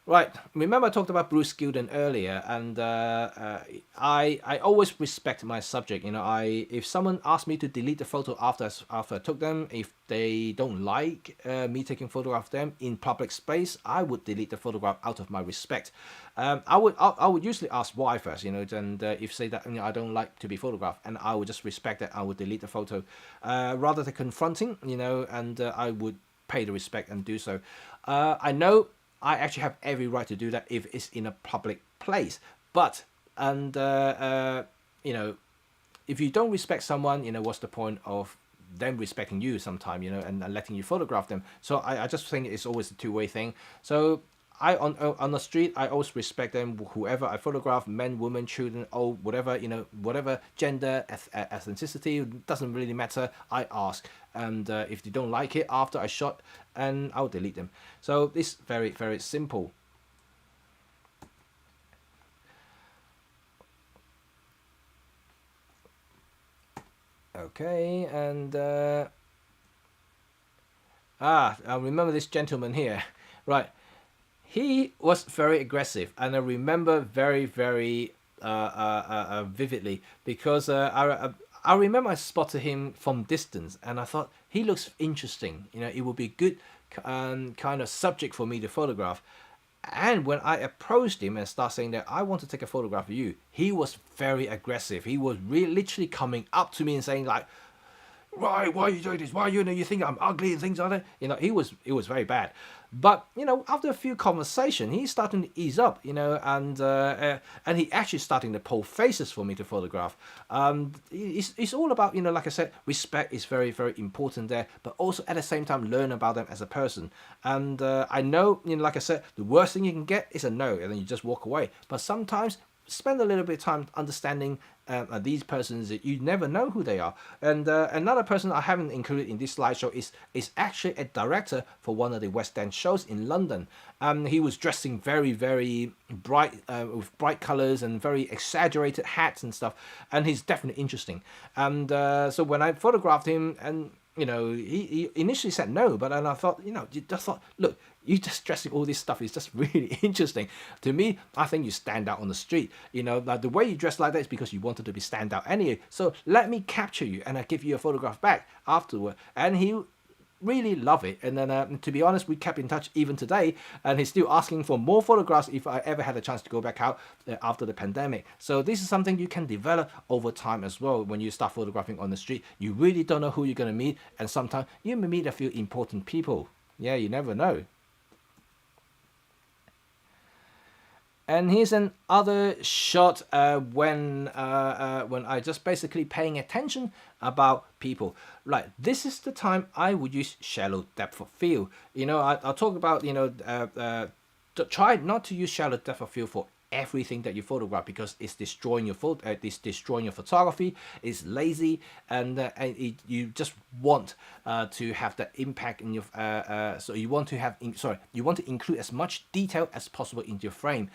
Right, remember I talked about Bruce Gilden earlier, and I always respect my subject. If someone asks me to delete the photo after I took them, if they don't like me taking photograph of them in public space, I would delete the photograph out of my respect. I would usually ask why first, and if say that I don't like to be photographed, and I would just respect that, I would delete the photo, rather than confronting, and I would pay the respect and do so. I know I actually have every right to do that if it's in a public place, but if you don't respect someone, what's the point of them respecting you sometime, and letting you photograph them? So I just think it's always a two-way thing. So I on the street, I always respect them, whoever I photograph, men, women, children, old, whatever, whatever gender, ethnicity, doesn't really matter. I ask, and if they don't like it after I shot, and I'll delete them. So it's very, very simple. Okay, and I remember this gentleman here, right? He was very aggressive, and I remember very, very vividly because I remember I spotted him from distance, and I thought he looks interesting. It would be good kind of subject for me to photograph. And when I approached him and started saying that I want to take a photograph of you, he was very aggressive. He was literally coming up to me and saying like, why are you doing this? Why you think I'm ugly and things like that? It was very bad. But after a few conversations, he's starting to ease up, and he actually starting to pull faces for me to photograph. It's all about, like I said, respect is very, very important there, but also at the same time learn about them as a person. And I know, like I said, the worst thing you can get is a no, and then you just walk away. But sometimes spend a little bit of time understanding these persons that you never know who they are. And another person I haven't included in this slideshow is actually a director for one of the West End shows in London. He was dressing very, very bright with bright colors and very exaggerated hats and stuff, and he's definitely interesting. And so when I photographed him, and he initially said no, but then I thought, look, you just dressing all this stuff is just really interesting. To me, I think you stand out on the street. Like the way you dress like that is because you wanted to be stand out anyway. So let me capture you, and I give you a photograph back afterward. And he really loved it. And then, to be honest, we kept in touch even today, and he's still asking for more photographs if I ever had a chance to go back out after the pandemic. So this is something you can develop over time as well. When you start photographing on the street, you really don't know who you're going to meet, and sometimes you may meet a few important people. Yeah, you never know. And here's another shot when I just basically paying attention about people. Right, this is the time I would use shallow depth of field. I'll talk about try not to use shallow depth of field for everything that you photograph, because it's destroying your photography. It's lazy, and you just want to have that impact in your so you want to include as much detail as possible into your frame.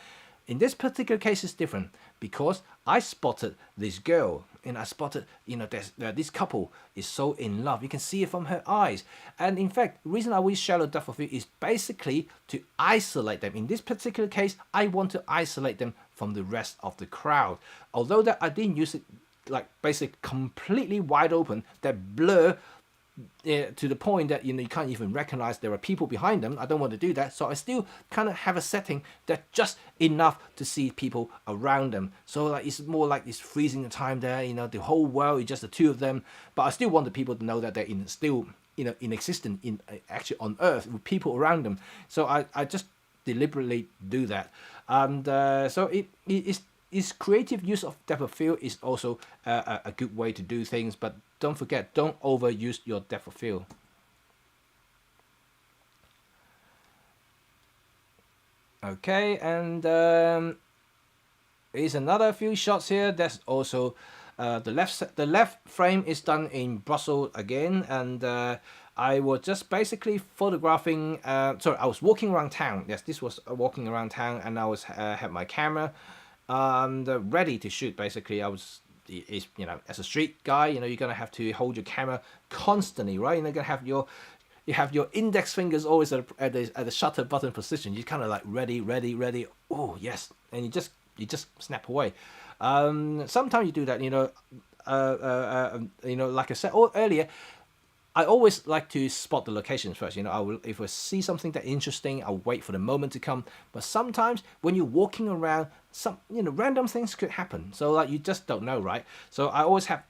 In this particular case, it's different because I spotted this girl, and I spotted, this couple is so in love. You can see it from her eyes. And in fact, the reason I use shallow depth of field is basically to isolate them. In this particular case, I want to isolate them from the rest of the crowd. Although that I didn't use it like basically completely wide open, that blur to the point that you can't even recognize there are people behind them. I don't want to do that, so I still kind of have a setting that's just enough to see people around them. So like it's more like it's freezing the time there. The whole world is just the two of them, but I still want the people to know that they're still in existence actually on Earth with people around them. So I just deliberately do that, and so it is creative use of depth of field is also a good way to do things, but don't forget, don't overuse your depth of field. Okay, and here's another few shots here. That's also the left frame is done in Brussels again, and I was just basically photographing. Sorry, I was walking around town. Yes, this was walking around town, and I was had my camera ready to shoot. Basically, I was. As a street guy, you're gonna have to hold your camera constantly, right? You're gonna have your index fingers always at the shutter button position. You're kind of like ready. Oh yes, and you just snap away. Sometimes you do that, like I said earlier. I always like to spot the locations first. If I see something that interesting, I'll wait for the moment to come. But sometimes when you're walking around, random things could happen. So like you just don't know, right? So I always have,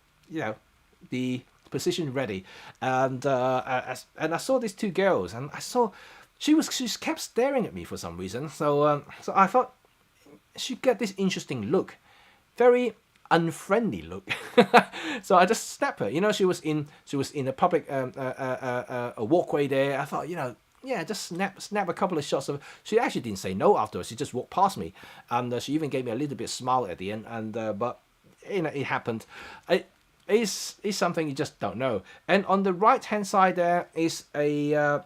the position ready. And I saw these two girls, and I saw she kept staring at me for some reason. So I thought she got this interesting look, very unfriendly look. So I just snapped her. She was in a public a walkway there. I thought, just snap a couple of shots of her. She actually didn't say no afterwards. She just walked past me, and she even gave me a little bit smile at the end. And but it happened. It is something you just don't know. And on the right hand side there is a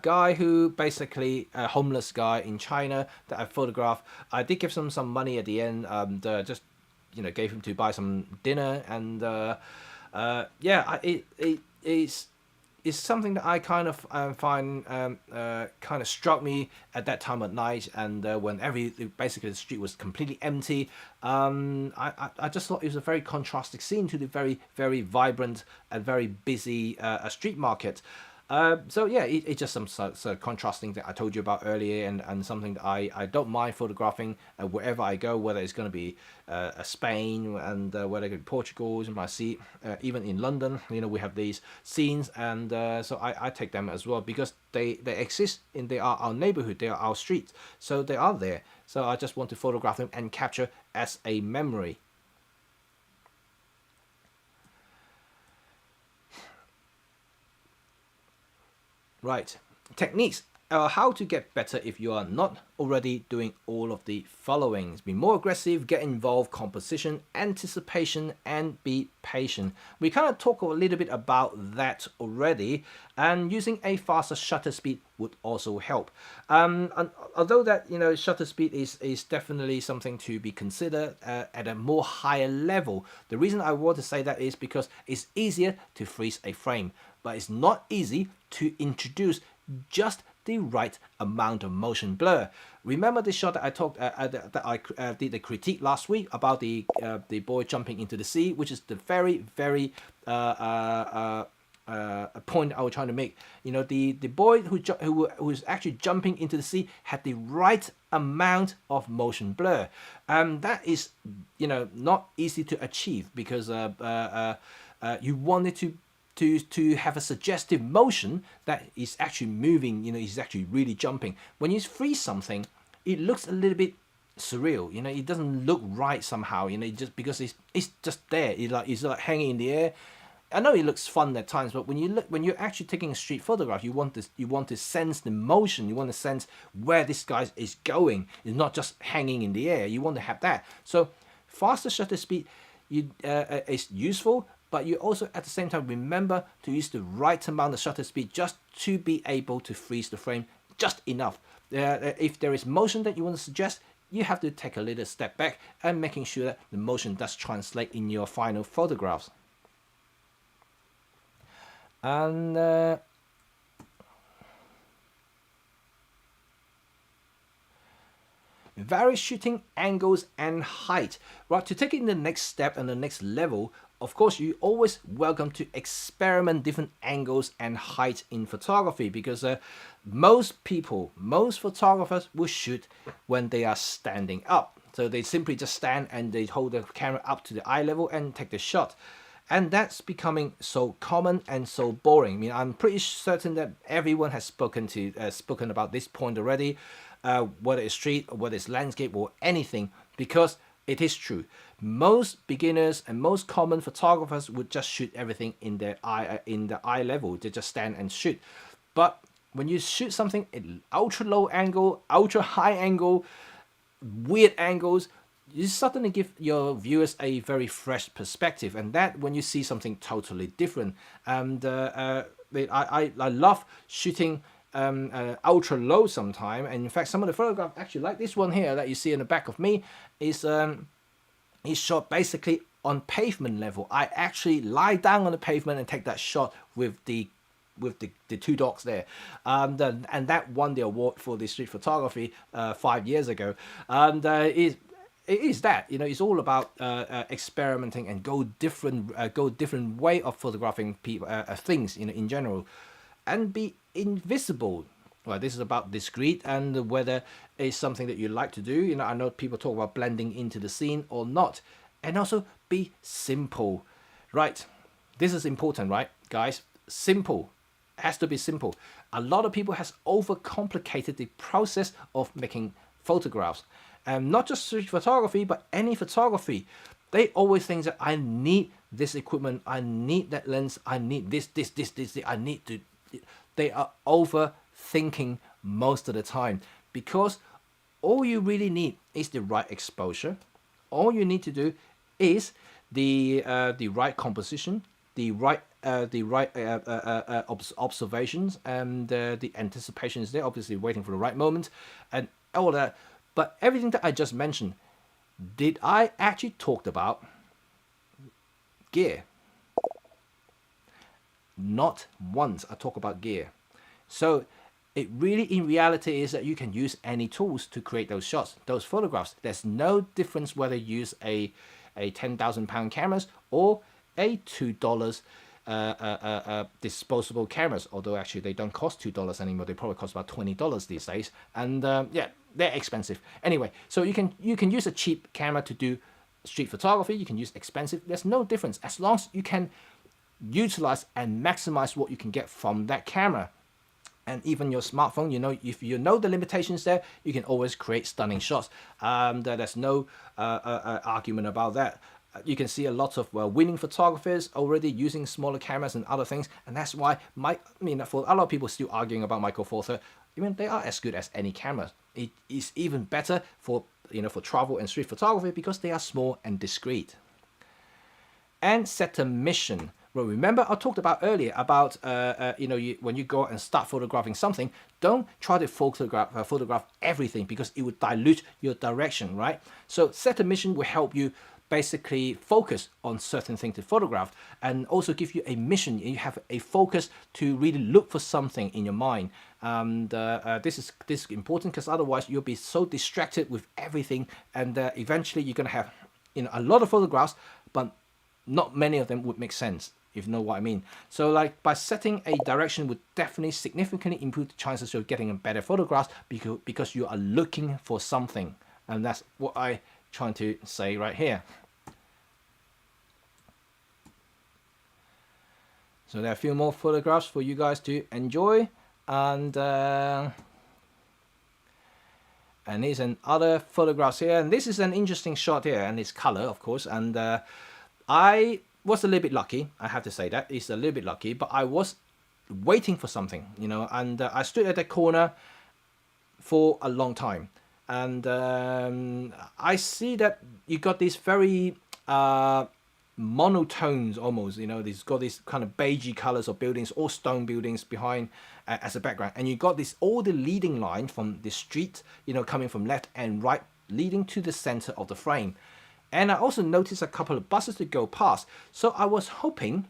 guy who basically a homeless guy in China that I photographed. I did give him some money at the end, just gave him to buy some dinner, and it's something that I kind of find kind of struck me at that time at night, and when basically the street was completely empty. I just thought it was a very contrasting scene to the very, very vibrant and very busy street market. So yeah, it's just some sort of contrasting that I told you about earlier, and something that I don't mind photographing wherever I go, whether it's going to be Spain, and whether it's Portugal, and I see even in London, we have these scenes, and so I take them as well, because they exist, and they are our neighborhood, they are our streets, so they are there. So I just want to photograph them and capture as a memory. Right, techniques. How to get better if you are not already doing all of the following. Be more aggressive, get involved, composition, anticipation, and be patient. We kind of talk a little bit about that already, and using a faster shutter speed would also help. And although that shutter speed is definitely something to be considered at a more higher level. The reason I want to say that is because it's easier to freeze a frame, but it's not easy to introduce just the right amount of motion blur. Remember the shot that I talked that I did the critique last week about the boy jumping into the sea, which is the very point I was trying to make. The boy who was actually jumping into the sea had the right amount of motion blur. That is not easy to achieve, because you wanted to have a suggestive motion that is actually moving, is actually really jumping. When you freeze something, it looks a little bit surreal, it doesn't look right somehow, just because it's just there. It's like hanging in the air. I know it looks fun at times, but when you're actually taking a street photograph, you want to sense the motion, you want to sense where this guy is going. It's not just hanging in the air. You want to have that. So faster shutter speed is useful, but you also at the same time remember to use the right amount of shutter speed just to be able to freeze the frame just enough. If there is motion that you want to suggest, you have to take a little step back and making sure that the motion does translate in your final photographs. And vary shooting angles and height. Right, to take it in the next step and the next level of course, you're always welcome to experiment different angles and height in photography, because most photographers will shoot when they are standing up. So they simply just stand and they hold the camera up to the eye level and take the shot. And that's becoming so common and so boring. I mean, I'm pretty certain that everyone has spoken about this point already, whether it's street or whether it's landscape or anything, because it is true. Most beginners and most common photographers would just shoot everything in the eye level. They just stand and shoot. But when you shoot something at ultra low angle, ultra high angle, weird angles, you suddenly give your viewers a very fresh perspective, and that when you see something totally different. And I love shooting ultra low sometime, and in fact some of the photographs, actually like this one here that you see in the back of me, is shot basically on pavement level. I actually lie down on the pavement and take that shot with the two dogs there, and that won the award for the street photography 5 years ago. And it is that, you know, it's all about experimenting and go different way of photographing people, things, you know, in general, and be invisible. Well, this is about discreet, and whether it's something that you like to do. You know, I know people talk about blending into the scene or not, and also be simple, right? This is important, right, guys? Simple has to be simple. A lot of people has overcomplicated the process of making photographs. And not just street photography, but any photography. They always think that I need this equipment, I need that lens, I need this, I need to. They are overthinking most of the time, because all you really need is the right exposure. All you need to do is the right composition, the right observations, and the anticipation is there. Obviously, waiting for the right moment, and all that. But everything that I just mentioned, did I actually talk about gear? Not once I talk about gear. So it really in reality is that you can use any tools to create those shots, those photographs. There's no difference whether you use a 10,000 pound cameras or a $2 disposable cameras, although actually they don't cost $2 anymore. They probably cost about $20 these days, and yeah, they're expensive. Anyway, so you can use a cheap camera to do street photography. You can use expensive. There's no difference as long as you can utilize and maximize what you can get from that camera. And even your smartphone, you know, if you know the limitations there, you can always create stunning shots. There's no argument about that. You can see a lot of winning photographers already using smaller cameras and other things, and that's why for a lot of people still arguing about Micro Four Thirds. I mean, they are as good as any camera. It is even better for for travel and street photography because they are small and discreet. And set a mission. Well, remember I talked about earlier about when you go and start photographing something, don't try to photograph everything, because it would dilute your direction, right? So set a mission will help you basically focus on certain things to photograph, and also give you a mission. You have a focus to really look for something in your mind. And this is important, because otherwise you'll be so distracted with everything, and eventually you're going to have a lot of photographs, but not many of them would make sense, if you know what I mean. So like by setting a direction would definitely significantly improve the chances of getting a better photographs, because you are looking for something. And that's what I trying to say right here. So there are a few more photographs for you guys to enjoy, and here's another photographs here, and this is an interesting shot here, and it's color, of course. And I was a little bit lucky, I have to say that it's a little bit lucky, but I was waiting for something, and I stood at the corner for a long time. And I see that you got these very monotones almost, these got these kind of beigey colors of buildings, all stone buildings behind as a background, and you got this all the leading line from the street, coming from left and right, leading to the center of the frame. And I also noticed a couple of buses to go past, so I was hoping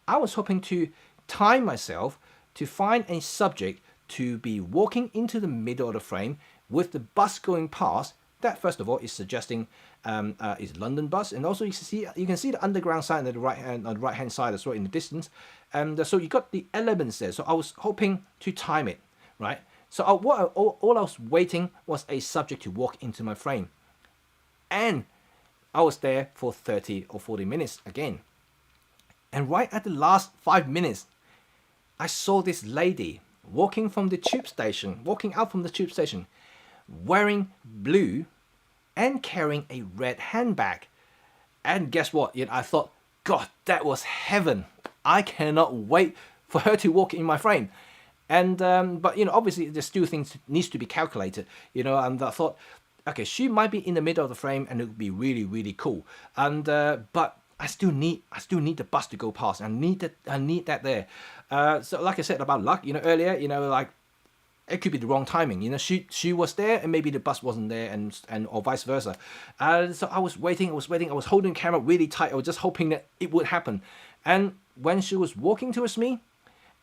to time myself to find a subject to be walking into the middle of the frame with the bus going past, That first of all is suggesting is London bus, and also you can see the underground sign on the right hand side as well in the distance, and so you got the elements there. So I was hoping to time it right. So all I was waiting was a subject to walk into my frame, and I was there for 30 or 40 minutes again. And right at the last 5 minutes, I saw this lady walking out from the tube station, wearing blue and carrying a red handbag. And guess what? I thought, God, that was heaven. I cannot wait for her to walk in my frame. And but obviously there's still things needs to be calculated. And I thought, okay, she might be in the middle of the frame, and it would be really, really cool. And but I still need the bus to go past. I need that there. So like I said about luck, earlier, like it could be the wrong timing. She was there, and maybe the bus wasn't there, and or vice versa. So I was waiting. I was holding the camera really tight. I was just hoping that it would happen. And when she was walking towards me,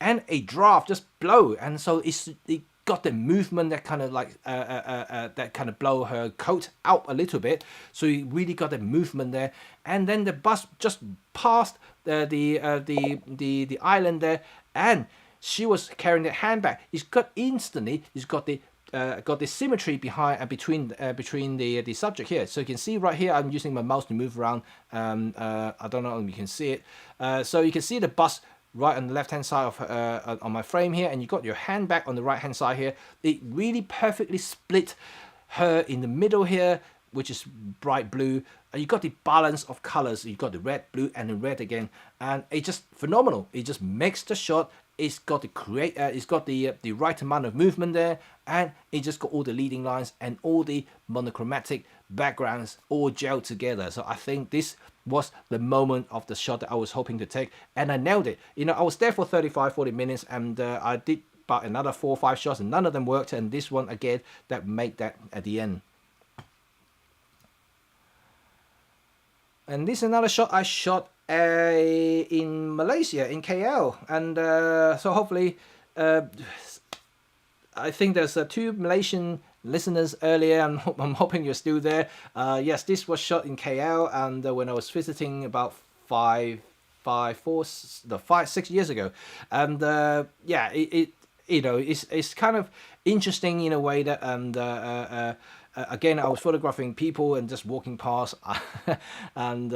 and a draft just blow, and so it got the movement that kind of like that kind of blow her coat out a little bit, so you really got the movement there. And then the bus just passed the island there, and she was carrying the handbag. It's got the symmetry between the subject here. So you can see right here, I'm using my mouse to move around. I don't know if you can see it. So you can see the bus right on the left hand side of on my frame here, and you got your handbag on the right hand side here. It really perfectly split her in the middle here, which is bright blue. You got the balance of colors. You got the red, blue, and the red again, and it's just phenomenal. It just makes the shot. It's got the right amount of movement there, and it just got all the leading lines and all the monochromatic backgrounds all gelled together. So I think this was the moment of the shot that I was hoping to take, and I nailed it. I was there for 35-40 minutes, and I did about another 4 or 5 shots, and none of them worked, and this one again that made that at the end. And this is another shot I shot in Malaysia, in KL, and so hopefully I think there's 2 Malaysian listeners earlier. I'm hoping you're still there. Yes, this was shot in KL, and when I was visiting about 6 years ago, and yeah, it's kind of interesting in a way that again, I was photographing people and just walking past, and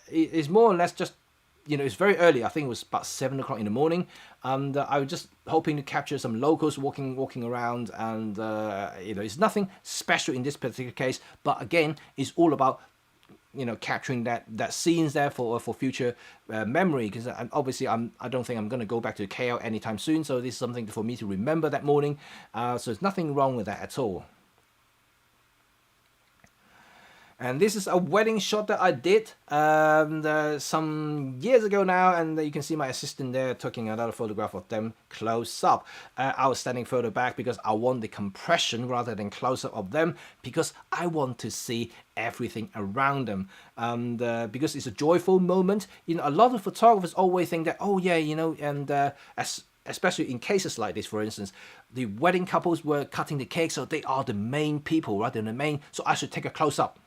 it's more or less just, it's very early. I think it was about 7 o'clock in the morning, and I was just hoping to capture some locals walking around, and it's nothing special in this particular case, but again, it's all about capturing that scenes there for future memory, because obviously I don't think I'm going to go back to KL anytime soon, so this is something for me to remember that morning. So there's nothing wrong with that at all. And this is a wedding shot that I did some years ago now, and you can see my assistant there taking another photograph of them close up. I was standing further back because I want the compression rather than close up of them, because I want to see everything around them, and because it's a joyful moment. A lot of photographers always think that, oh yeah, and especially in cases like this, for instance, the wedding couples were cutting the cake, so they are the main people rather than the main, so I should take a close up.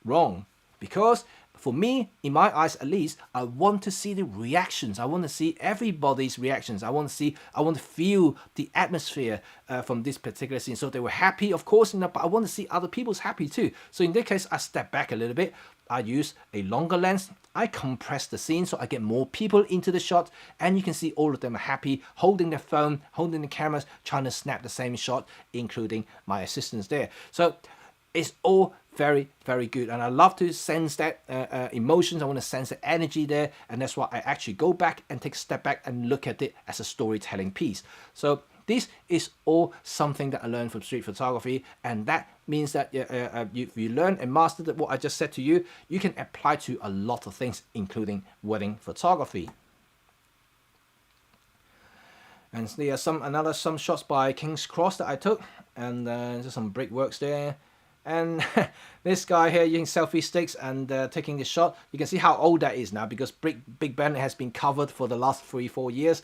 Wrong, because for me, in my eyes at least, I want to see the reactions. I want to see everybody's reactions. I want to feel the atmosphere from this particular scene. So they were happy, of course, but I want to see other people's happy too. So in this case, I step back a little bit. I use a longer lens. I compress the scene so I get more people into the shot, and you can see all of them are happy, holding their phone, holding the cameras, trying to snap the same shot, including my assistants there. So it's all very, very good, and I love to sense that emotions. I want to sense the energy there, and that's why I actually go back and take a step back and look at it as a storytelling piece. So this is all something that I learned from street photography, and that means that if you learn and master what I just said to you, you can apply to a lot of things, including wedding photography. And there are some shots by King's Cross that I took, and there's some brickworks there. And this guy here using selfie sticks and taking this shot. You can see how old that is now, because Big Ben has been covered for the last 3-4 years.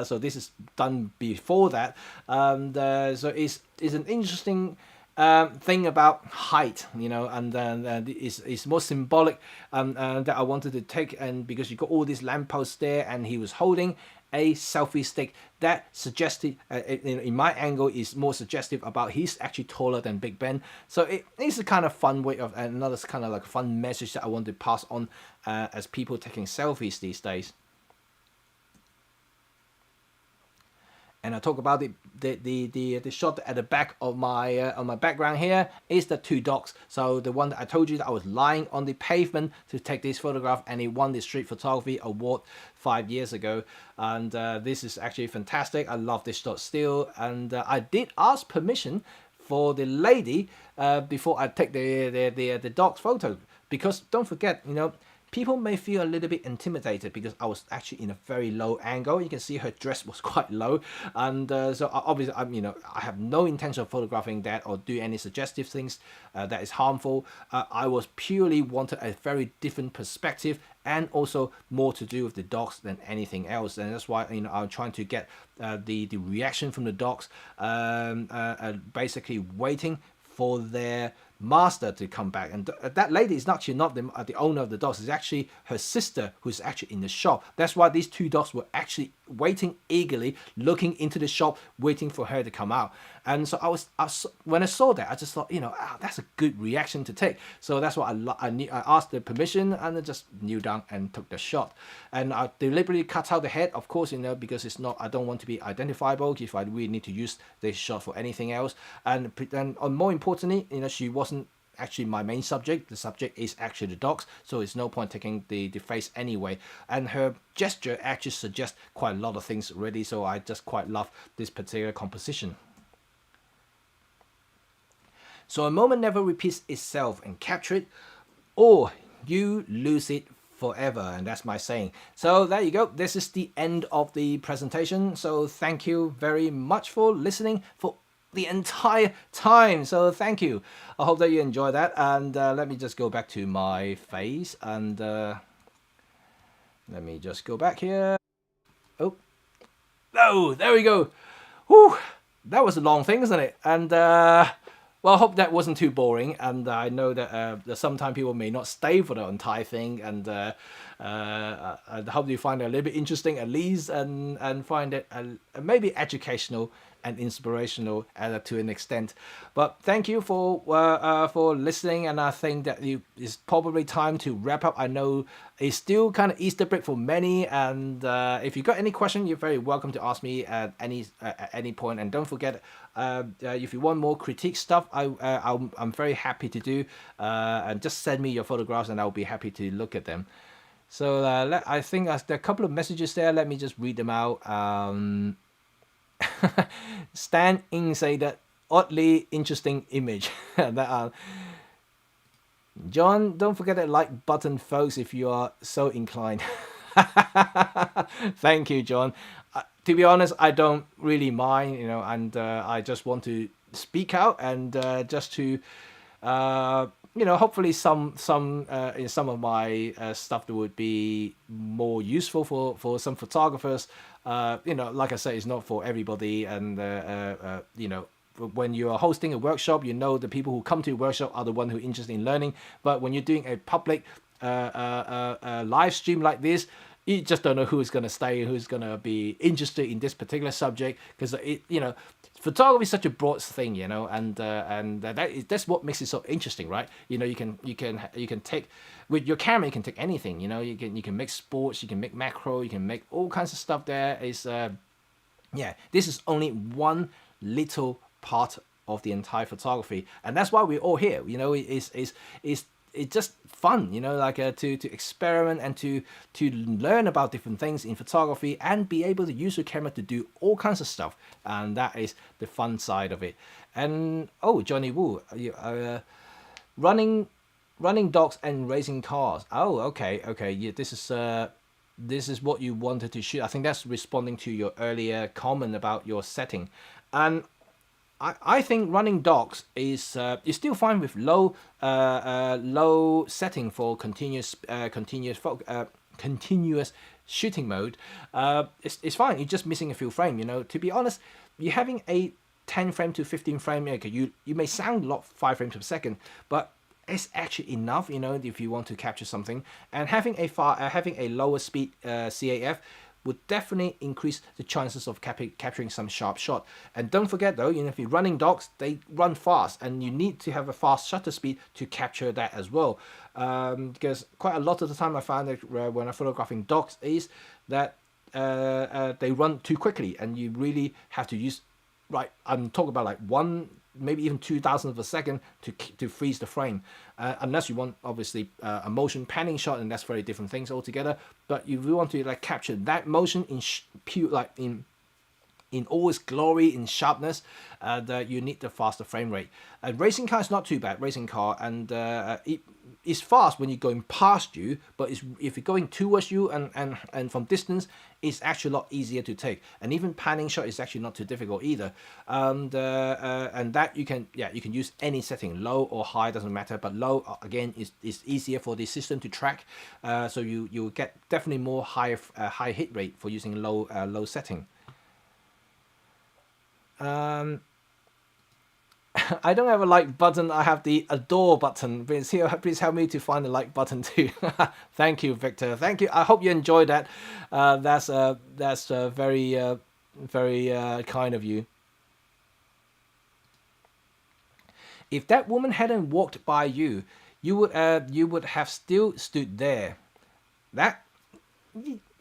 So this is done before that. And so it's an interesting thing about height, you know, and then it's more symbolic that I wanted to take, and because you got all these lampposts there, and he was holding a selfie stick that suggested, in my angle, is more suggestive about he's actually taller than Big Ben. So it's a kind of fun way of, another kind of like fun message that I want to pass on as people taking selfies these days. And I talk about the shot at the back of my on my background here is the two dogs. So the one that I told you that I was lying on the pavement to take this photograph, and he won the street photography award 5 years ago. And this is actually fantastic. I love this shot still, and I did ask permission for the lady before I take the dog's photo, because don't forget, you know, people may feel a little bit intimidated because I was actually in a very low angle. You can see her dress was quite low, and so obviously I have no intention of photographing that or do any suggestive things that is harmful. I was purely wanted a very different perspective, and also more to do with the dogs than anything else, and that's why I'm trying to get the reaction from the dogs, basically waiting for their master to come back. And that lady is actually not the owner of the dogs. It's actually her sister who's actually in the shop. That's why these two dogs were actually waiting eagerly, looking into the shop, waiting for her to come out. And so when I saw that, I just thought, that's a good reaction to take. So that's why I asked the permission, and I just kneeled down and took the shot. And I deliberately cut out the head, of course, because it's not, I don't want to be identifiable if I really need to use this shot for anything else. And more importantly, she wasn't actually my main subject. The subject is actually the dogs, so it's no point taking the face anyway. And her gesture actually suggests quite a lot of things already, so I just quite love this particular composition. So a moment never repeats itself, and capture it or you lose it forever, and that's my saying. So there you go. This is the end of the presentation. So thank you very much for listening for the entire time. So thank you. I hope that you enjoy that. And let me just go back to my face, and let me just go back here. Oh, there we go. Whew, that was a long thing, isn't it? And well, I hope that wasn't too boring, and I know that sometimes people may not stay for the entire thing, and I hope you find it a little bit interesting at least, and find it maybe educational and inspirational to an extent. But thank you for listening, and I think that it's probably time to wrap up. I know it's still kind of Easter break for many, and if you got any question, you're very welcome to ask me at any point. And don't forget, if you want more critique stuff, I'm very happy to do, and just send me your photographs, and I'll be happy to look at them. So I think there are a couple of messages there. Let me just read them out. Stan In say that oddly interesting image. John, don't forget that like button, folks, if you are so inclined. Thank you, John. To be honest, I don't really mind, and I just want to speak out, and just to hopefully some in some of my stuff that would be more useful for some photographers. Like I say, it's not for everybody, and when you are hosting a workshop, the people who come to your workshop are the one who are interested in learning. But when you're doing a public live stream like this, you just don't know who's going to stay, who's going to be interested in this particular subject, because photography is such a broad thing, and that's what makes it so interesting, right? You can take with your camera, you can take anything, you can make sports, you can make macro, you can make all kinds of stuff. There is this is only one little part of the entire photography, and that's why we're all here. It's just fun, to experiment and to learn about different things in photography, and be able to use your camera to do all kinds of stuff, and that is the fun side of it. And Johnny Wu, running dogs and racing cars. Oh, okay. Yeah, this is what you wanted to shoot. I think that's responding to your earlier comment about your setting, and I think running dogs is still fine with low setting for continuous shooting mode. It's fine. You're just missing a few frames. To be honest, you're having a 10 frame to 15 frame, okay, you may sound a lot 5 frames per second, but it's actually enough, you know, if you want to capture something. And having a lower speed CAF would definitely increase the chances of capturing some sharp shot. And don't forget though, you know, if you're running dogs, they run fast, and you need to have a fast shutter speed to capture that as well. Because quite a lot of the time I find that when I'm photographing dogs is that they run too quickly, and you really have to use, right, I'm talking about like 1, maybe even 2,000 of a second to freeze the frame, unless you want obviously a motion panning shot, and that's very different things altogether. But if you want to like capture that motion in pure, like in all its glory, in sharpness, that you need the faster frame rate. Racing car is not too bad, racing car, and it's fast when you're going past you, but if you're going towards you and from distance, it's actually a lot easier to take. And even panning shot is actually not too difficult either. And that you can use any setting, low or high, doesn't matter. But low again is easier for the system to track. So you get definitely more high hit rate for using low setting. I don't have a like button. I have the adore button. Please help me to find the like button too. Thank you, Victor. Thank you. I hope you enjoyed that. That's very kind of you. If that woman hadn't walked by you, you would have still stood there. That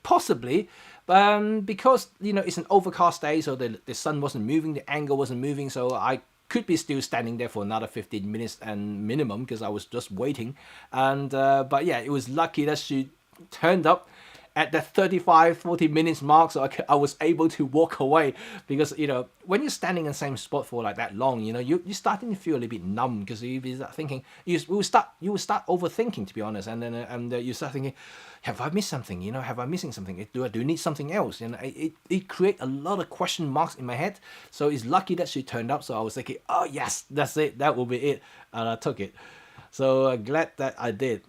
possibly. Because you know it's an overcast day, so the sun wasn't moving, the angle wasn't moving, so I could be still standing there for another 15 minutes and minimum, because I was just waiting. And but yeah, it was lucky that she turned up at the 35-40 minutes mark, so I was able to walk away. Because you know, when you're standing in the same spot for like that long, you know, you're starting to feel a little bit numb, because you start thinking, you will start overthinking, to be honest. And then you start thinking, have I missed something? You know, have I missing something? Do I need something else? You know, it creates a lot of question marks in my head. So it's lucky that she turned up. So I was thinking, oh yes, that's it, that will be it, and I took it. So glad that I did.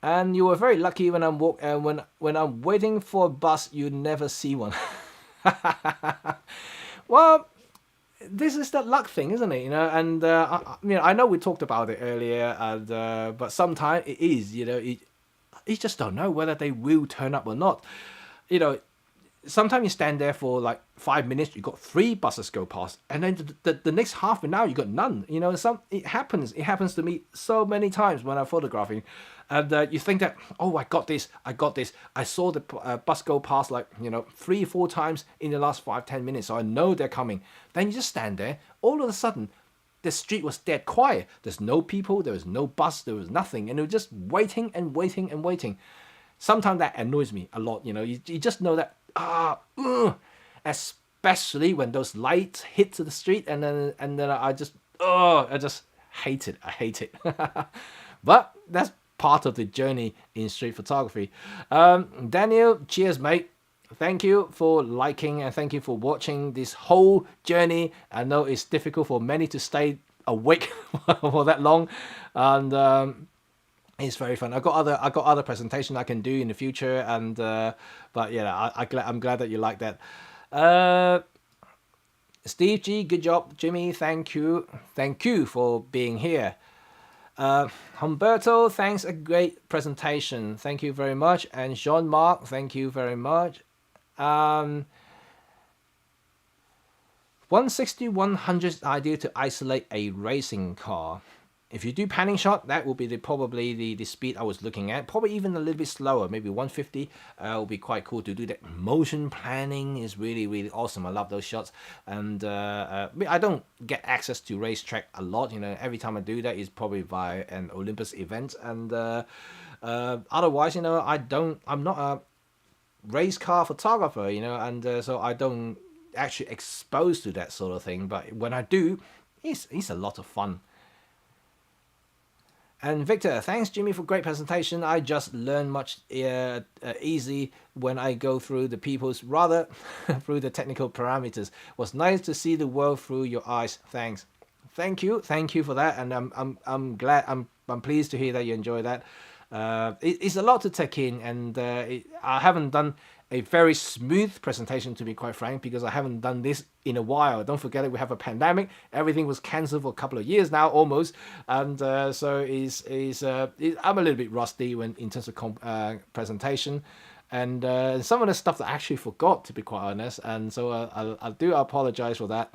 And you were very lucky when I'm when I'm waiting for a bus, you never see one. Well, this is the luck thing, isn't it? You know, and I know we talked about it earlier, and but sometimes it is. You know, you just don't know whether they will turn up or not. You know, sometimes you stand there for like 5 minutes, you got 3 buses go past, and then the next half an hour you got none. You know, it happens to me so many times when I'm photographing, and you think that, oh, I got this, I saw the bus go past like, you know, 3-4 times in the last 5-10 minutes, so I know they're coming. Then you just stand there, all of a sudden the street was dead quiet, there's no people, there was no bus, there was nothing, and it was just waiting and waiting and waiting. Sometimes that annoys me a lot. You know, you just know that, especially when those lights hit to the street, and then I just hate it. I hate it. But that's part of the journey in street photography. Daniel, cheers, mate. Thank you for liking, and thank you for watching this whole journey. I know it's difficult for many to stay awake for that long, and it's very fun. I got other presentation I can do in the future, and but yeah, I'm glad that you like that. Steve G, good job. Jimmy, thank you for being here. Humberto, thanks, a great presentation. Thank you very much. And Jean-Marc, thank you very much. 160-100 is ideal to isolate a racing car. If you do panning shot, that will be probably the speed I was looking at. Probably even a little bit slower, maybe 150. Will be quite cool to do that. Motion planning is really, really awesome. I love those shots. And I don't get access to racetrack a lot. You know, every time I do that is probably via an Olympus event. And otherwise, you know, I'm not a race car photographer, you know, and so I don't actually expose to that sort of thing. But when I do, it's a lot of fun. And Victor, thanks Jimmy for great presentation. I just learn much easy when I go through the people's, rather through the technical parameters. Was nice to see the world through your eyes. Thanks. Thank you for that, and I'm glad, I'm pleased to hear that you enjoy that. It's a lot to take in, and I haven't done a very smooth presentation, to be quite frank, because I haven't done this in a while. Don't forget that we have a pandemic. Everything was cancelled for a couple of years now, almost, and so I'm a little bit rusty when in terms of presentation, and some of the stuff that I actually forgot, to be quite honest, and so I do apologize for that.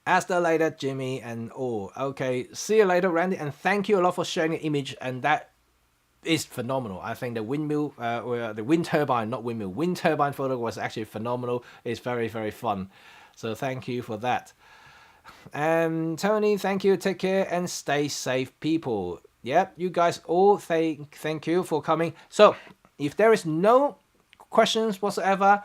Hasta later, Jimmy and all. Okay, see you later, Randy, and thank you a lot for sharing the image, and that is phenomenal. I think the windmill, or the wind turbine, not windmill, wind turbine photo was actually phenomenal. It's very, very fun. So thank you for that. And Tony, thank you. Take care and stay safe, people. Yep, you guys all thank you for coming. So if there is no questions whatsoever,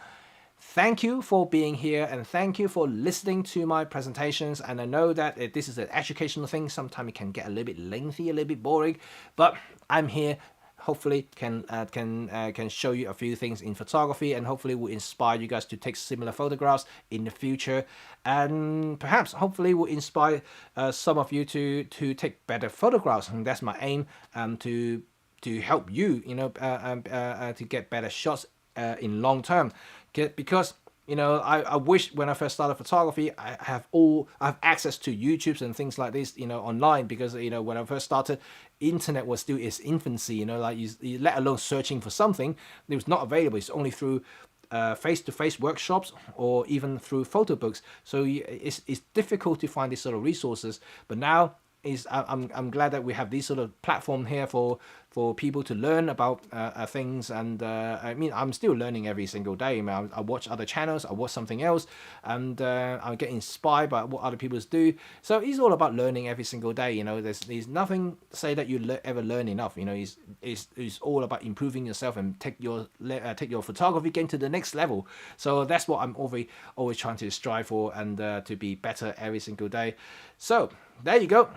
thank you for being here and thank you for listening to my presentations. And I know that this is an educational thing. Sometimes it can get a little bit lengthy, a little bit boring, but I'm here. Hopefully can show you a few things in photography, and hopefully will inspire you guys to take similar photographs in the future, and perhaps hopefully will inspire some of you to take better photographs. And that's my aim, to help you, to get better shots in long term. Because I wish when I first started photography, I have access to YouTubes and things like this, online, because when I first started, internet was still its infancy, like you let alone searching for something, it was not available. It's only through face-to-face workshops or even through photo books. So it's difficult to find these sort of resources. But now I'm glad that we have this sort of platform here for people to learn about things. And I mean, I'm still learning every single day. I watch other channels, I watch something else, and I get inspired by what other people do. So it's all about learning every single day. There's nothing to say that you ever learn enough. It's all about improving yourself and take your photography game to the next level. So that's what I'm always trying to strive for, and to be better every single day. So there you go.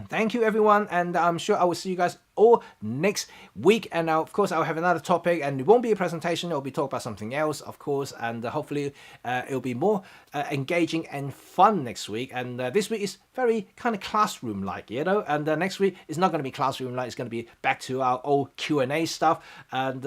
Thank you, everyone, and I'm sure I will see you guys all next week. And now, of course, I'll have another topic, and it won't be a presentation. It'll be talk about something else, of course, and hopefully it'll be more engaging and fun next week. And this week is very kind of classroom-like, and next week is not going to be classroom-like. It's going to be back to our old Q&A stuff. And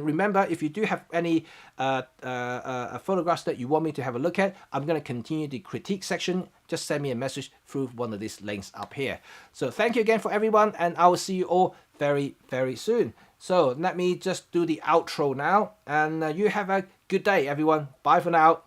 remember, if you do have any photographs that you want me to have a look at, I'm going to continue the critique section. Just send me a message through one of these links up here. So thank you again for everyone, and I will see you all very, very soon. So let me just do the outro now, and you have a good day, everyone. Bye for now.